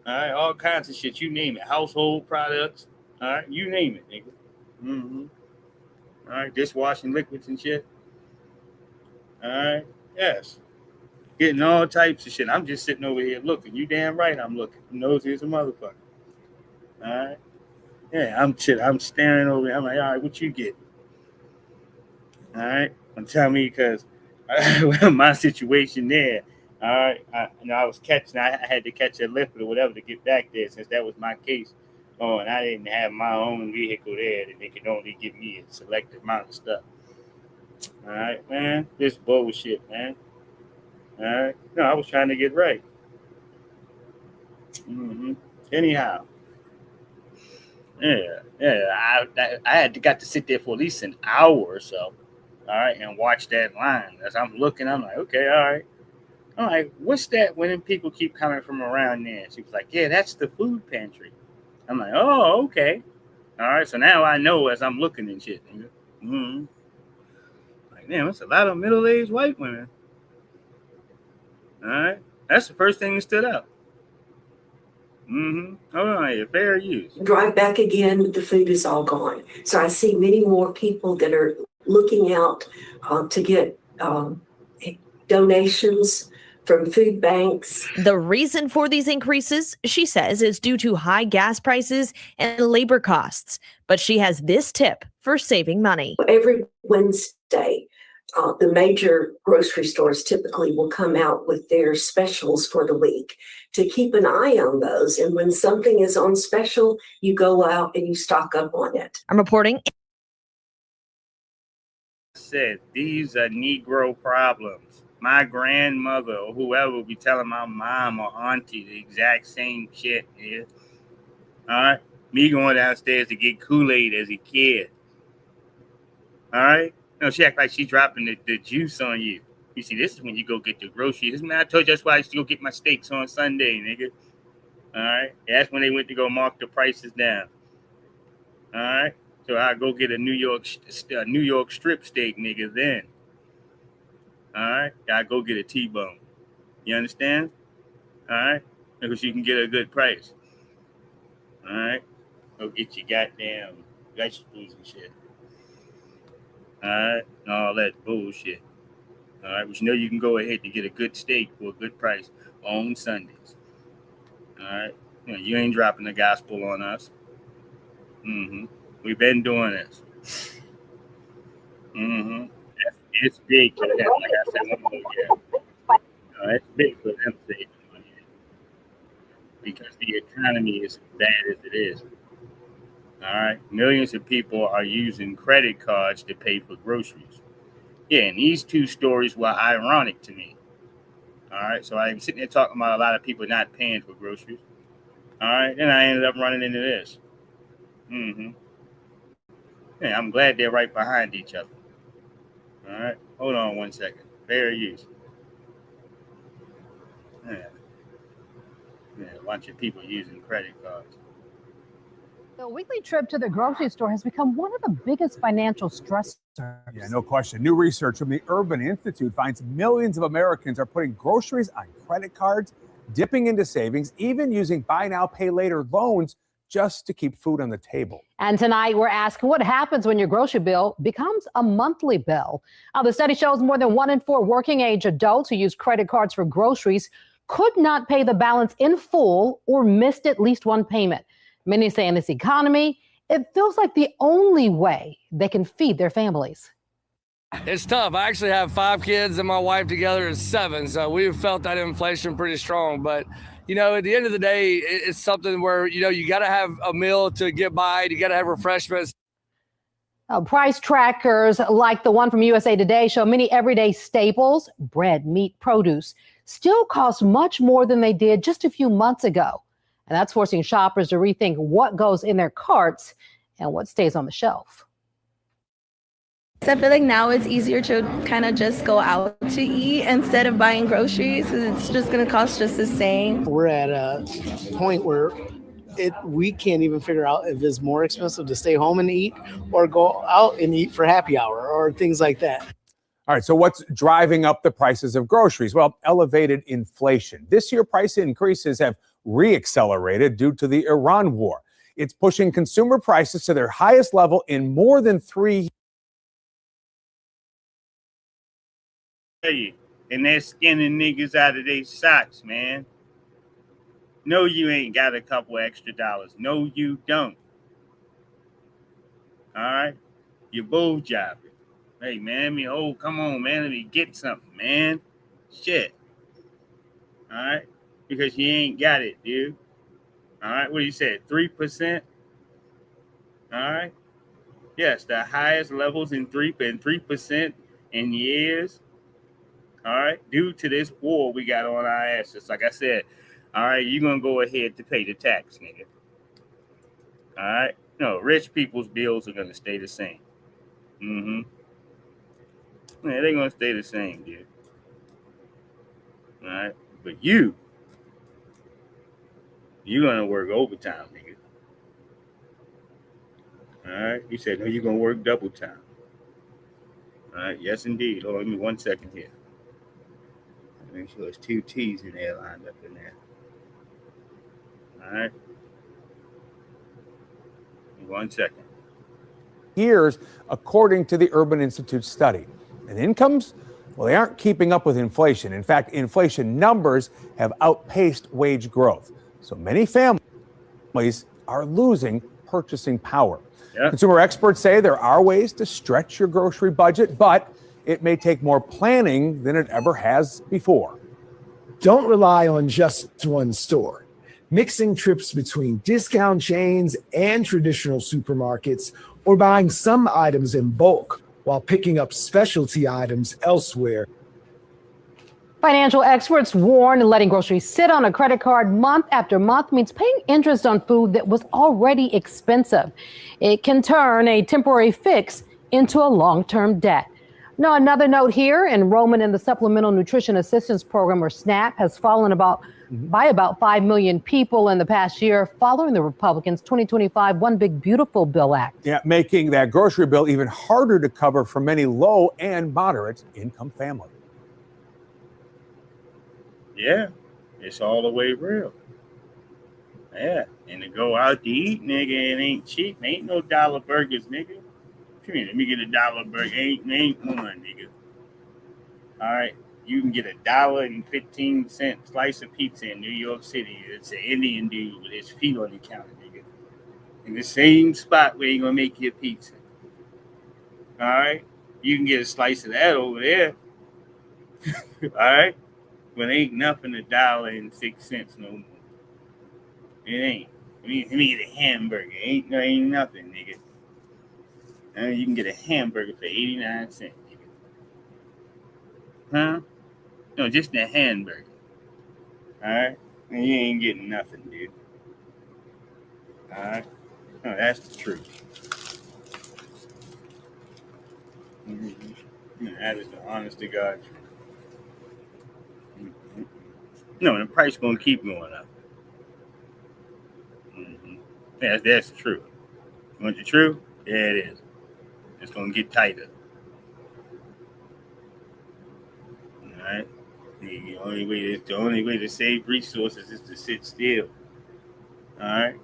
Speaker 8: All right, all kinds of shit. You name it. Household products. All right, you name it, nigga. Mm-hmm. All right, dishwashing liquids and shit. All right, yes. Getting all types of shit. I'm just sitting over here looking. You damn right I'm looking. Nosy as a motherfucker. All right. Yeah, I'm staring over here. I'm like, all right, what you get? All right. Tell me, because my situation there. All right. I was catching. I had to catch a lift or whatever to get back there, since that was my case. Oh, and I didn't have my own vehicle there, and they could only give me a selected amount of stuff. All right, man. This bullshit, man. All right. No, I was trying to get right. Mm-hmm. Anyhow. Yeah. I got to sit there for at least an hour or so, all right, and watch that line. As I'm looking, I'm like, okay, all right. I'm like, what's that when them people keep coming from around there? She was like, yeah, that's the food pantry. I'm like, oh, okay. All right, so now I know as I'm looking and shit. Mm-hmm. Like, damn, that's a lot of middle-aged white women. All right, that's the first thing that stood out. Mm-hmm. Hold on here, fair use.
Speaker 21: Drive back again, the food is all gone. So I see many more people that are looking out to get donations from food banks.
Speaker 22: The reason for these increases, she says, is due to high gas prices and labor costs. But she has this tip for saving money.
Speaker 21: Every Wednesday, the major grocery stores typically will come out with their specials for the week, to keep an eye on those. And when something is on special, you go out and you stock up on it.
Speaker 22: I'm reporting.
Speaker 8: Said these are Negro problems. My grandmother or whoever will be telling my mom or auntie the exact same shit. Yeah. All right. Me going downstairs to get Kool-Aid as a kid. All right. She act like she dropping the juice on you. You see, this is when you go get the groceries. I told you that's why I used to go get my steaks on Sunday, nigga. All right. That's when they went to go mark the prices down. All right. So I go get a New York strip steak, nigga, then. All right. I go get a T-bone. You understand? All right. Because you can get a good price. All right. Go get your goddamn vegetables and shit. All right, and all that bullshit. All right, but you can go ahead and get a good steak for a good price on Sundays. All right, you ain't dropping the gospel on us. Mm-hmm. We've been doing this. Mm-hmm. It's big for them, like I said. It's big for them to say because the economy is as bad as it is. All right. Millions of people are using credit cards to pay for groceries. Yeah, and these two stories were ironic to me. All right. So I'm sitting there talking about a lot of people not paying for groceries. All right. Then I ended up running into this. Mm-hmm. Yeah, I'm glad they're right behind each other. All right. Hold on one second. Fair use. Yeah, a bunch of people using credit cards.
Speaker 19: The weekly trip to the grocery store has become one of the biggest financial stressors.
Speaker 6: Yeah, no question. New research from the Urban Institute finds millions of Americans are putting groceries on credit cards, dipping into savings, even using buy now, pay later loans just to keep food on the table.
Speaker 19: And tonight we're asking what happens when your grocery bill becomes a monthly bill. The study shows more than 1 in 4 working age adults who use credit cards for groceries
Speaker 10: could not pay the balance in full or missed at least one payment. Many say in this economy, it feels like the only way they can feed their families.
Speaker 13: It's tough. I actually have 5 kids and my wife together is 7. So we've felt that inflation pretty strong. But, you know, at the end of the day, it's something where, you know, you got to have a meal to get by. You got to have refreshments.
Speaker 10: Price trackers like the one from USA Today show many everyday staples, bread, meat, produce, still cost much more than they did just a few months ago. And that's forcing shoppers to rethink what goes in their carts and what stays on the shelf.
Speaker 16: So I feel like now it's easier to kind of just go out to eat instead of buying groceries because it's just going to cost just the same.
Speaker 23: We're at a point where we can't even figure out if it's more expensive to stay home and eat or go out and eat for happy hour or things like that.
Speaker 6: All right, so what's driving up the prices of groceries? Well, elevated inflation. This year, price increases have reaccelerated due to the Iran war. It's pushing consumer prices to their highest level in more than 3 years.
Speaker 8: And they're skinning niggas out of their socks, man. No, you ain't got a couple extra dollars. No, you don't. All right? You're bull jobbing. Hey, man, come on, man. Let me get something, man. Shit. All right? Because you ain't got it, dude. All right? What you said, 3%? All right? Yes, the highest levels in 3% in years. All right, due to this war we got on our asses. Like I said, all right, you're going to go ahead to pay the tax, nigga. All right? No, rich people's bills are going to stay the same. Yeah, they're going to stay the same, dude. All right? But you're going to work overtime, nigga. All right? You said, no, you're going to work double time. All right? Yes, indeed. Hold on, give me 1 second here. Make sure there's 2 T's in there lined up in there. All right. 1 second.
Speaker 6: Years, according to the Urban Institute study. And incomes, well, they aren't keeping up with inflation. In fact, inflation numbers have outpaced wage growth. So many families are losing purchasing power. Yeah. Consumer experts say there are ways to stretch your grocery budget, but it may take more planning than it ever has before.
Speaker 24: Don't rely on just one store. Mixing trips between discount chains and traditional supermarkets, or buying some items in bulk while picking up specialty items elsewhere.
Speaker 10: Financial experts warn letting groceries sit on a credit card month after month means paying interest on food that was already expensive. It can turn a temporary fix into a long-term debt. Now, another note here, enrollment in the Supplemental Nutrition Assistance Program, or SNAP, has fallen by about 5 million people in the past year following the Republicans' 2025 One Big Beautiful Bill Act.
Speaker 6: Yeah, making that grocery bill even harder to cover for many low and moderate income families.
Speaker 8: Yeah, it's all the way real. Yeah, and to go out to eat, nigga, it ain't cheap. Ain't no dollar burgers, nigga. Come here, let me get a dollar burger. Ain't one, nigga. All right, you can get $1.15 slice of pizza in New York City. It's an Indian dude with his feet on the counter, nigga. In the same spot where you're gonna make your pizza. All right, you can get a slice of that over there. All right, but ain't nothing $1.06 no more. It ain't. Let me get a hamburger. Ain't nothing, nigga. You can get a hamburger for 89 cents. Huh? No, just a hamburger. All right? And you ain't getting nothing, dude. All right? No, that's the truth. That is the honest to God truth. No, the price going to keep going up. That's the truth. You want the truth? Yeah, it is. It's going to get tighter. All right? The only way to save resources is to sit still. All right?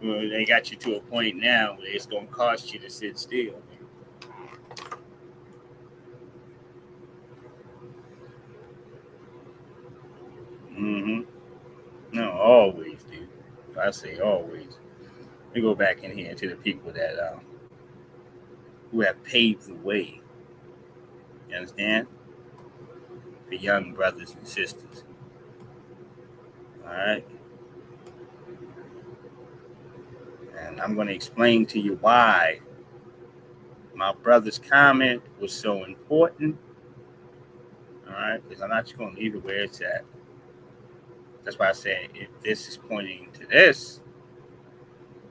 Speaker 8: Well, they got you to a point now where it's going to cost you to sit still. I say always. We go back in here to the people that who have paved the way. You understand? The young brothers and sisters. All right. And I'm going to explain to you why my brother's comment was so important. All right. Because I'm not just going to leave it where it's at. That's why I said if this is pointing to this,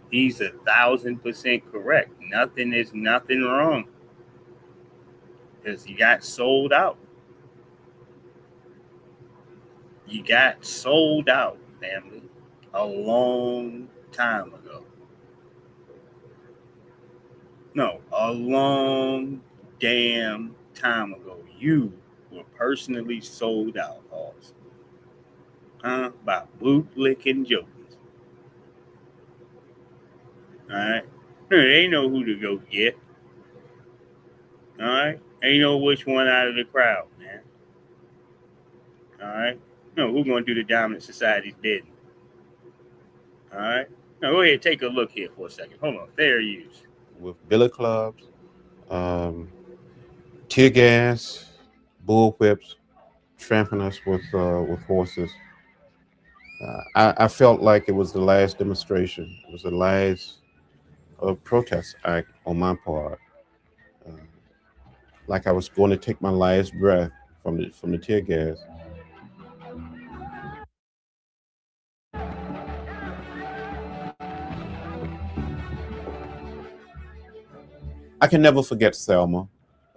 Speaker 8: he's 1,000% correct. Nothing wrong. Because you got sold out. You got sold out, family, a long time ago. No, a long damn time ago. You were personally sold out, Hoss. By bootlicking jokers. Alright? They know who to go get. Alright? They know which one out of the crowd, man. Alright? No, who's gonna do the dominant society's bidding? Alright? Now go ahead, take a look here for a second. Hold on, fair use.
Speaker 1: With billy clubs, tear gas, bull whips, trampling us with horses. I felt like it was the last demonstration. It was the last protest act on my part. Like I was going to take my last breath from the tear gas. I can never forget Selma.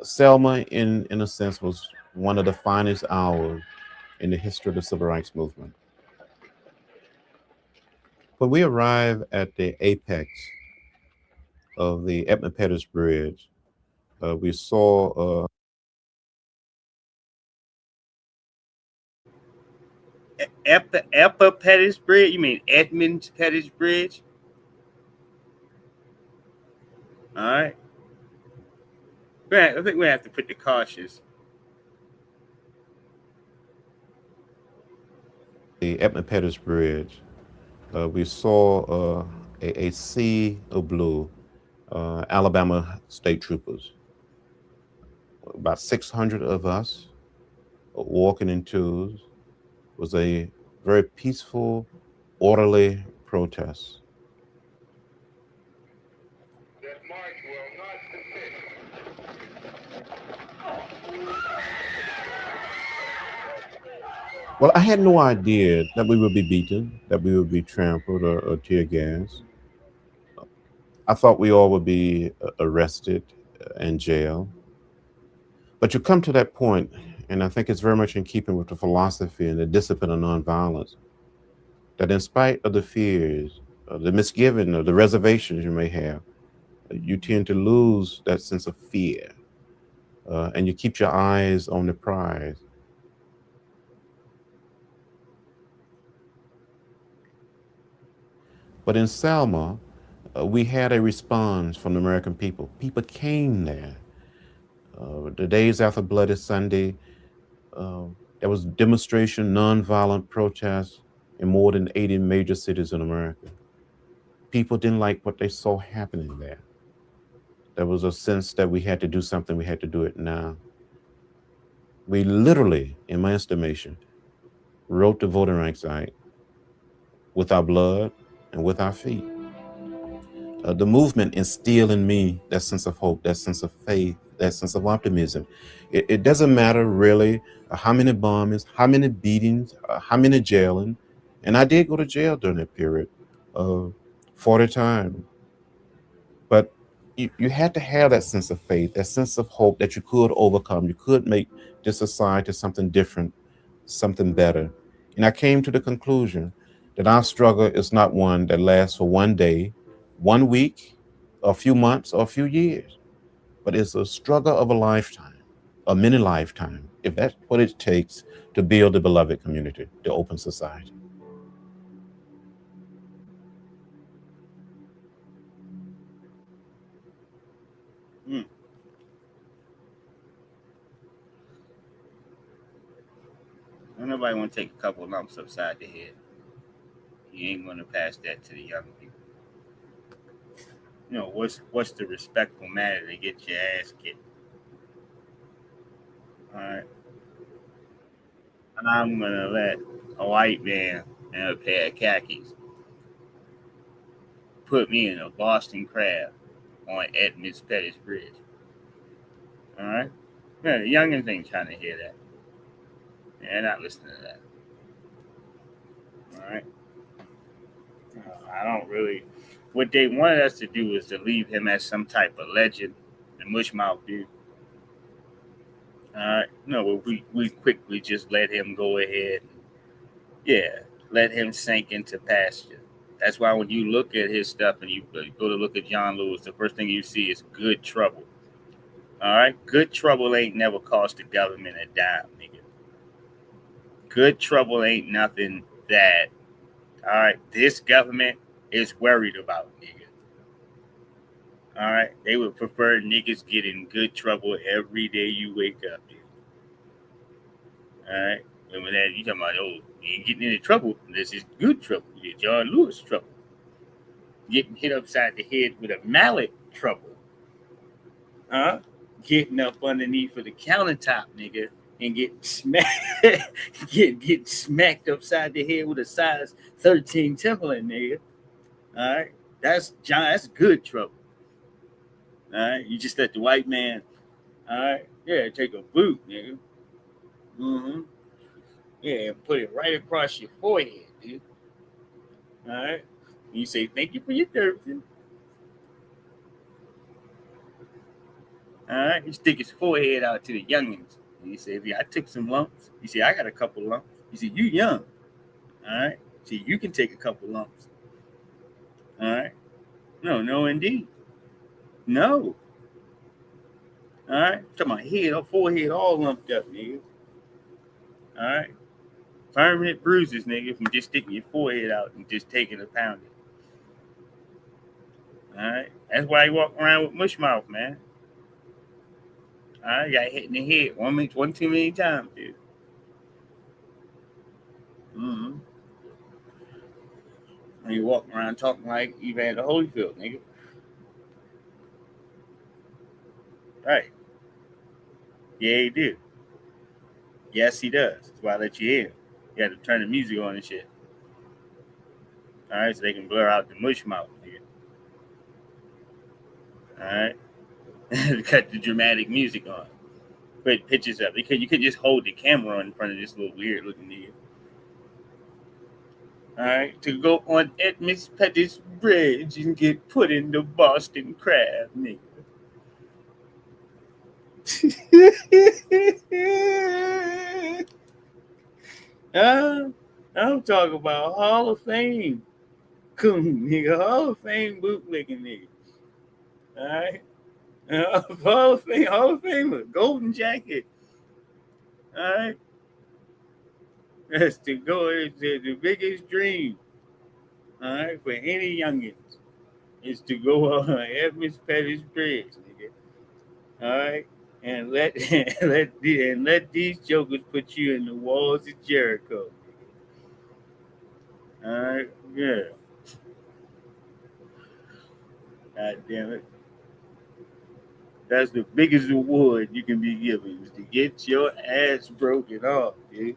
Speaker 1: Selma, in a sense, was one of the finest hours in the history of the civil rights movement. When we arrived at the apex of the Edmund Pettus Bridge, we saw
Speaker 8: Pettus Bridge? You mean Edmund Pettus Bridge? All right. I think we have to put the cautious.
Speaker 1: The Edmund Pettus Bridge, we saw a sea of blue, Alabama state troopers. About 600 of us walking in twos. It was a very peaceful, orderly protest. Well, I had no idea that we would be beaten, that we would be trampled or tear gas. I thought we all would be arrested and jailed. But you come to that point, and I think it's very much in keeping with the philosophy and the discipline of nonviolence, that in spite of the fears, the misgiving, or the reservations you may have, you tend to lose that sense of fear, and you keep your eyes on the prize. But in Selma, we had a response from the American people. People came there. The days after Bloody Sunday, there was demonstration, nonviolent protests in more than 80 major cities in America. People didn't like what they saw happening there. There was a sense that we had to do something, we had to do it now. We literally, in my estimation, wrote the Voting Rights Act with our blood and with our feet. The movement instilled in me that sense of hope, that sense of faith, that sense of optimism. It doesn't matter really how many bombings, how many beatings, how many jailing. And I did go to jail during that period, 40 times. But you had to have that sense of faith, that sense of hope that you could overcome. You could make this society something different, something better. And I came to the conclusion that our struggle is not one that lasts for one day, 1 week, a few months, or a few years, but it's a struggle of a lifetime, a many lifetime, if that's what it takes to build the beloved community, the open society.
Speaker 8: Nobody want to take a couple of lumps upside the head. You ain't gonna pass that to the young people. You know, what's the respectful manner to get your ass kicked? All right. I'm gonna let a white man in a pair of khakis put me in a Boston Crab on Edmonds Pettis Bridge. All right. Yeah, the youngins ain't trying to hear that. They're not listening to that. All right. I don't really. What they wanted us to do is to leave him as some type of legend, the mushmouth dude. All right. No, we quickly just let him go ahead. Yeah, let him sink into pasture. That's why when you look at his stuff and you go to look at John Lewis, the first thing you see is good trouble. All right? Good trouble ain't never cost the government a dime, nigga. Good trouble ain't nothing that, all right, this government is worried about, nigga. All right? They would prefer niggas get in good trouble every day you wake up, dude. All right? And when that, you talking about, oh, you ain't getting into trouble. This is good trouble. You get John Lewis trouble. Getting hit upside the head with a mallet trouble. Getting up underneath of the countertop, nigga, and get smacked, get smacked upside the head with a size 13 Timberland, nigga. All right, that's good trouble. All right, you just let the white man, all right, yeah, take a boot, nigga. Mm-hmm. Yeah, and put it right across your forehead, dude. All right, and you say thank you for your services. All right, he stick his forehead out to the youngins. And he said, yeah, I took some lumps. You see, I got a couple lumps. You see, you young. All right. See, you can take a couple lumps. All right. No, indeed. No. All right. Talking about head or forehead all lumped up, nigga. All right. Permanent bruises, nigga, from just sticking your forehead out and just taking a pounding. All right. That's why you walk around with mush mouth, man. All right. Got hit in the head one too many times, dude. Mm-hmm. And you walking around talking like Evander Holyfield, nigga. Right. Yeah, he do. Yes, he does. That's why I let you in. You had to turn the music on and shit. All right, so they can blur out the mush mouth, nigga. All right. Cut the dramatic music on. Put pictures up. You could just hold the camera on in front of this little weird looking nigga. All right, to go on Edmonds Pettis Bridge and get put in the Boston Crab, nigga. I'm talking about Hall of Fame coon, nigga. Hall of Fame bootlicking nigga. All right. Hall of Famer, golden jacket. All right. That's to go. It's the biggest dream. All right, for any youngins is to go on Edmonds Pettis Bridge, nigga. All right, and let these jokers put you in the walls of Jericho. Nigga. All right, yeah. God damn it. That's the biggest award you can be given is to get your ass broken off, dude.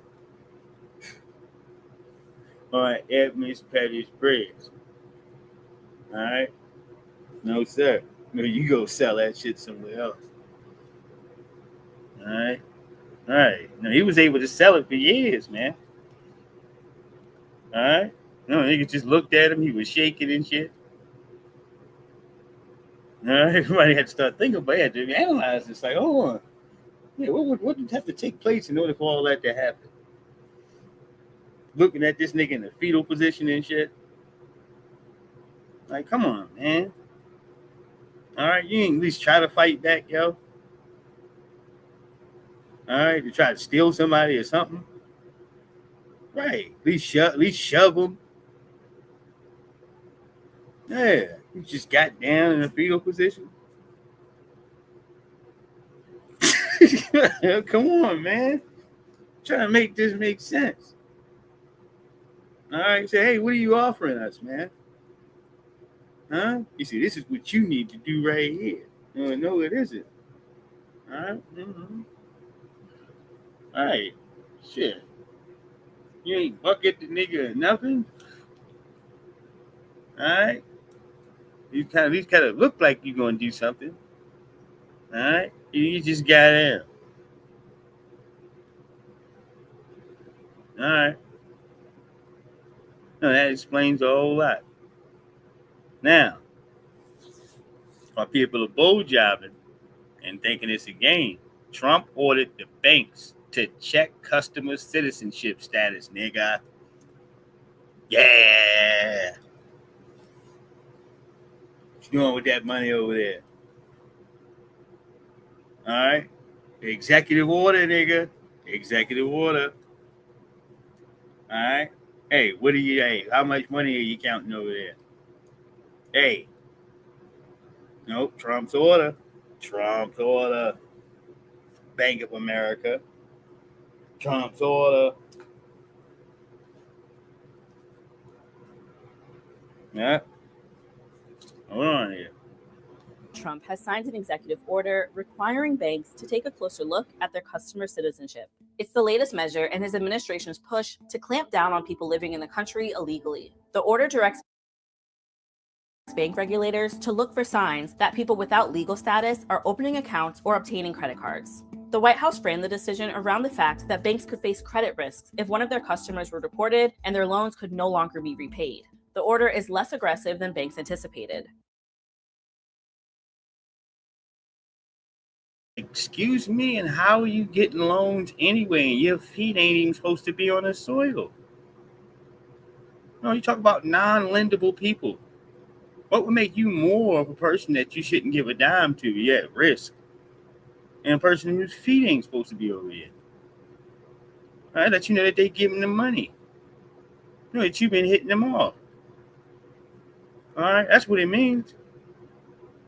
Speaker 8: On Edmonds Pettis Bridge. All right. No, sir. No, you go sell that shit somewhere else. All right. All right. No, he was able to sell it for years, man. All right. No, niggas just looked at him. He was shaking and shit. All right. Everybody had to start thinking about it. They analyze this. Like, hold on. Yeah, what would have to take place in order for all that to happen? Looking at this nigga in the fetal position and shit. Like, come on, man. All right. You ain't at least try to fight back, yo. All right. To try to steal somebody or something. Right. At least shove them. Yeah. You just got down in a fetal position. Come on, man. I'm trying to make this make sense.
Speaker 2: All right, say, hey, what are you offering us, man? Huh? You see, this is what you need to do right here. No, it isn't. All right. Mm-hmm. All right. Shit. You ain't bucket the nigga or nothing. All right. You kind of at least kind of look like you're gonna do something. All right. You just got in. All right. No, that explains a whole lot. Now, while people are bull jobbing and thinking it's a game, Trump ordered the banks to check customer citizenship status, nigga. Yeah. What you doing with that money over there? All right. Executive order, nigga. Executive order. All right. Hey, hey, how much money are you counting over there? Hey. Nope, Trump's order. Trump's order. Bank of America. Trump's order. Yeah. Hold on here.
Speaker 9: Trump has signed an executive order requiring banks to take a closer look at their customer citizenship. It's the latest measure in his administration's push to clamp down on people living in the country illegally. The order directs bank regulators to look for signs that people without legal status are opening accounts or obtaining credit cards. The White House framed the decision around the fact that banks could face credit risks if one of their customers were deported and their loans could no longer be repaid. The order is less aggressive than banks anticipated.
Speaker 2: Excuse me, and how are you getting loans anyway? And your feet ain't even supposed to be on the soil. No, you talk about non-lendable people. What would make you more of a person that you shouldn't give a dime to? You're at risk. And a person whose feet ain't supposed to be over here. All right, let you know that they giving them money. You know that you've been hitting them off. All right, that's what it means.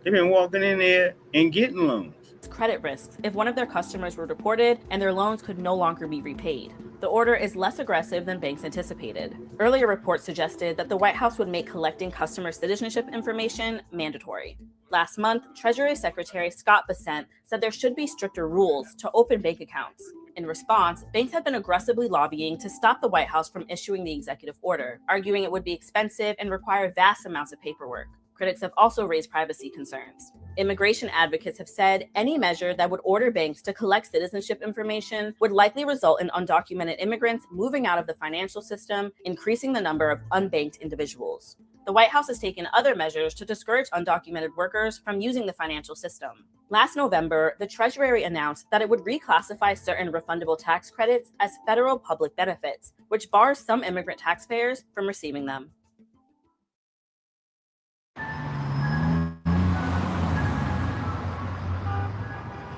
Speaker 2: They've been walking in there and getting loans.
Speaker 9: Credit risks if one of their customers were deported and their loans could no longer be repaid. The order is less aggressive than banks anticipated. Earlier reports suggested that the White House would make collecting customer citizenship information mandatory. Last month, Treasury Secretary Scott Bessent said there should be stricter rules to open bank accounts. In response, banks have been aggressively lobbying to stop the White House from issuing the executive order, arguing it would be expensive and require vast amounts of paperwork. Critics have also raised privacy concerns. Immigration advocates have said any measure that would order banks to collect citizenship information would likely result in undocumented immigrants moving out of the financial system, increasing the number of unbanked individuals. The White House has taken other measures to discourage undocumented workers from using the financial system. Last November, the Treasury announced that it would reclassify certain refundable tax credits as federal public benefits, which bars some immigrant taxpayers from receiving them.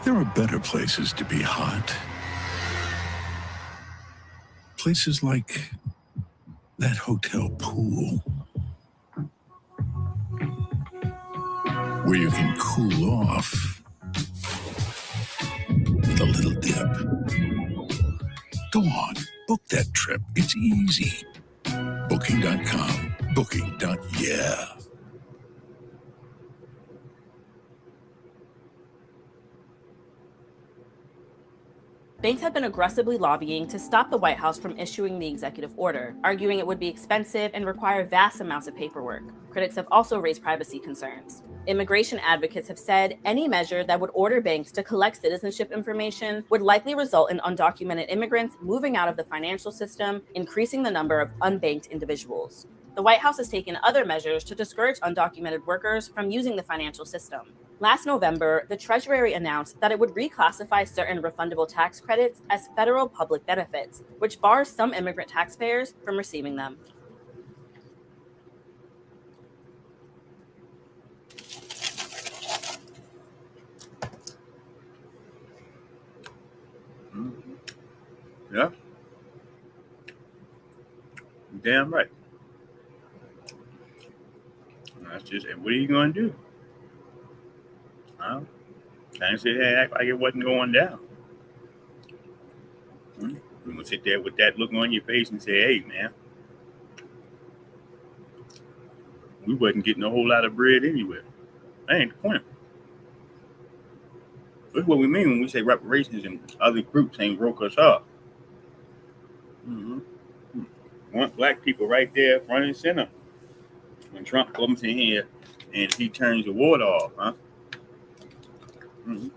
Speaker 12: There are better places to be hot. Places like that hotel pool, where you can cool off with a little dip. Go on, book that trip. It's easy. Booking.com. Booking.yeah.
Speaker 9: Banks have been aggressively lobbying to stop the White House from issuing the executive order, arguing it would be expensive and require vast amounts of paperwork. Critics have also raised privacy concerns. Immigration advocates have said any measure that would order banks to collect citizenship information would likely result in undocumented immigrants moving out of the financial system, increasing the number of unbanked individuals. The White House has taken other measures to discourage undocumented workers from using the financial system. Last November, the Treasury announced that it would reclassify certain refundable tax credits as federal public benefits, which bars some immigrant taxpayers from receiving them.
Speaker 2: Yeah. Damn right. That's just, what are you going to do? Kind of sit there and act like it wasn't going down. You're going to sit there with that look on your face and say, hey, man, We wasn't getting a whole lot of bread anywhere. That ain't the point. That's what we mean when we say reparations and other groups ain't broke us up. Mm-hmm. Want black people right there, front and center. When Trump comes in here and he turns the water off, huh? Mm-hmm.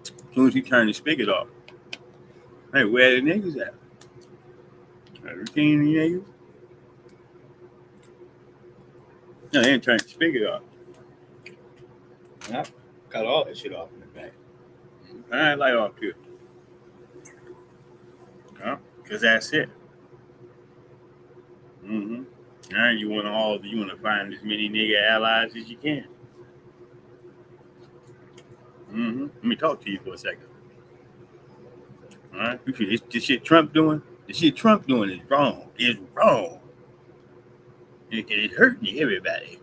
Speaker 2: As soon as he turned the spigot off, hey, where the niggas at? Have you seen any niggas? No, they ain't turned the spigot off. I got all that shit off in the back. I ain't light off here. Because that's it. Mm-hmm. All right, you want to find as many nigga allies as you can. Mm-hmm. Let me talk to you for a second. All right, you see this shit Trump doing? The shit Trump doing is wrong. It's wrong. It's hurting everybody.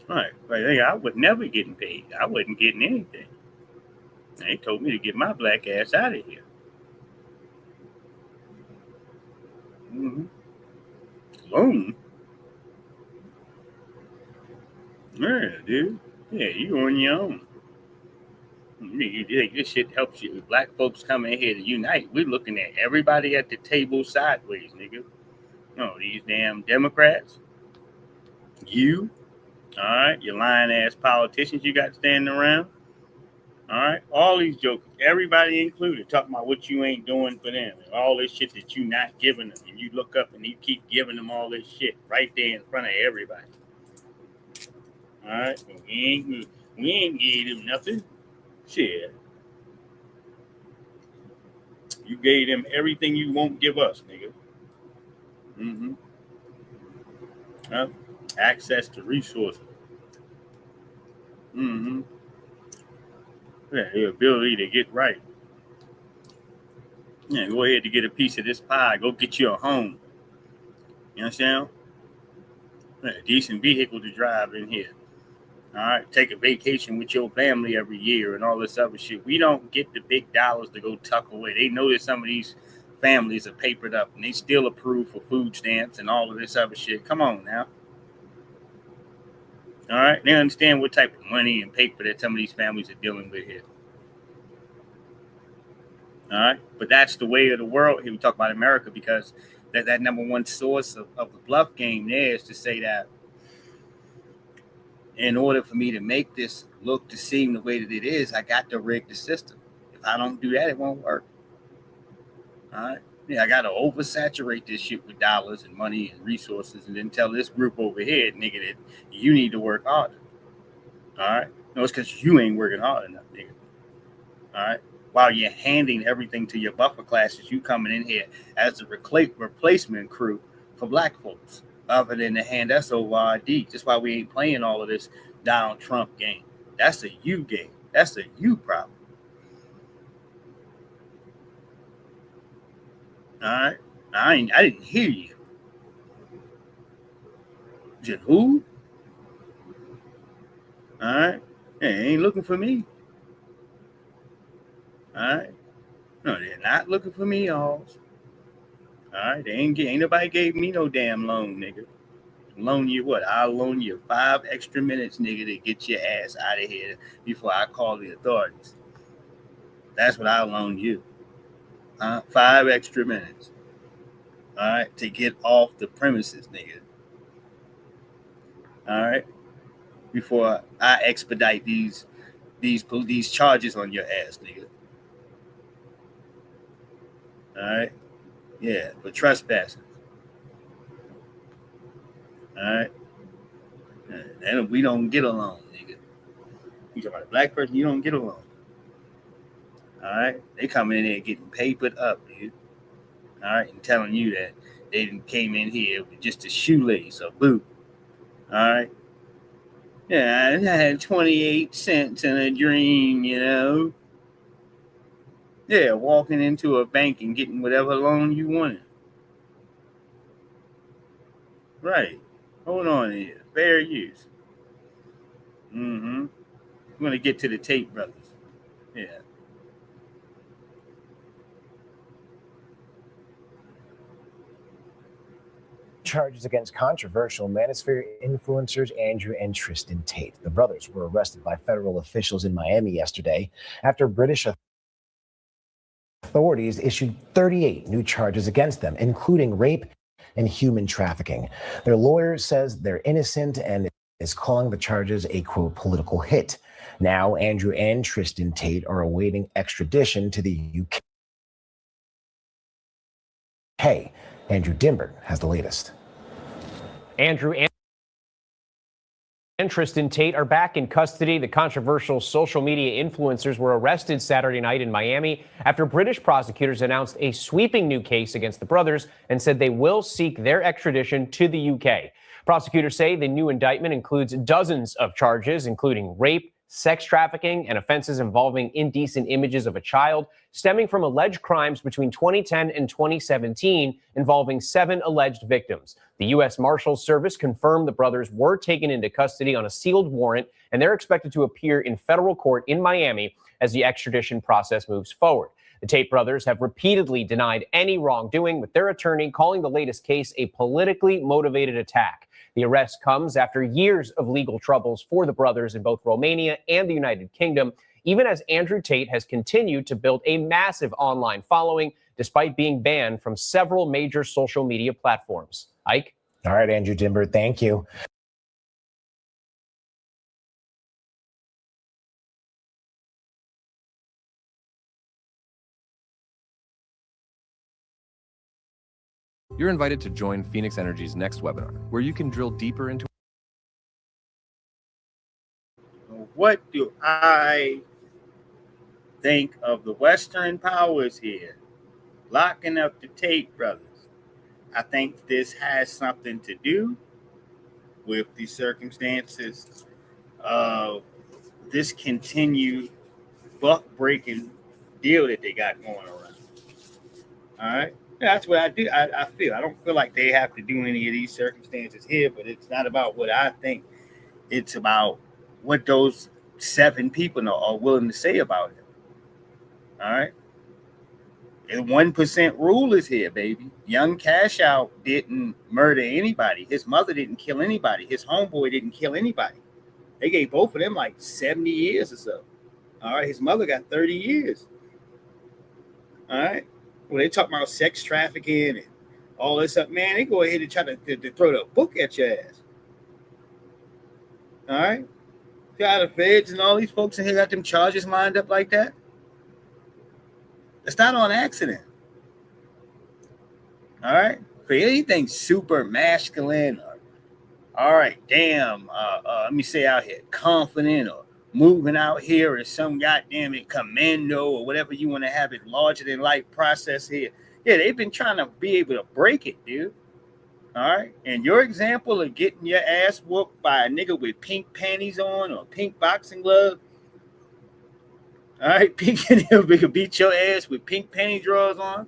Speaker 2: All right, I was never getting paid. I wasn't getting anything. They told me to get my black ass out of here. Mm-hmm. Loan? Yeah, dude. Yeah, you on your own. This shit helps you. Black folks come in here to unite. We're looking at everybody at the table sideways, nigga. No, these damn Democrats. You. All right, you lying ass politicians you got standing around. All right, all these jokers, everybody included, talking about what you ain't doing for them and all this shit that you not giving them, and you look up and you keep giving them all this shit right there in front of everybody. All right, well, we ain't gave them nothing. Shit, you gave them everything you won't give us, nigga. Mm-hmm. Access to resources. Mm-hmm. Yeah, the ability to get right. Yeah, go ahead to get a piece of this pie. Go get you a home. You understand? Yeah, decent vehicle to drive in here. All right, take a vacation with your family every year and all this other shit. We don't get the big dollars to go tuck away. They know that some of these families are papered up and they still approve for food stamps and all of this other shit. Come on now. All right, they understand what type of money and paper that some of these families are dealing with here. All right, but that's the way of the world. Here we talk about America because that number one source of the bluff game there is to say that in order for me to make this look to seem the way that it is, I got to rig the system. If I don't do that, it won't work. All right. Yeah, I got to oversaturate this shit with dollars and money and resources and then tell this group over here, nigga, that you need to work harder. All right. No, it's because you ain't working hard enough, nigga. All right. While you're handing everything to your buffer classes, you coming in here as a replacement crew for black folks, other than to hand us over ID. That's why we ain't playing all of this Donald Trump game. That's a you game. That's a you problem. All right. I didn't hear you. Just who? All right. They ain't looking for me. All right. No, they're not looking for me, y'all. All right. Ain't nobody gave me no damn loan, nigga. Loan you what? I'll loan you 5 extra minutes, nigga, to get your ass out of here before I call the authorities. That's what I'll loan you. 5 extra minutes. All right, to get off the premises, nigga. All right, before I expedite these charges on your ass, nigga. All right, yeah, for trespassing. All right, and we don't get along, nigga. You talking about a black person, you don't get along. All right, they coming in there getting papered up, dude. All right, and telling you that they came in here with just a shoelace, a boot. All right. Yeah, I had 28 cents in a dream, you know. Yeah, walking into a bank and getting whatever loan you wanted. Right. Hold on here. Fair use. Mm-hmm. I'm going to get to the tape, brothers. Yeah.
Speaker 3: charges against controversial manosphere influencers Andrew and Tristan Tate. The brothers were arrested by federal officials in Miami yesterday after British authorities issued 38 new charges against them, including rape and human trafficking. Their lawyer says they're innocent and is calling the charges a, quote, political hit. Now, Andrew and Tristan Tate are awaiting extradition to the UK. Hey, Andrew Dimber has the latest.
Speaker 11: Andrew and Tristan Tate are back in custody. The controversial social media influencers were arrested Saturday night in Miami after British prosecutors announced a sweeping new case against the brothers and said they will seek their extradition to the UK. Prosecutors say the new indictment includes dozens of charges, including rape, sex trafficking, and offenses involving indecent images of a child, stemming from alleged crimes between 2010 and 2017 involving 7 alleged victims. The U.S. Marshals Service confirmed the brothers were taken into custody on a sealed warrant, and they're expected to appear in federal court in Miami as the extradition process moves forward. The Tate brothers have repeatedly denied any wrongdoing, with their attorney calling the latest case a politically motivated attack. The arrest comes after years of legal troubles for the brothers in both Romania and the United Kingdom, even as Andrew Tate has continued to build a massive online following despite being banned from several major social media platforms. Ike?
Speaker 3: All right, Andrew Dimber, thank you.
Speaker 14: You're invited to join Phoenix Energy's next webinar, where you can drill deeper into
Speaker 2: what do I think of the Western powers here locking up the Tate brothers? I think this has something to do with the circumstances of this continued buck-breaking deal that they got going around. All right? That's what I do. I feel. I don't feel like they have to do any of these circumstances here, but it's not about what I think. It's about what those 7 people are willing to say about it. All right? The 1% rule is here, baby. Young Cash Out didn't murder anybody. His mother didn't kill anybody. His homeboy didn't kill anybody. They gave both of them like 70 years or so. All right? His mother got 30 years. All right? When they talk about sex trafficking and all this stuff, man, they go ahead and try to throw the book at your ass. All right? Got the feds and all these folks in here got them charges lined up like that. It's not on accident. All right? For anything super masculine or, all right, damn, let me say out here, confident or moving out here as some goddamn commando or whatever you want to have it, larger than life process here. Yeah, they've been trying to be able to break it, dude. All right. And your example of getting your ass whooped by a nigga with pink panties on or pink boxing gloves. All right. Pink nigga could beat your ass with pink panty drawers on.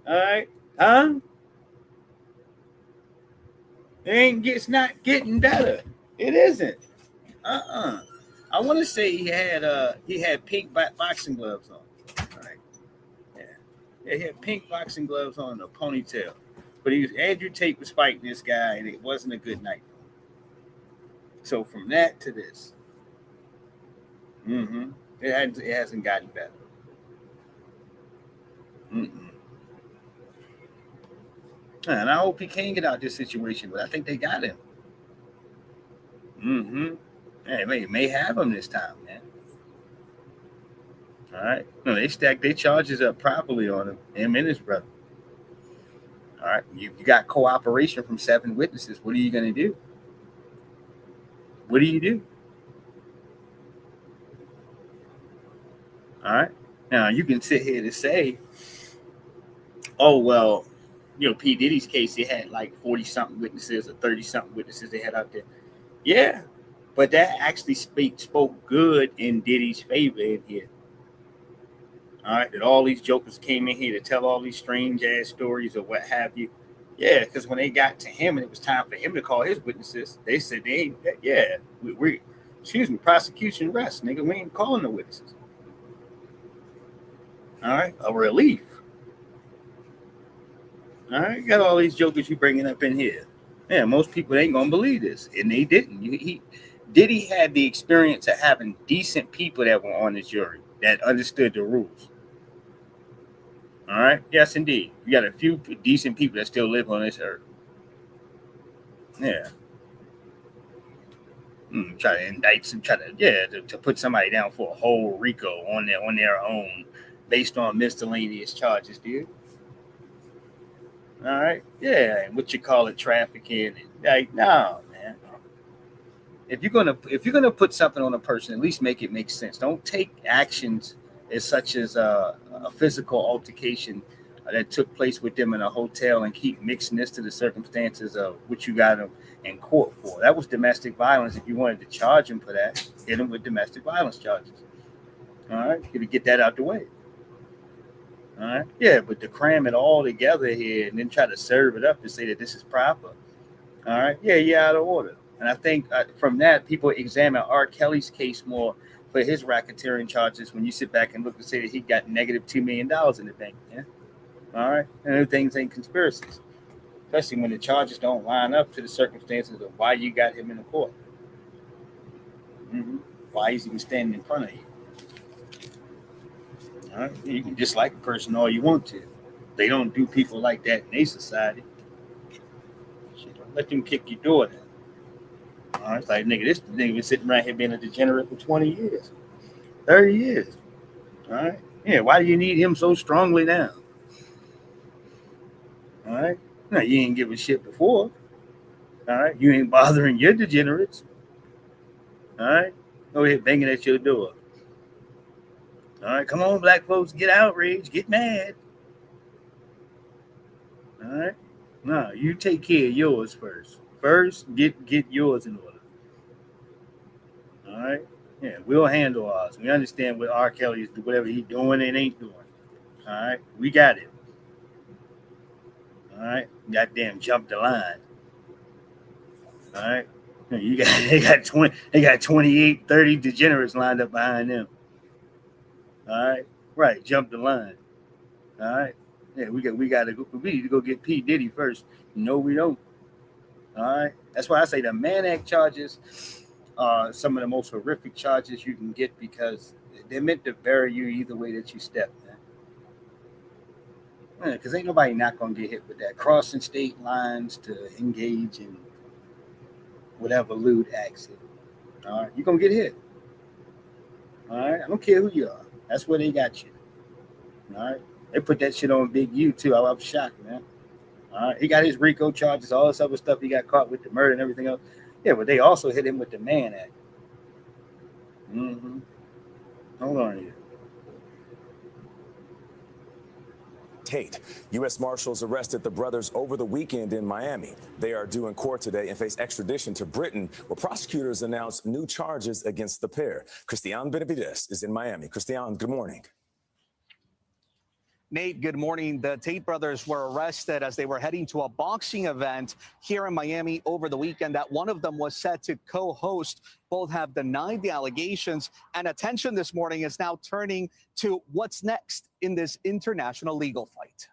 Speaker 2: All right. Huh? It's not getting better. It isn't. I want to say he had pink boxing gloves on. All right. Yeah, he had pink boxing gloves on and a ponytail. But Andrew Tate was fighting this guy, and it wasn't a good night. So from that to this, it hasn't gotten better. And I hope he can get out this situation, but I think they got him. Hey, they may have him this time, man. All right. No, they stacked their charges up properly on him and his brother. All right. You got cooperation from 7 witnesses. What are you going to do? What do you do? All right. Now, you can sit here to say, oh, well, P. Diddy's case, they had like 40-something witnesses or 30-something witnesses they had out there. Yeah. But that actually spoke good in Diddy's favor in here. All right, that all these jokers came in here to tell all these strange ass stories or what have you. Yeah, because when they got to him and it was time for him to call his witnesses, they said prosecution rest, nigga. We ain't calling the witnesses. All right, a relief. All right, you got all these jokers you bringing up in here. Yeah, most people ain't gonna believe this, and they didn't. Diddy had the experience of having decent people that were on the jury that understood the rules. All right, yes, indeed. You got a few decent people that still live on this earth. Yeah. Try to indict some, to put somebody down for a whole RICO on their own, based on miscellaneous charges, dude. All right, yeah, and what you call it, trafficking? Like, no, man. If you're gonna put something on a person, at least make it make sense. Don't take actions as such as a physical altercation that took place with them in a hotel and keep mixing this to the circumstances of what you got them in court for. That was domestic violence. If you wanted to charge him for that, hit him with domestic violence charges. All right, you to get that out the way. All right, yeah, but to cram it all together here and then try to serve it up to say that this is proper. All right, yeah, you're out of order. And I think from that, people examine R. Kelly's case more for his racketeering charges when you sit back and look and say that he got negative $2 million in the bank. Yeah. All right. And other things ain't conspiracies, especially when the charges don't line up to the circumstances of why you got him in the court. Why he's even standing in front of you. All right. You can dislike a person all you want to. They don't do people like that in their society. Shit, don't let them kick your door down. All right, it's like, nigga, this nigga been sitting right here being a degenerate for 20 years, 30 years. All right. Yeah, why do you need him so strongly now? All right. No, you ain't give a shit before. All right. You ain't bothering your degenerates. All right. Go ahead, banging at your door. All right. Come on, black folks, get outraged, get mad. All right. No, you take care of yours first. First, get yours in order. All right. Yeah, we'll handle ours. We understand what R. Kelly is, whatever he's doing and ain't doing. All right. We got it. All right. Goddamn, jump the line. All right. They got 28, 30 degenerates lined up behind them. All right. Right. Jump the line. All right. Yeah, we need to go get P. Diddy first. No, we don't. All right. That's why I say the Mann Act charges are some of the most horrific charges you can get because they're meant to bury you either way that you step, man. Because ain't nobody not going to get hit with that. Crossing state lines to engage in whatever lewd acts. All right. You're going to get hit. All right. I don't care who you are. That's where they got you. All right. They put that shit on Big U, too. I was shocked, man. All right. He got his RICO charges, all this other stuff. He got caught with the murder and everything else. Yeah, but they also hit him with the Mann Act. Hold on here.
Speaker 4: Tate. U.S. Marshals arrested the brothers over the weekend in Miami. They are due in court today and face extradition to Britain, where prosecutors announced new charges against the pair. Christian Benavides is in Miami. Christian, good morning.
Speaker 5: Nate, good morning. The Tate brothers were arrested as they were heading to a boxing event here in Miami over the weekend that one of them was set to co-host. Both have denied the allegations, and attention this morning is now turning to what's next in this international legal fight.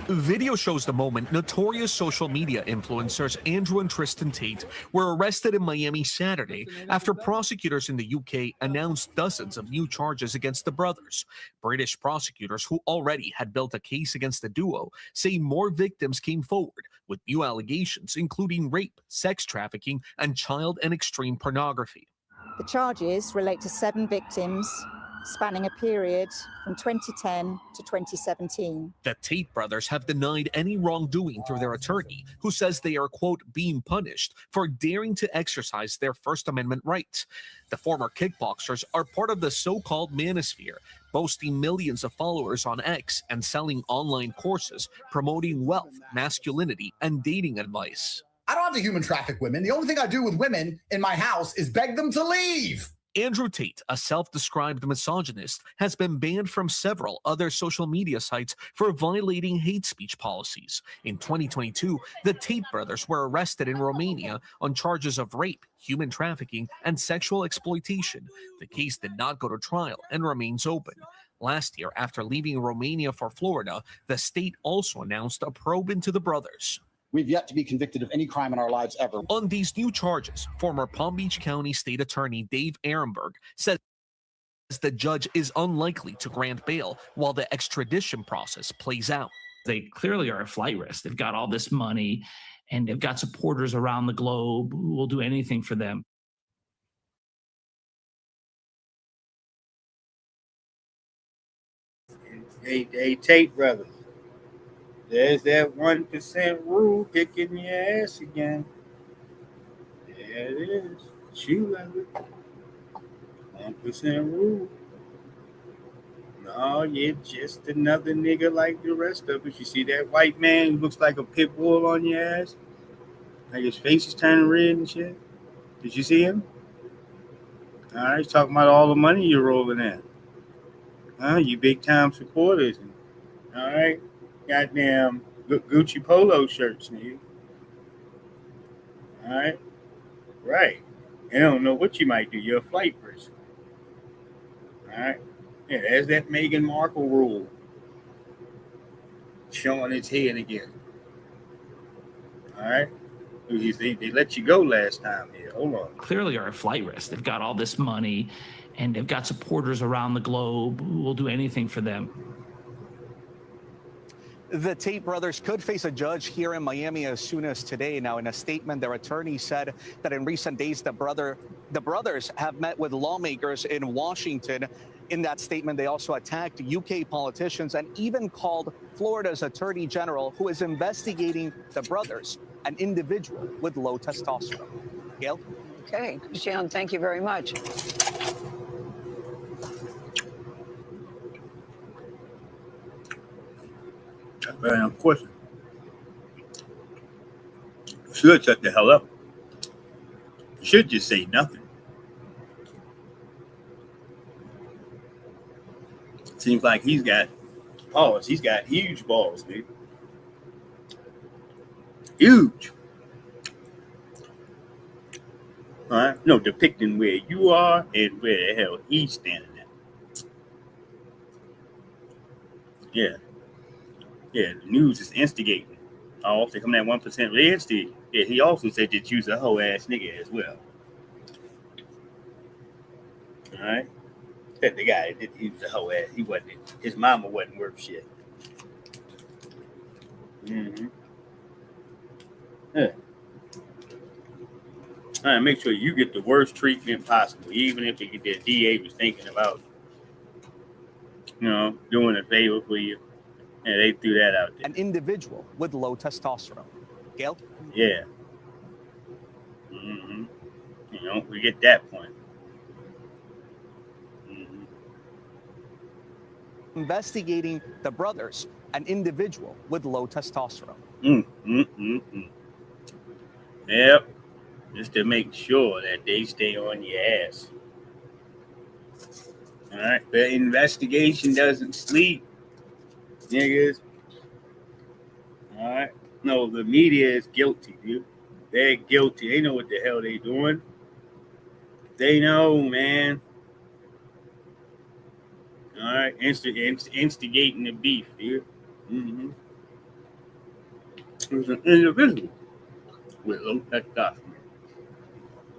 Speaker 15: Video shows the moment notorious social media influencers Andrew and Tristan Tate were arrested in Miami Saturday after prosecutors in the UK announced dozens of new charges against the brothers. British prosecutors who already had built a case against the duo say more victims came forward with new allegations including rape, sex trafficking, and child and extreme pornography.
Speaker 17: The charges relate to 7 victims spanning a period from 2010 to 2017.
Speaker 15: The Tate brothers have denied any wrongdoing through their attorney, who says they are, quote, being punished for daring to exercise their First Amendment rights. The former kickboxers are part of the so-called manosphere, boasting millions of followers on X and selling online courses promoting wealth, masculinity, and dating advice.
Speaker 18: I don't have to human traffic women. The only thing I do with women in my house is beg them to leave.
Speaker 15: Andrew Tate, a self-described misogynist, has been banned from several other social media sites for violating hate speech policies. In 2022, the Tate brothers were arrested in Romania on charges of rape, human trafficking, and sexual exploitation. The case did not go to trial and remains open. Last year, after leaving Romania for Florida, the state also announced a probe into the brothers.
Speaker 7: We've yet to be convicted of any crime in our lives ever.
Speaker 15: On these new charges, former Palm Beach County State Attorney Dave Ehrenberg says the judge is unlikely to grant bail while the extradition process plays out.
Speaker 20: They clearly are a flight risk. They've got all this money and they've got supporters around the globe who will do anything for them.
Speaker 2: Hey, Tate brothers. There's that 1% rule kicking your ass again. There it is. Shoe leather. 1% rule. No, you're just another nigga like the rest of us. You see that white man who looks like a pit bull on your ass? Like his face is turning red and shit? Did you see him? All right, he's talking about all the money you're rolling in. You big time supporters. All right, goddamn Gucci polo shirts, nigga. All right, right. I don't know what you might do. You're a flight person. All right. Yeah, there's that Meghan Markle rule showing its head again. All right. They let you go last time here. Hold on.
Speaker 20: Clearly are a flight risk. They've got all this money and they've got supporters around the globe who will do anything for them.
Speaker 5: The Tate brothers could face a judge here in Miami as soon as today. Now, in a statement, their attorney said that in recent days, the brothers have met with lawmakers in Washington. In that statement, they also attacked UK politicians and even called Florida's attorney general, who is investigating the brothers, an individual with low testosterone. Gail?
Speaker 21: Okay, Christian, thank you very much.
Speaker 2: Very unfortunate. Should shut the hell up. Should just say nothing. Seems like he's got balls. He's got huge balls, dude. Huge. All right. No, depicting where you are and where the hell he's standing at. Yeah. Yeah, the news is instigating. Also, coming at 1% red state. Yeah, he also said that you's a hoe ass nigga as well. All right. That the guy, he was a hoe ass. He wasn't. His mama wasn't worth shit. Mm-hmm. Yeah. All right, make sure you get the worst treatment possible, even if the DA was thinking about, doing a favor for you. Yeah, they threw that out there.
Speaker 5: An individual with low testosterone. Gail?
Speaker 2: Yeah. Mm-hmm. We get that point. Mm-hmm.
Speaker 5: Investigating the brothers, an individual with low testosterone.
Speaker 2: Yep. Just to make sure that they stay on your ass. All right. The investigation doesn't sleep. Niggas. All right. No, the media is guilty, dude. They're guilty. They know what the hell they doing. They know, man. All right. Instigating the beef, dude. Mm-hmm. It was an individual with low testosterone.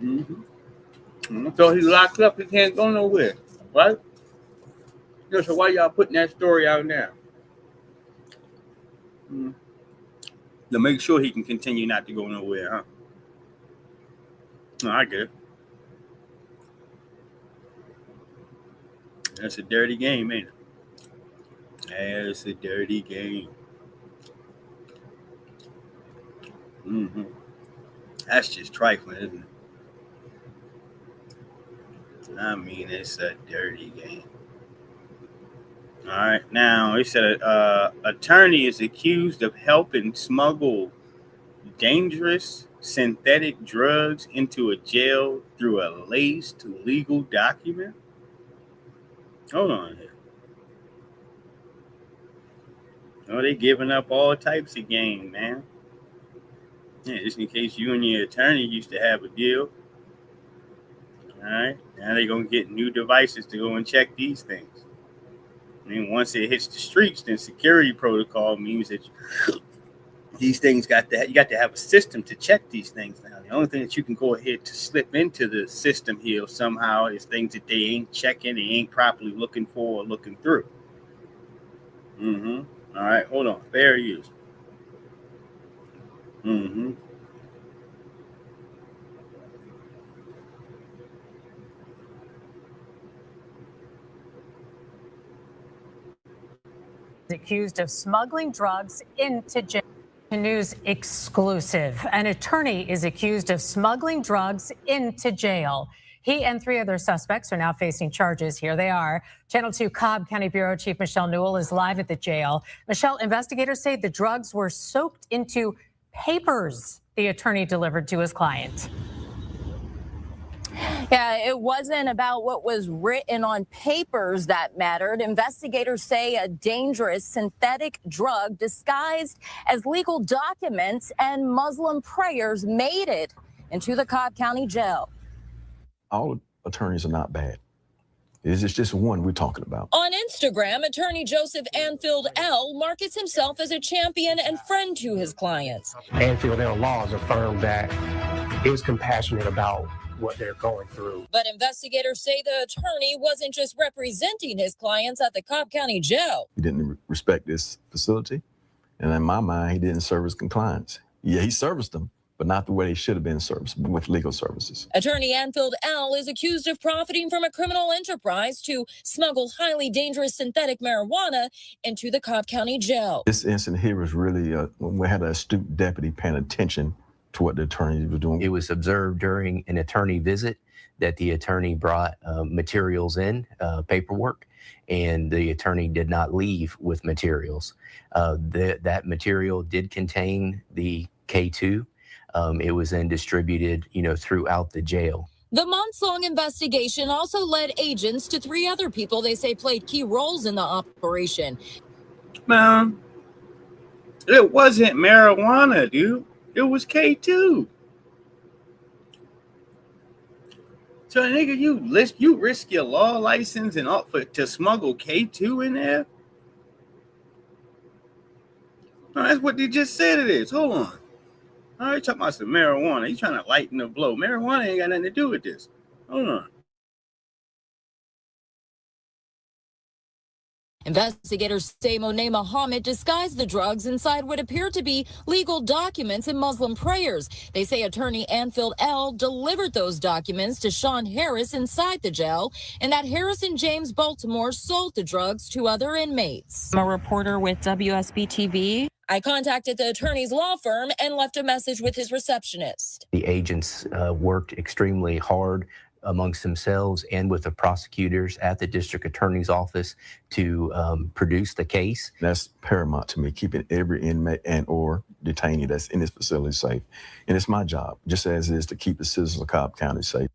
Speaker 2: Mm-hmm. So he's locked up. He can't go nowhere, right? So why y'all putting that story out now? To make sure he can continue not to go nowhere, huh? No, I get it. That's a dirty game, ain't it? That's a dirty game. Mm-hmm. That's just trifling, isn't it? I mean, it's a dirty game. All right. Now, he said attorney is accused of helping smuggle dangerous synthetic drugs into a jail through a laced legal document. Hold on here. Oh, they giving up all types of game, man. Yeah, just in case you and your attorney used to have a deal. All right. Now they're going to get new devices to go and check these things. I mean, once it hits the streets, then security protocol means that these things you got to have a system to check these things now. The only thing that you can go ahead to slip into the system here somehow is things that they ain't checking, they ain't properly looking for or looking through. All right, hold on. Fair use.
Speaker 13: Accused of smuggling drugs into jail. News exclusive. An attorney is accused of smuggling drugs into jail. He and 3 other suspects are now facing charges. Here they are. Channel 2 Cobb County Bureau Chief Michelle Newell is live at the jail. Michelle, investigators say the drugs were soaked into papers the attorney delivered to his client.
Speaker 16: Yeah, it wasn't about what was written on papers that mattered. Investigators say a dangerous synthetic drug disguised as legal documents and Muslim prayers made it into the Cobb County jail.
Speaker 19: All attorneys are not bad. It's just one we're talking about.
Speaker 22: On Instagram, attorney Joseph Anfield L. markets himself as a champion and friend to his clients.
Speaker 25: Anfield L. Law has affirmed that he was compassionate about what they're going through.
Speaker 22: But investigators say the attorney wasn't just representing his clients at the Cobb County jail.
Speaker 19: He didn't respect this facility, and in my mind, he didn't service clients. Yeah, he serviced them, but not the way they should have been serviced, with legal services.
Speaker 22: Attorney Anfield L. is accused of profiting from a criminal enterprise to smuggle highly dangerous synthetic marijuana into the Cobb County jail.
Speaker 19: This incident here was really, we had an astute deputy paying attention to what the attorney was doing.
Speaker 26: It was observed during an attorney visit that the attorney brought materials in, paperwork, and the attorney did not leave with materials. That material did contain the K2. It was then distributed, throughout the jail.
Speaker 22: The months-long investigation also led agents to 3 other people they say played key roles in the operation.
Speaker 2: Man, it wasn't marijuana, dude. It was K2. So, nigga, you risk your law license and up to smuggle K2 in there? No, that's what they just said it is. Hold on. All right, talking about some marijuana. You trying to lighten the blow. Marijuana ain't got nothing to do with this. Hold on.
Speaker 22: Investigators say Monet Mohammed disguised the drugs inside what appeared to be legal documents and Muslim prayers. They say attorney Anfield L. delivered those documents to Sean Harris inside the jail, and that Harris and James Baltimore sold the drugs to other inmates.
Speaker 27: I'm a reporter with WSB TV.
Speaker 22: I contacted the attorney's law firm and left a message with his receptionist.
Speaker 26: The agents worked extremely hard amongst themselves and with the prosecutors at the district attorney's office to produce the case.
Speaker 19: That's paramount to me, keeping every inmate and or detainee that's in this facility safe. And it's my job, just as it is to keep the citizens of Cobb County safe.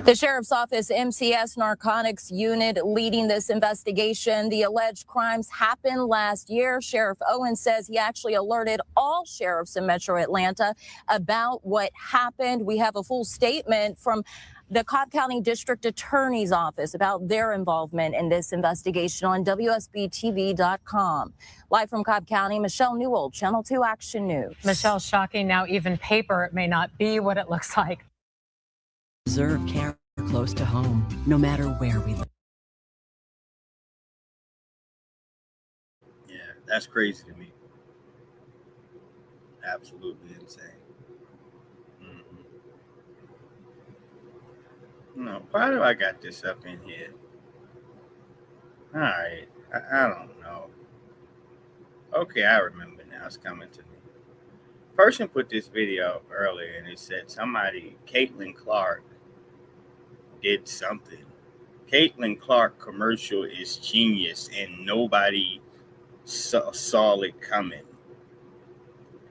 Speaker 16: The Sheriff's Office MCS Narcotics Unit leading this investigation. The alleged crimes happened last year. Sheriff Owen says he actually alerted all sheriffs in Metro Atlanta about what happened. We have a full statement from the Cobb County District Attorney's Office about their involvement in this investigation on WSBTV.com. Live from Cobb County, Michelle Newell, Channel 2 Action News.
Speaker 13: Michelle, shocking. Now even paper may not be what it looks like.
Speaker 28: Deserve care close to home, no matter where we live.
Speaker 2: Yeah, that's crazy to me. Absolutely insane. No, why do I got this up in here? All right, I don't know. Okay, I remember now. It's coming to me. Person put this video up earlier, and it said Caitlin Clark did something. Caitlin Clark commercial is genius, and nobody saw it coming.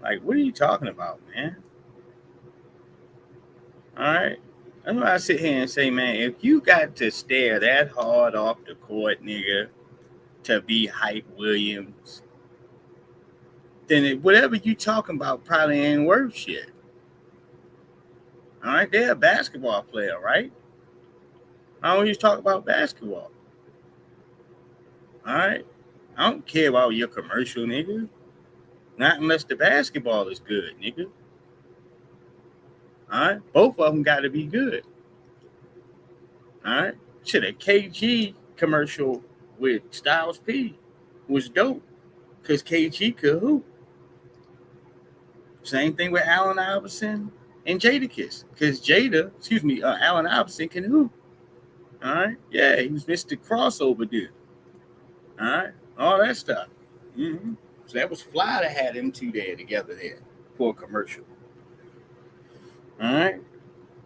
Speaker 2: Like, what are you talking about, man? All right. That's why I sit here and say, man, if you got to stare that hard off the court, nigga, to be Hype Williams, then whatever you talking about probably ain't worth shit. All right, they're a basketball player, right? I always talk about basketball. All right. I don't care about your commercial, nigga. Not unless the basketball is good, nigga. All right. Both of them got to be good. All right. Shit, a KG commercial with Styles P was dope because KG could hoop. Same thing with Allen Iverson and Jadakiss because Allen Iverson can hoop. All right. Yeah, he was Mr. Crossover dude. All right. All that stuff. Mm-hmm. So that was fly to have them two there together there for a commercial. All right.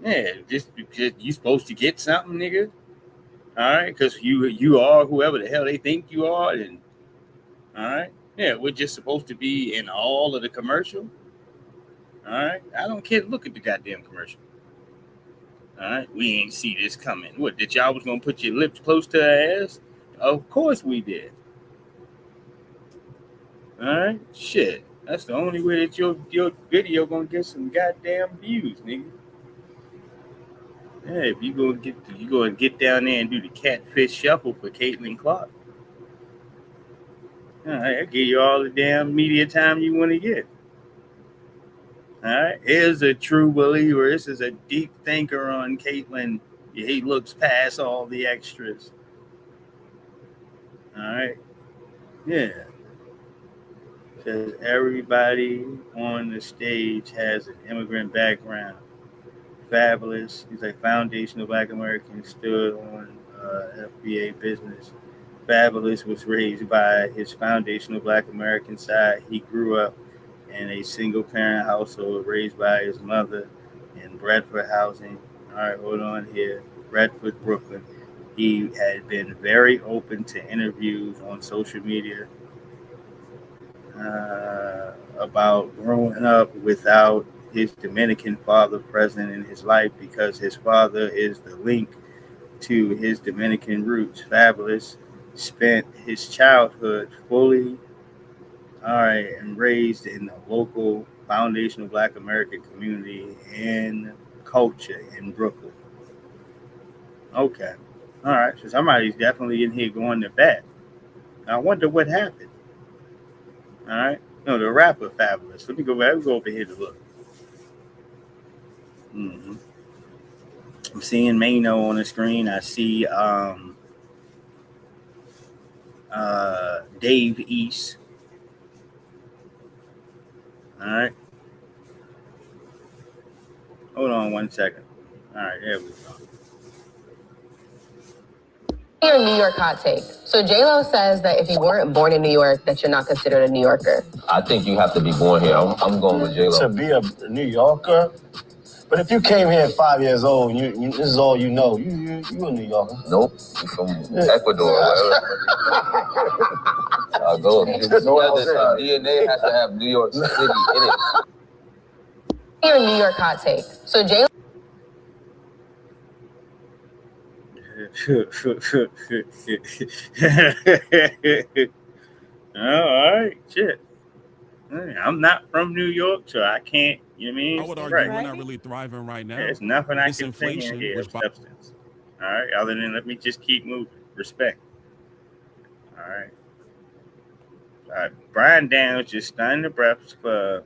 Speaker 2: Yeah, just because you supposed to get something, nigga. All right, because you are whoever the hell they think you are, and all right, yeah, we're just supposed to be in all of the commercial. All right, I don't care. Look at the goddamn commercial. All right, we ain't see this coming. What, did y'all was gonna put your lips close to her ass? Of course we did. All right, shit. That's the only way that your video gonna get some goddamn views, nigga. Yeah, if you gonna get down there and do the catfish shuffle for Caitlin Clark. All right, I'll give you all the damn media time you want to get. All right, here's a true believer. This is a deep thinker on Caitlin. He looks past all the extras. All right, yeah. Says everybody on the stage has an immigrant background. Fabulous. He's like foundational Black American stood on FBA business. Fabulous was raised by his foundational Black American side. He grew up in a single parent household raised by his mother in Bradford housing. All right, hold on here. Bradford, Brooklyn. He had been very open to interviews on social media about growing up without his Dominican father present in his life because his father is the link to his Dominican roots. Fabulous spent his childhood fully and raised in the local foundational Black American community and culture in Brooklyn. Okay. All right. So somebody's definitely in here going to bat. I wonder what happened. All right. No, the rapper Fabulous. Let me go back. We'll go over here to look. Mm-hmm. I'm seeing Mano on the screen. I see Dave East. All right. Hold on 1 second. All right, there we go.
Speaker 1: Your New York hot take. So J-Lo says that if you weren't born in New York, that you're not considered a New Yorker.
Speaker 6: I think you have to be born here. I'm going with J-Lo.
Speaker 8: To be a New Yorker? But if you came here at 5 years old, you this is all you know. You a New Yorker?
Speaker 6: Nope. You from Ecuador. I'll go. DNA has to have New York City in it.
Speaker 1: Your New York hot take. So J-Lo.
Speaker 2: All right, shit. I'm not from New York, so I can't. You know what I mean?
Speaker 9: I would argue we're not really thriving right now.
Speaker 2: There's nothing I
Speaker 9: This
Speaker 2: can say
Speaker 9: inflation,
Speaker 2: in here of
Speaker 9: which
Speaker 2: substance. All right, other than let me just keep moving. Respect. All right. All right. Brian Daniels just stunned the Breakfast Club.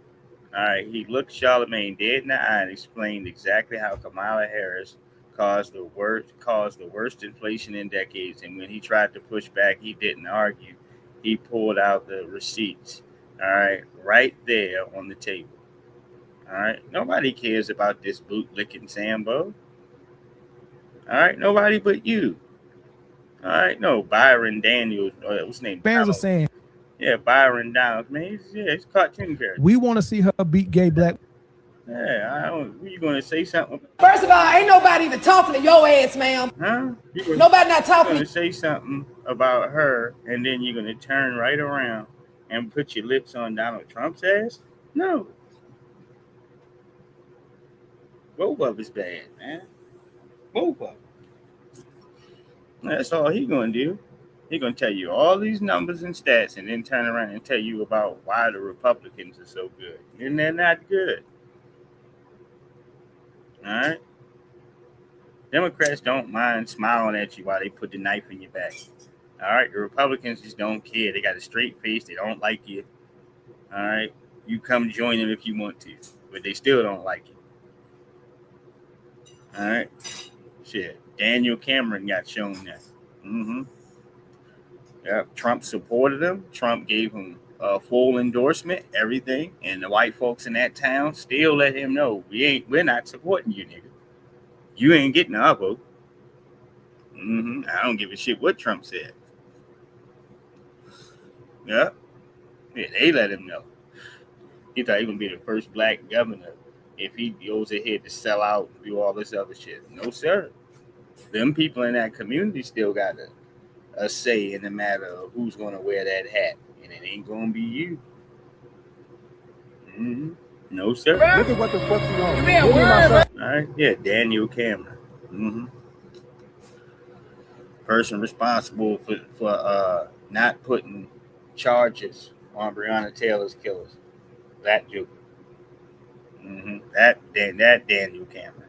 Speaker 2: All right, he looked Charlamagne dead in the eye and explained exactly how Kamala Harris caused the worst inflation in decades. And when he tried to push back, he didn't argue. He pulled out the receipts. All right there on the table. All right, nobody cares about this bootlicking Sambo. All right, nobody but you. All right, no, Byron Daniels. What's his name?
Speaker 10: Fans are saying,
Speaker 2: yeah, Byron Daniels. Man, he's cartoon character.
Speaker 10: we want to see her beat gay black.
Speaker 2: Yeah, were you going to say something?
Speaker 12: First of all, ain't nobody even talking to your ass, ma'am.
Speaker 2: Huh?
Speaker 12: Nobody not talking.
Speaker 2: You're going to say something about her, and then you're going to turn right around and put your lips on Donald Trump's ass? No. Both of us bad, man. Both of them. That's all he's going to do. He's going to tell you all these numbers and stats and then turn around and tell you about why the Republicans are so good. And they're not good. All right? Democrats don't mind smiling at you while they put the knife in your back. All right, the Republicans just don't care. They got a straight face. They don't like you. All right, you come join them if you want to, but they still don't like you. All right, shit. Daniel Cameron got shown that. Yep, Trump supported him. Trump gave him a full endorsement, everything, and the white folks in that town still let him know we're not supporting you, nigga. You ain't getting our vote. I don't give a shit what Trump said. Yeah, they let him know. He thought he was gonna be the first black governor if he goes ahead to sell out and do all this other shit. No, sir. Them people in that community still got a say in the matter of who's gonna wear that hat, and it ain't gonna be you. No, sir.
Speaker 3: Look at what the fuck you on. Give me my son.
Speaker 2: All right, yeah, Daniel Cameron. Person responsible for not putting charges on Breonna Taylor's killers. That Joker. That Daniel Cameron.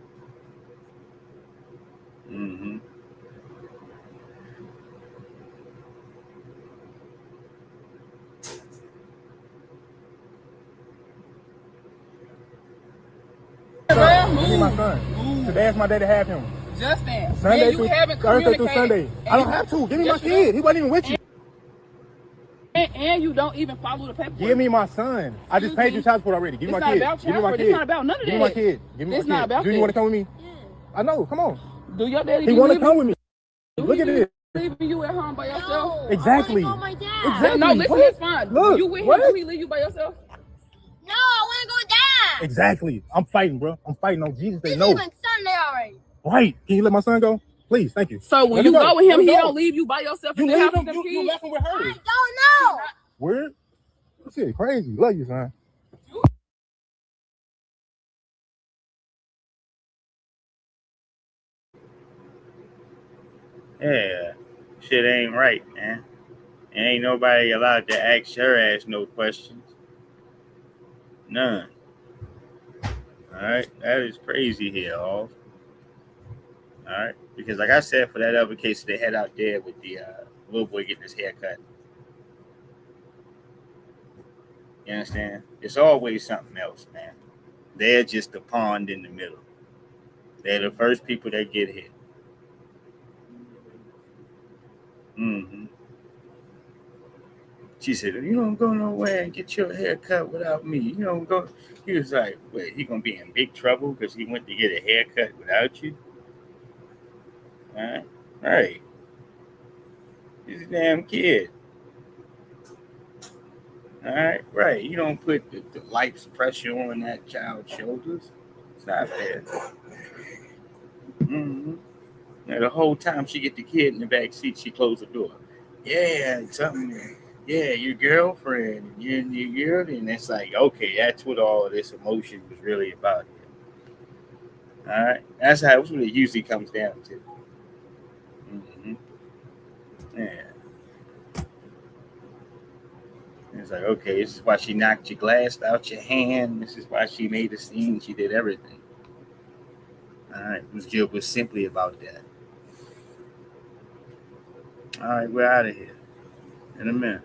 Speaker 3: Give me my son. Today is my day to have him.
Speaker 12: Just dance.
Speaker 3: Sunday
Speaker 12: You
Speaker 3: through
Speaker 12: haven't
Speaker 3: Thursday through
Speaker 12: communicated.
Speaker 3: Sunday. I don't have to. Give me my kid. He wasn't even with you.
Speaker 12: And you don't even follow the paperwork.
Speaker 3: Give me my son. I just paid you child support already. Give me my kid. Give me my kid.
Speaker 12: It's not about none of that.
Speaker 3: Give me my kid. Give me my kid.
Speaker 12: It's not about
Speaker 3: Do you want to come with me? I know. Come on.
Speaker 12: Do your daddy
Speaker 3: He want to come with me. Look at this.
Speaker 12: leaving you at home by yourself?
Speaker 3: Exactly.
Speaker 12: Exactly. No, listen, it's fine.
Speaker 3: Look,
Speaker 12: You with him?
Speaker 3: what?
Speaker 12: Do he leave you by yourself?
Speaker 4: No, I want to go with Dad.
Speaker 3: Exactly. I'm fighting, bro. I'm fighting on Jesus. They
Speaker 4: He's
Speaker 3: know.
Speaker 4: leaving Sunday already.
Speaker 3: Right. Can you let my son go? Please. Thank you.
Speaker 12: So when
Speaker 3: Let
Speaker 12: you
Speaker 3: me
Speaker 12: go with him,
Speaker 3: Let me
Speaker 12: he
Speaker 3: go.
Speaker 12: don't leave you by yourself.
Speaker 3: You
Speaker 12: in the
Speaker 3: leave
Speaker 12: house
Speaker 3: him.
Speaker 12: with them
Speaker 3: You
Speaker 12: kids?
Speaker 3: left him with her.
Speaker 4: I don't know.
Speaker 3: Where? This shit crazy. Love you, son.
Speaker 2: Yeah, shit ain't right, man. And ain't nobody allowed to ask her ass no questions. None. Alright, that is crazy here, all. Alright, because like I said, for that other case they had out there with the little boy getting his hair cut. You understand? It's always something else, man. They're just the pond in the middle. They're the first people that get hit. She said, "You don't go nowhere and get your hair cut without me. You don't go." He was like, "Wait, he gonna be in big trouble because he went to get a haircut without you?" All right, right. He's a damn kid. All right, right. You don't put the life's pressure on that child's shoulders. It's not fair. Now, the whole time she get the kid in the back seat, she closed the door. Yeah, something. Yeah, your girlfriend, and your girl, and it's like, okay, that's what all of this emotion was really about. All right, that's what it usually comes down to. Yeah, it's like, okay, this is why she knocked your glass out your hand. This is why she made the scene. She did everything. All right, this joke was simply about that. All right, we're out of here in a minute.